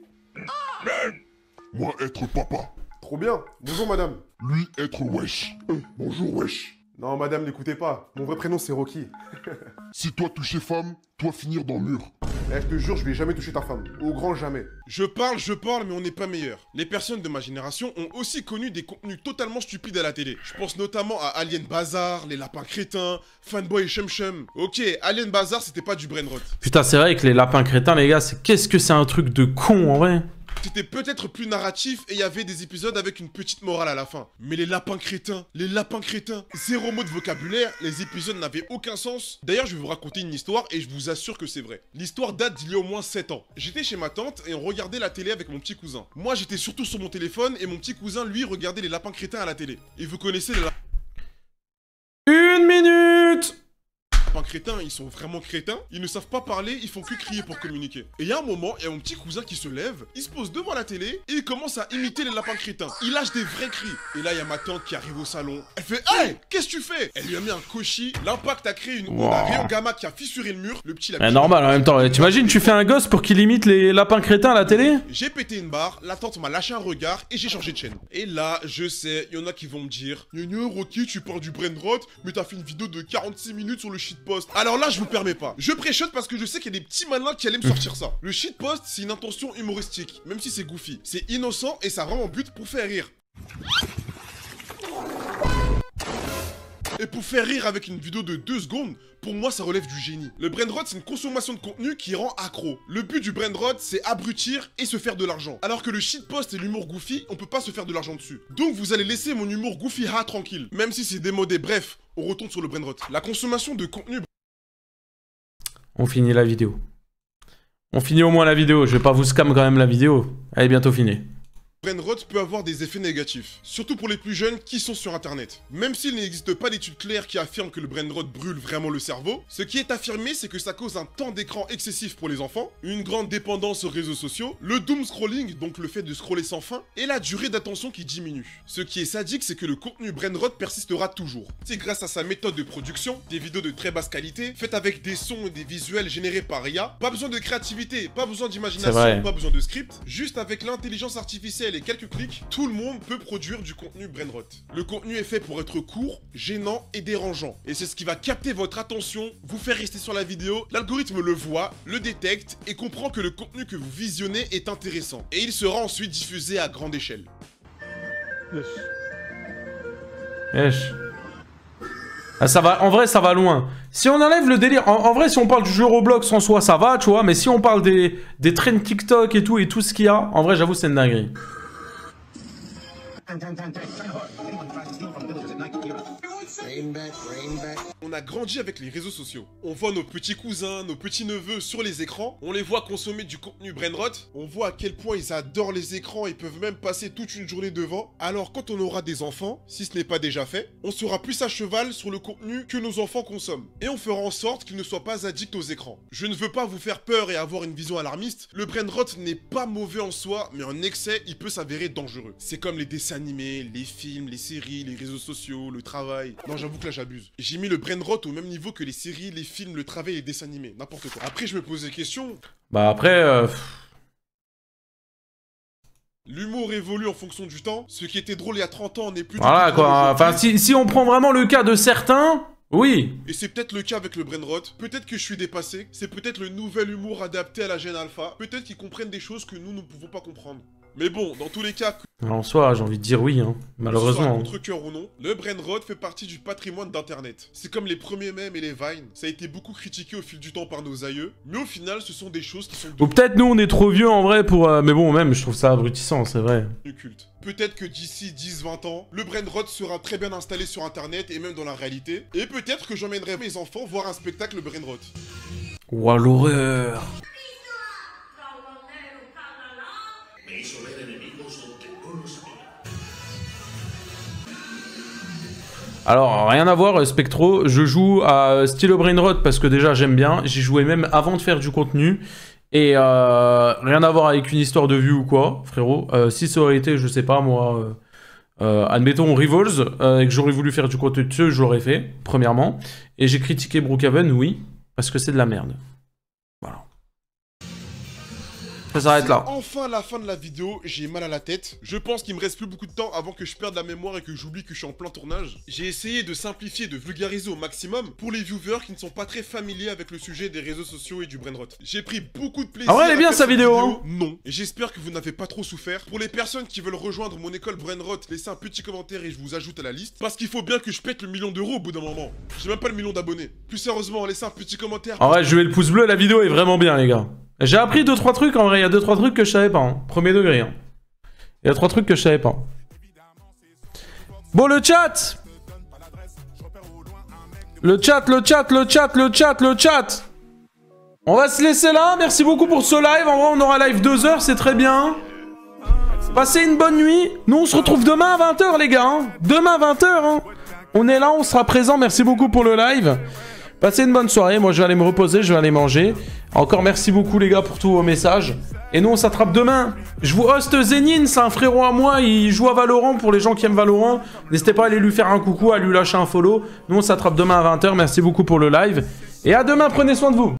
Moi être papa. Trop bien. Bonjour madame. Lui être wesh. Bonjour wesh. Non madame, n'écoutez pas. Mon vrai prénom c'est Rocky. Si toi toucher femme, toi finir dans le mur. Eh, je te jure, je vais jamais toucher ta femme. Au grand jamais. Je parle, mais on n'est pas meilleur. Les personnes de ma génération ont aussi connu des contenus totalement stupides à la télé. Je pense notamment à Alien Bazar, les lapins crétins, Fanboy et Chum Chum. Ok, Alien Bazar, c'était pas du brainrot. Putain, c'est vrai que les lapins crétins, les gars, qu'est-ce que c'est un truc de con, en vrai. C'était peut-être plus narratif et il y avait des épisodes avec une petite morale à la fin. Mais les lapins crétins, zéro mot de vocabulaire, les épisodes n'avaient aucun sens. D'ailleurs, je vais vous raconter une histoire et je vous assure que c'est vrai. L'histoire date d'il y a au moins 7 ans. J'étais chez ma tante et on regardait la télé avec mon petit cousin. Moi, j'étais surtout sur mon téléphone et mon petit cousin, lui, regardait les lapins crétins à la télé. Et vous connaissez les lapins... 1 minute. Lapins crétins, ils sont vraiment crétins. Ils ne savent pas parler, ils font que crier pour communiquer. Et il y a un moment, il y a mon petit cousin qui se lève, il se pose devant la télé et il commence à imiter les lapins crétins. Il lâche des vrais cris. Et là, il y a ma tante qui arrive au salon. Elle fait « Hey, qu'est-ce que tu fais ?» Elle lui a mis un cochi. L'impact a créé une onde à rayon gamma qui a fissuré le mur. Le petit l'a normal en même temps. T'imagines, tu fais un gosse pour qu'il imite les lapins crétins à la télé? J'ai pété une barre, la tante m'a lâché un regard et j'ai changé de chaîne. Et là, je sais, il y en a qui vont me dire « Gna Rocky, tu parles du brainrot, mais t'as fait une vidéo de 46 minutes sur le shitpost. » Alors là, je vous permets pas. Je pré-shot parce que je sais qu'il y a des petits malins qui allaient me sortir ça. Le shitpost, c'est une intention humoristique, même si c'est goofy. C'est innocent et ça rend en but pour faire rire. Et pour faire rire avec une vidéo de 2 secondes, pour moi ça relève du génie. Le brainrot, c'est une consommation de contenu qui rend accro. Le but du brainrot, c'est abrutir et se faire de l'argent. Alors que le shitpost et l'humour goofy, on peut pas se faire de l'argent dessus. Donc vous allez laisser mon humour goofy tranquille, même si c'est démodé. Bref, on retombe sur le brainrot. La consommation de contenu... On finit la vidéo. On finit au moins la vidéo, je vais pas vous scam quand même la vidéo. Elle est bientôt finie. brainrot peut avoir des effets négatifs, surtout pour les plus jeunes qui sont sur internet. Même s'il n'existe pas d'études claires qui affirment que le brainrot brûle vraiment le cerveau, ce qui est affirmé c'est que ça cause un temps d'écran excessif pour les enfants, une grande dépendance aux réseaux sociaux, le doom scrolling, donc le fait de scroller sans fin, et la durée d'attention qui diminue. Ce qui est sadique c'est que le contenu brainrot persistera toujours. C'est grâce à sa méthode de production, des vidéos de très basse qualité, faites avec des sons et des visuels générés par IA, pas besoin de créativité, pas besoin d'imagination, pas besoin de script, juste avec l'intelligence artificielle et quelques clics, tout le monde peut produire du contenu brainrot. Le contenu est fait pour être court, gênant et dérangeant. Et c'est ce qui va capter votre attention, vous faire rester sur la vidéo, l'algorithme le voit, le détecte et comprend que le contenu que vous visionnez est intéressant. Et il sera ensuite diffusé à grande échelle. Ah, ça va, en vrai ça va loin. Si on enlève le délire, en vrai si on parle du jeu Roblox en soi ça va tu vois, mais si on parle des trends TikTok et tout ce qu'il y a, en vrai j'avoue c'est une dinguerie. On a grandi avec les réseaux sociaux. On voit nos petits cousins, nos petits neveux sur les écrans. On les voit consommer du contenu brainrot. On voit à quel point ils adorent les écrans. Ils peuvent même passer toute une journée devant. Alors quand on aura des enfants, si ce n'est pas déjà fait, on sera plus à cheval sur le contenu que nos enfants consomment. Et on fera en sorte qu'ils ne soient pas addicts aux écrans. Je ne veux pas vous faire peur et avoir une vision alarmiste. Le brainrot n'est pas mauvais en soi, mais en excès, il peut s'avérer dangereux. C'est comme les dessins animés, les films, les séries, les réseaux sociaux, le travail. Non, j'avoue que là j'abuse. J'ai mis le brainrot au même niveau que les séries, les films, le travail et les dessins animés. N'importe quoi. Après, je me pose des questions. Bah après... L'humour évolue en fonction du temps. Ce qui était drôle il y a 30 ans n'est plus... Voilà quoi. Enfin, si on prend vraiment le cas de certains... Oui. Et c'est peut-être le cas avec le brainrot. Peut-être que je suis dépassé. C'est peut-être le nouvel humour adapté à la gène alpha. Peut-être qu'ils comprennent des choses que nous ne pouvons pas comprendre. Mais bon, dans tous les cas... En soi, j'ai envie de dire oui, hein. Malheureusement. Contre cœur ou non, le brainrot fait partie du patrimoine d'internet. C'est comme les premiers mèmes et les vines. Ça a été beaucoup critiqué au fil du temps par nos aïeux. Mais au final, ce sont des choses qui sont... Ou peut-être nous, on est trop vieux en vrai pour... Mais bon, même, je trouve ça abrutissant, c'est vrai. Culte. Peut-être que d'ici 10-20 ans, le brainrot sera très bien installé sur internet et même dans la réalité. Et peut-être que j'emmènerai mes enfants voir un spectacle brainrot. Ouah, l'horreur. Alors, rien à voir, Spectro, je joue à Stylo Brainrot parce que déjà j'aime bien, j'y jouais même avant de faire du contenu, et rien à voir avec une histoire de vue ou quoi, frérot. Si ça aurait été, je sais pas moi, admettons Revolves, et que j'aurais voulu faire du contenu dessus, je l'aurais fait, premièrement, et j'ai critiqué Brookhaven, oui, parce que c'est de la merde. Voilà. Ça s'arrête là. Enfin la fin de la vidéo, j'ai mal à la tête. Je pense qu'il me reste plus beaucoup de temps avant que je perde la mémoire et que j'oublie que je suis en plein tournage. J'ai essayé de simplifier, de vulgariser au maximum pour les viewers qui ne sont pas très familiers avec le sujet des réseaux sociaux et du brainrot. J'ai pris beaucoup de plaisir. Ah ouais, elle est bien sa vidéo, hein. Non. Et j'espère que vous n'avez pas trop souffert. Pour les personnes qui veulent rejoindre mon école brainrot, laissez un petit commentaire et je vous ajoute à la liste. Parce qu'il faut bien que je pète le 1 000 000 € au bout d'un moment. J'ai même pas le 1 000 000 d'abonnés. Plus sérieusement, laissez un petit commentaire. En vrai, je mets le pouce bleu, la vidéo est vraiment bien, les gars. J'ai appris 2-3 trucs, en vrai, il y a 2-3 trucs que je savais pas, hein. Premier degré, hein. Il y a 3 trucs que je savais pas. Bon, le chat. Le chat. On va se laisser là, merci beaucoup pour ce live. En vrai, on aura live 2 heures, c'est très bien. Passez une bonne nuit. Nous, on se retrouve demain à 20 h, les gars, hein. Demain à 20 h, hein. On est là, on sera présent, merci beaucoup pour le live. Passez une bonne soirée. Moi, je vais aller me reposer, je vais aller manger. Encore merci beaucoup, les gars, pour tous vos messages. Et nous, on s'attrape demain. Je vous host Zénine, c'est un frérot à moi. Il joue à Valorant pour les gens qui aiment Valorant. N'hésitez pas à aller lui faire un coucou, à lui lâcher un follow. Nous, on s'attrape demain à 20 h. Merci beaucoup pour le live. Et à demain, prenez soin de vous.